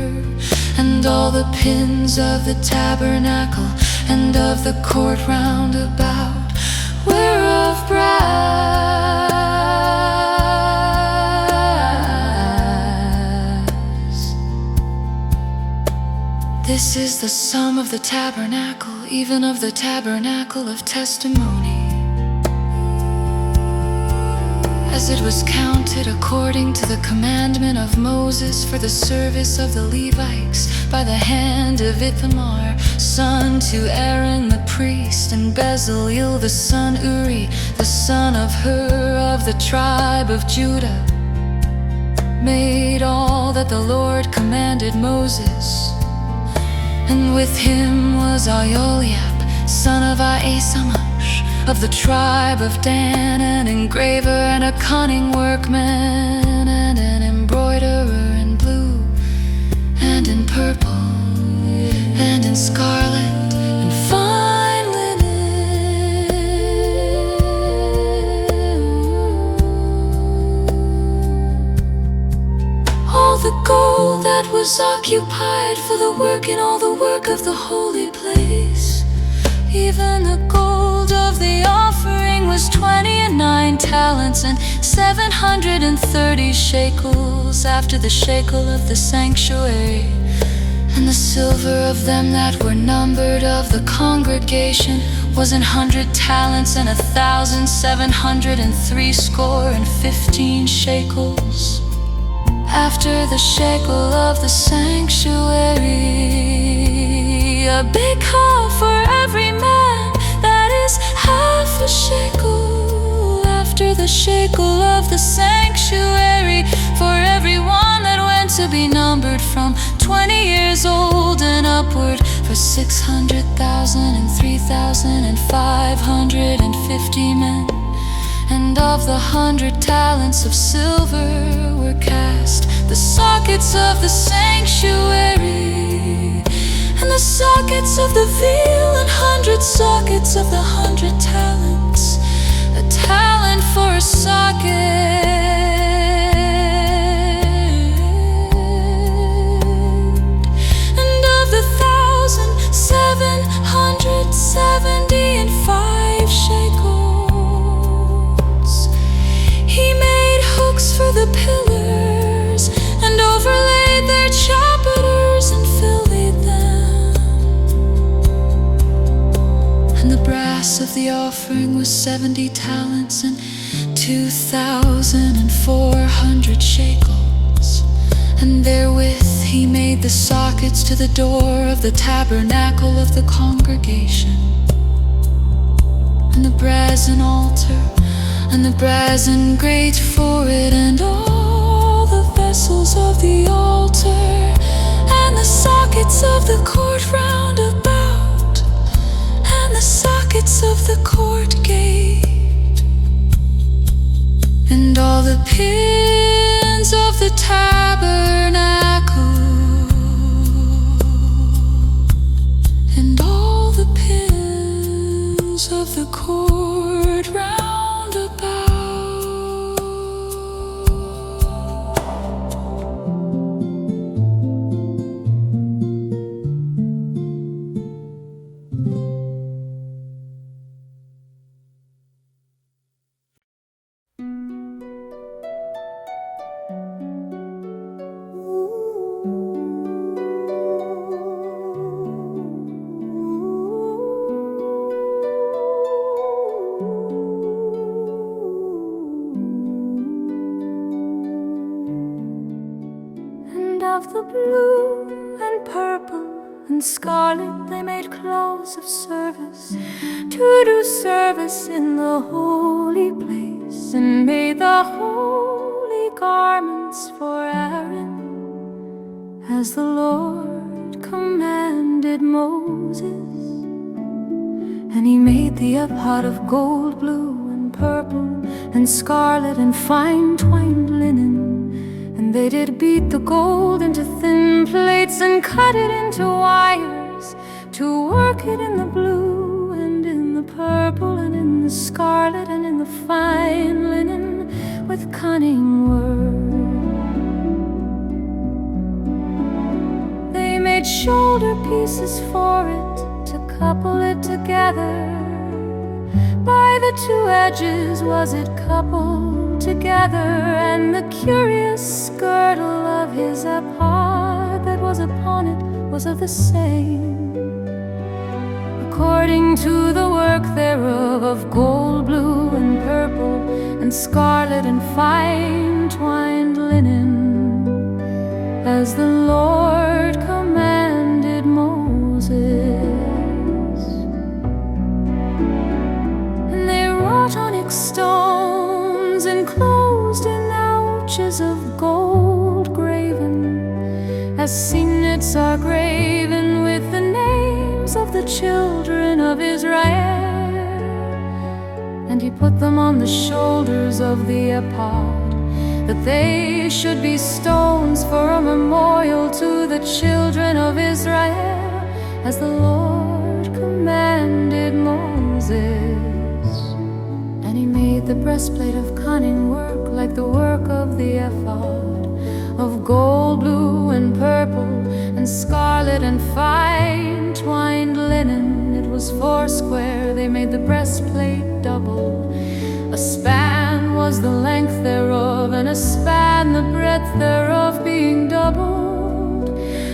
And all the pins of the tabernacle and of the court round about were of brass. This is the sum of the tabernacle, even of the tabernacle of testimony. as it was counted according to the commandment of Moses for the service of the Levites by the hand of Ithamar, son to Aaron the priest, and Bezaleel the son Uri, the son of Hur of the tribe of Judah, made all that the Lord commanded Moses. And with him was Aholiab, son of Ahisamach, of the tribe of Dan, an engraver and a cunning workman, and an embroiderer in blue and in purple and in scarlet and fine linen. All the gold that was occupied for the work in all the work of the holy place, even the gold of the offering was 29 talents and 730 shekels after the shekel of the sanctuary. And the silver of them that were numbered of the congregation was 100 talents and 1,760 shekels after the shekel of the sanctuary. A big cup for every man, that is half a shekel after the shekel of the sanctuary, for everyone that went to be numbered from 20 years old and upward, for 600,000 and 3,550 men. And of the 100 talents of silver were cast the sockets of the sanctuary, and the sockets of the veil, and 100 sockets of the 100 talents, a talent for a socket. And of the 1,775 shekels, he made hooks for the pillars, and overlaid their chapiters, and filleted them. And the brass of the offering was 70 talents and 2,400 shekels. And therewith he made the sockets to the door of the tabernacle of the congregation, and the brazen altar, and the brazen grate for it, and all the vessels of the altar, and the sockets of the court round about, and the sockets of the court gate, and all the pins of the tabernacle, and all the pins of the court round about. Of the blue and purple and scarlet they made clothes of service, to do service in the holy place, and made the holy garments for Aaron, as the Lord commanded Moses. And he made the ephod of gold, blue and purple and scarlet and fine twined linen. And they did beat the gold into thin plates, and cut it into wires, to work it in the blue and in the purple and in the scarlet and in the fine linen with cunning work. They made shoulder pieces for it, to couple it together. By the two edges was it coupled together, and the curious girdle of his ephod that was upon it was of the same, according to the word work thereof, of gold, blue, and purple, and scarlet, and fine twined linen, as the Lord commanded Moses. And they wrought onyx stones, enclosed in ouches of gold graven, as signets are graven with the names of the children of Israel. And he put them on the shoulders of the ephod, that they should be stones for a memorial to the children of Israel, as the Lord commanded Moses. And he made the breastplate of cunning work, like the work of the ephod, of gold, blue, and purple, and scarlet, and fine twined linen. It was foursquare. They made the breastplate double. A span was the length thereof, and a span the breadth thereof, being doubled.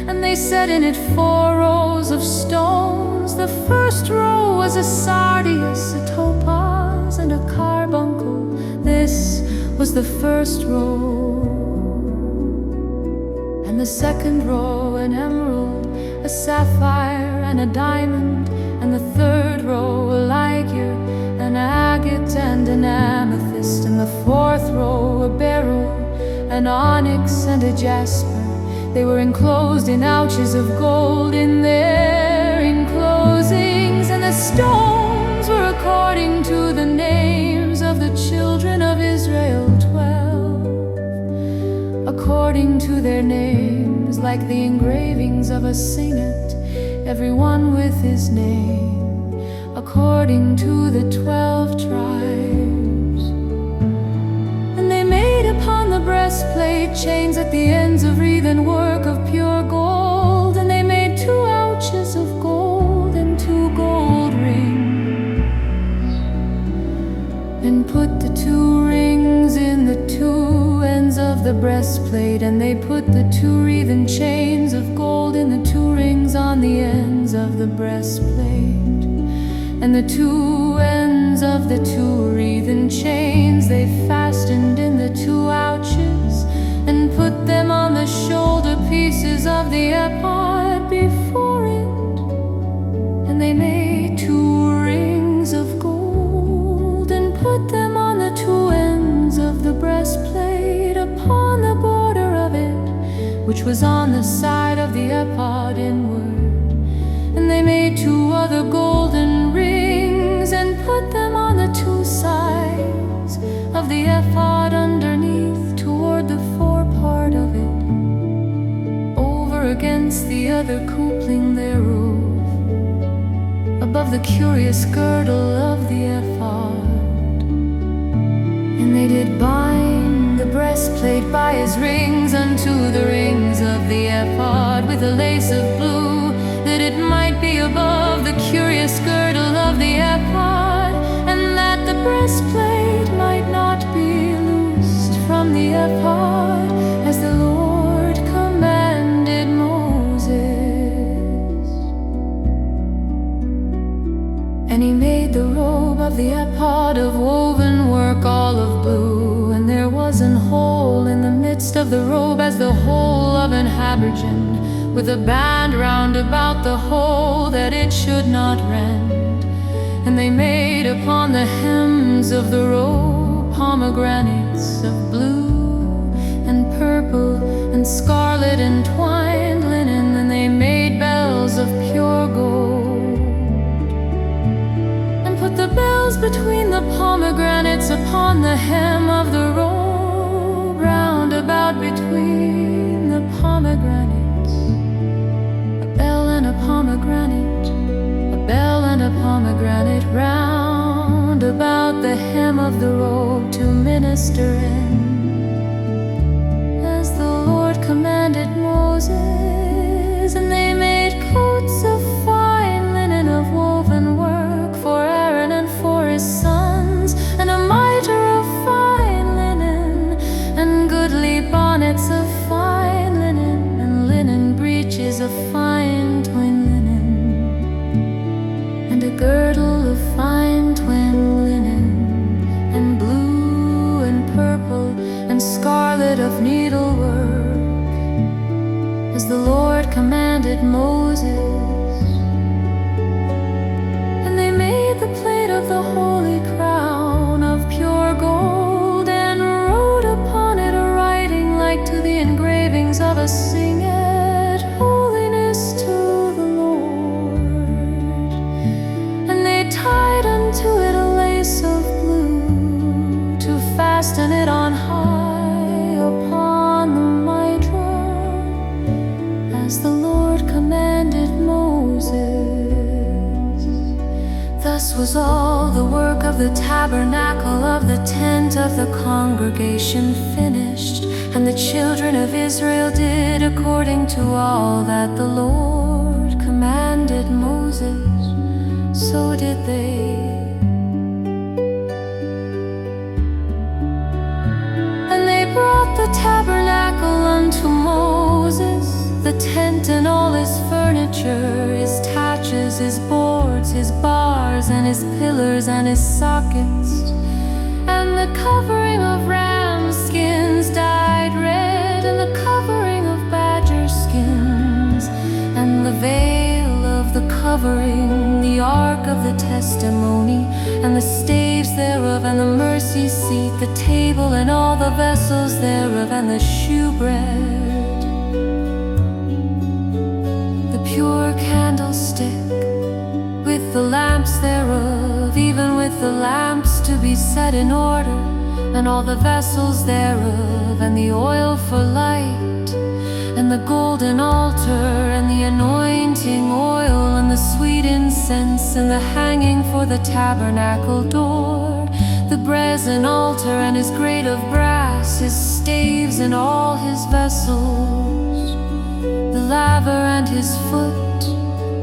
And they set in it 4 rows of stones. The first row was a sardius, a topaz, and a carbuncle. This was the first row. And the second row an emerald, a sapphire, and a diamond. And the third row a ligure, an agate, and an amethyst. And the fourth row a beryl, an onyx, and a jasper. They were enclosed in ouches of gold in their enclosings. And the stones were according to the names of the children of Israel, 12, according to their names, like the engravings of a signet, every one with his name, according to the 12 tribes. And they made upon the breastplate chains at the ends of wreathen work of pure gold. And they made 2 ouches of gold and 2 gold rings, and put the 2 rings in the 2 ends of the breastplate. And they put the 2 wreathen chains of gold in the 2 rings on the ends of the breastplate. And the 2 ends of the 2 wreathen chains they fastened in the 2 ouches, and put them on the shoulder pieces of the ephod before it. And they made 2 rings of gold, and put them on the 2 ends of the breastplate, upon the border of it, which was on the side of the ephod inward. And they made 2 other golden rings, and put them on the 2 sides of the ephod underneath, toward the forepart of it, over against the other coupling thereof, above the curious girdle of the ephod. And they did bind the breastplate by his rings unto the rings of the ephod, with a lace of blue, that it might be above the curious girdle of the ephod, and that the breastplate might not be loosed from the ephod, as the Lord commanded Moses. And he made the robe of the ephod of woven work, all of blue. And there was an hole in the midst of the robe, as the hole of an habergeon, with a band round about the hole, that it should not rend. And they made upon the hems of the robe pomegranates of blue and purple and scarlet and twined linen. And they made bells of pure gold, and put the bells between the pomegranates upon the hem of the robe, round about between the pomegranates. Pomegranate, a bell and a pomegranate, round about the hem of the robe to minister in, as the Lord commanded Moses. And they made coats of fine linen of woven work for Aaron and for his sons, and a mitre of fine linen, and goodly bonnets of fine linen, and linen breeches of fine twined linen, and a girdle of fine commanded Moses. And they made the plate of the holy crown of pure gold, and wrote upon it a writing like to the engravings of a signet, holiness to the Lord. And they tied unto it a lace of blue, to fasten it on high upon the mitre, as the Lord commanded Moses. Thus was all the work of the tabernacle of the tent of the congregation finished. And the children of Israel did according to all that the Lord commanded Moses, so did they. And they brought the tabernacle unto Moses, the tent and all his furniture, his taches, his boards, his bars, and his pillars, and his sockets, and the covering of ram skins dyed red, and the covering of badger skins, and the veil of the covering, the ark of the testimony, and the staves thereof, and the mercy seat, the table and all the vessels thereof, and the shewbread, pure candlestick, with the lamps thereof, even with the lamps to be set in order, and all the vessels thereof, and the oil for light, and the golden altar, and the anointing oil, and the sweet incense, and the hanging for the tabernacle door, the brazen altar, and his grate of brass, his staves, and all his vessels, the laver and his foot,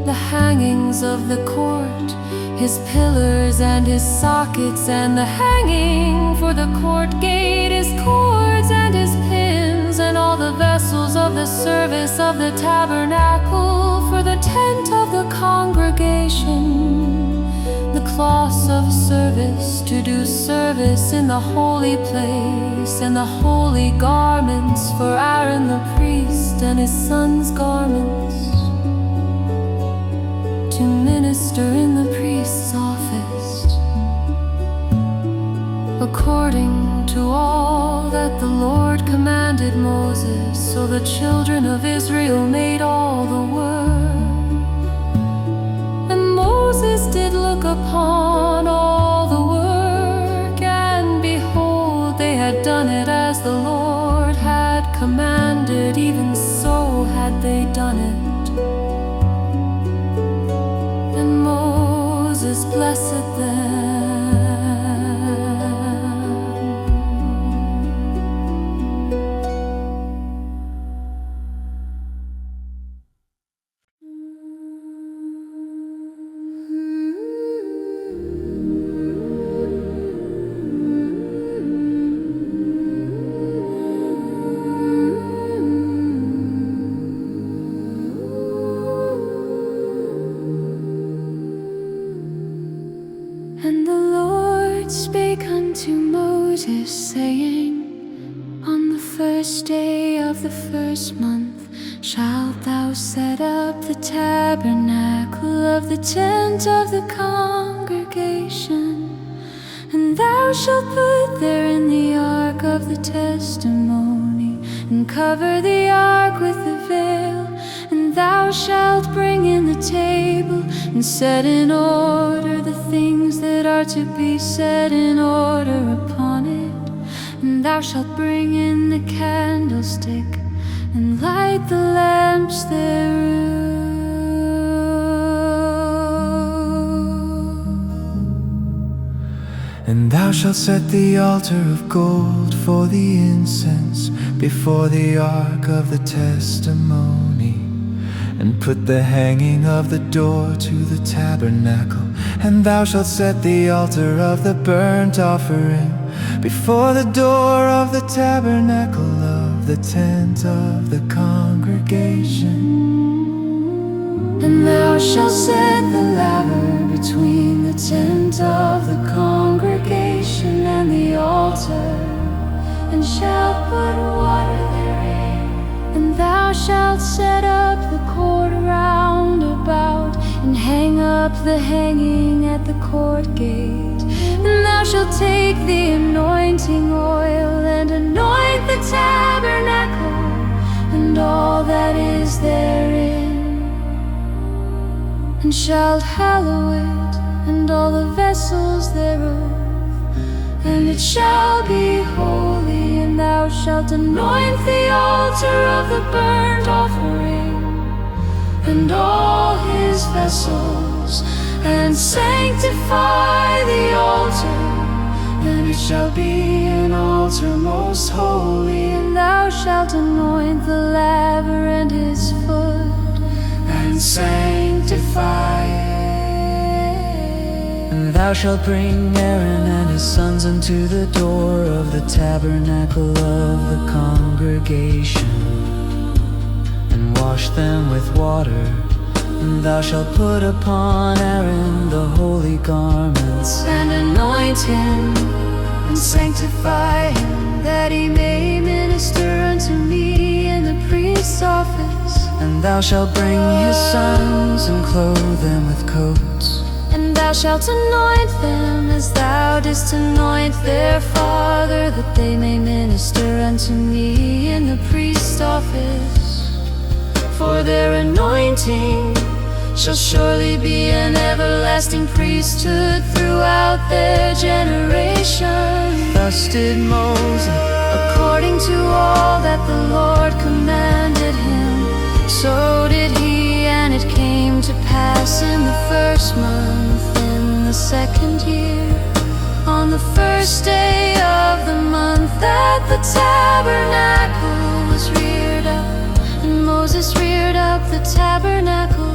the hangings of the court, his pillars and his sockets, and the hanging for the court gate, his cords and his pins, and all the vessels of the service of the tabernacle for the tent of the congregation, the cloths of service to do service in the holy place, and the holy garments for Aaron the priest and his sons' garments, to minister in the priest's office, according to all that the Lord commanded Moses. So the children of Israel made all the work. And Moses did look upon all the work, and behold, they had done it as the Lord had commanded, even so had they done it. And Moses blessed them. And the Lord spake unto Moses, saying, on the first day of the first month shalt thou set up the tabernacle of the tent of the congregation. And thou shalt put therein the ark of the testimony, and cover the ark with the veil. And thou shalt bring in the table, and set in order the things that are to be set in order upon it. And thou shalt bring in the candlestick, and light the lamps thereof. And thou shalt set the altar of gold for the incense before the ark of the testimony, and put the hanging of the door to the tabernacle. And thou shalt set the altar of the burnt offering before the door of the tabernacle of the tent of the congregation. And thou shalt set the laver between the tent of the congregation and the altar, and shalt put water therein. And thou shalt set up the quarter up the hanging at the court gate. And thou shalt take the anointing oil and anoint the tabernacle and all that is therein, and shalt hallow it and all the vessels thereof. And it shall be holy, and thou shalt anoint the altar of the burnt offering and all his vessels, and sanctify the altar. And it shall be an altar most holy, and thou shalt anoint the laver and his foot, and sanctify it. And thou shalt bring Aaron and his sons unto the door of the tabernacle of the congregation, and wash them with water. And thou shalt put upon Aaron the holy garments, and anoint him, and sanctify him, that he may minister unto me in the priest's office. and thou shalt bring his sons and clothe them with coats. And thou shalt anoint them as thou didst anoint their father, that they may minister unto me in the priest's office. For their anointing shall surely be an everlasting priesthood throughout their generation. Thus did Moses, According to all that the Lord commanded him, so did he, and it came to pass in the first month, in the second year, on the first day of the month, that the tabernacle was reared up. And Moses reared up the tabernacle,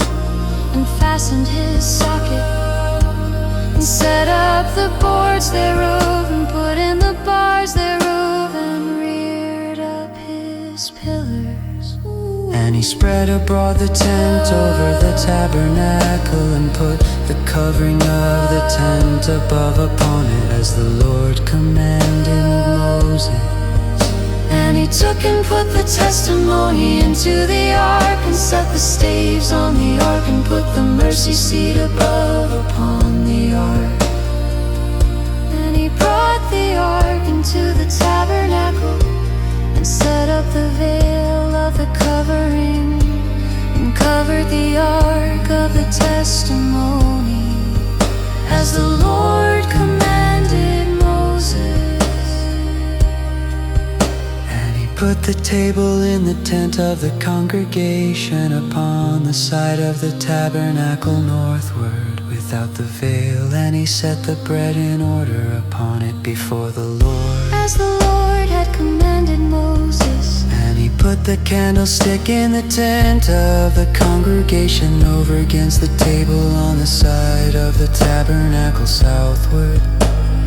and fastened his socket, and set up the boards thereof, and put in the bars thereof, and reared up his pillars. and he spread abroad the tent over the tabernacle, and put the covering of the tent above upon it, as the Lord commanded Moses. And he took and put the testimony into the ark, and set the staves on the ark, and put the mercy seat above upon the ark. And he brought the ark into the tabernacle, and set up the veil of the covering, and covered the ark of the testimony, as the Lord commanded Moses. Put the table in the tent of the congregation upon the side of the tabernacle northward, without the veil, and he set the bread in order upon it before the Lord, as the Lord had commanded Moses. And he put the candlestick in the tent of the congregation over against the table on the side of the tabernacle southward.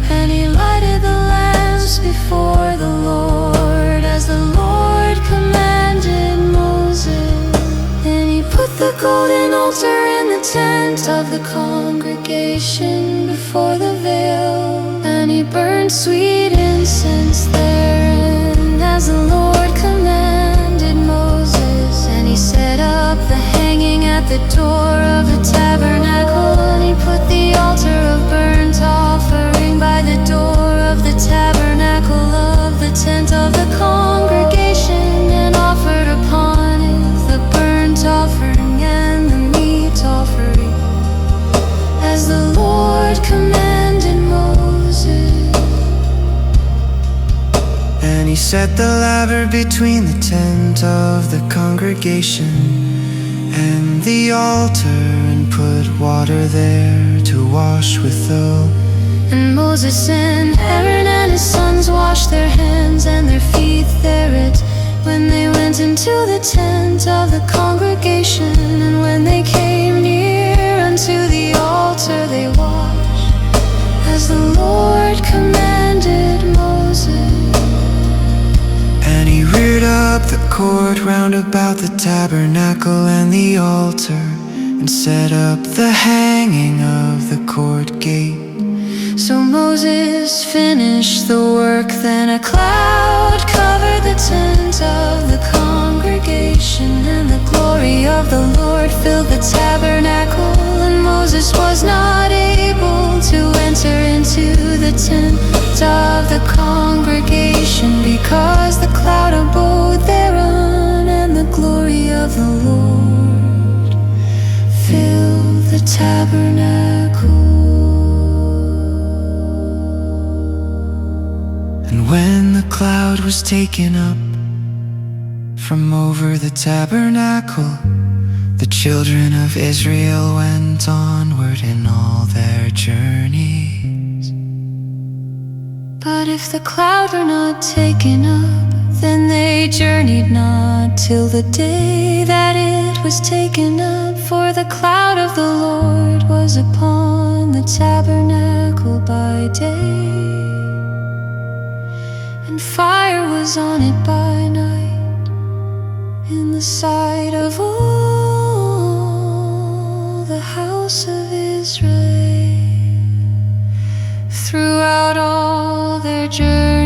And he lighted the lamps before the Lord, as the Lord commanded Moses. And he put the golden altar in the tent of the congregation before the veil, and he burned sweet incense therein, as the Lord commanded Moses. And he set up the hanging at the door of the tabernacle, and he put the altar of burnt offering by the door of the tabernacle of the tent of the congregation, and offered upon it the burnt offering and the meat offering, as the Lord commanded Moses. And he set the laver between the tent of the congregation and the altar, and put water there to wash withal. And Moses and Aaron and his sons washed their hands and their feet thereat, when they went into the tent of the congregation. And when they came near unto the altar, they washed, as the Lord commanded Moses. And he reared up the court round about the tabernacle and the altar, and set up the hanging of the court gate. So Moses finished the work, then a cloud covered the tent of the congregation, and the glory of the Lord filled the tabernacle. And Moses Moses was not able to enter into the tent of the congregation because the cloud abode thereon, and the glory of the Lord filled the tabernacle. And when the cloud was taken up from over the tabernacle, the children of Israel went onward in all their journeys. But if the cloud were not taken up, then they journeyed not till the day that it was taken up. For the cloud of the Lord was upon the tabernacle by day, and fire was on it by night, in the sight of all the house of Israel. Throughout all their journeys,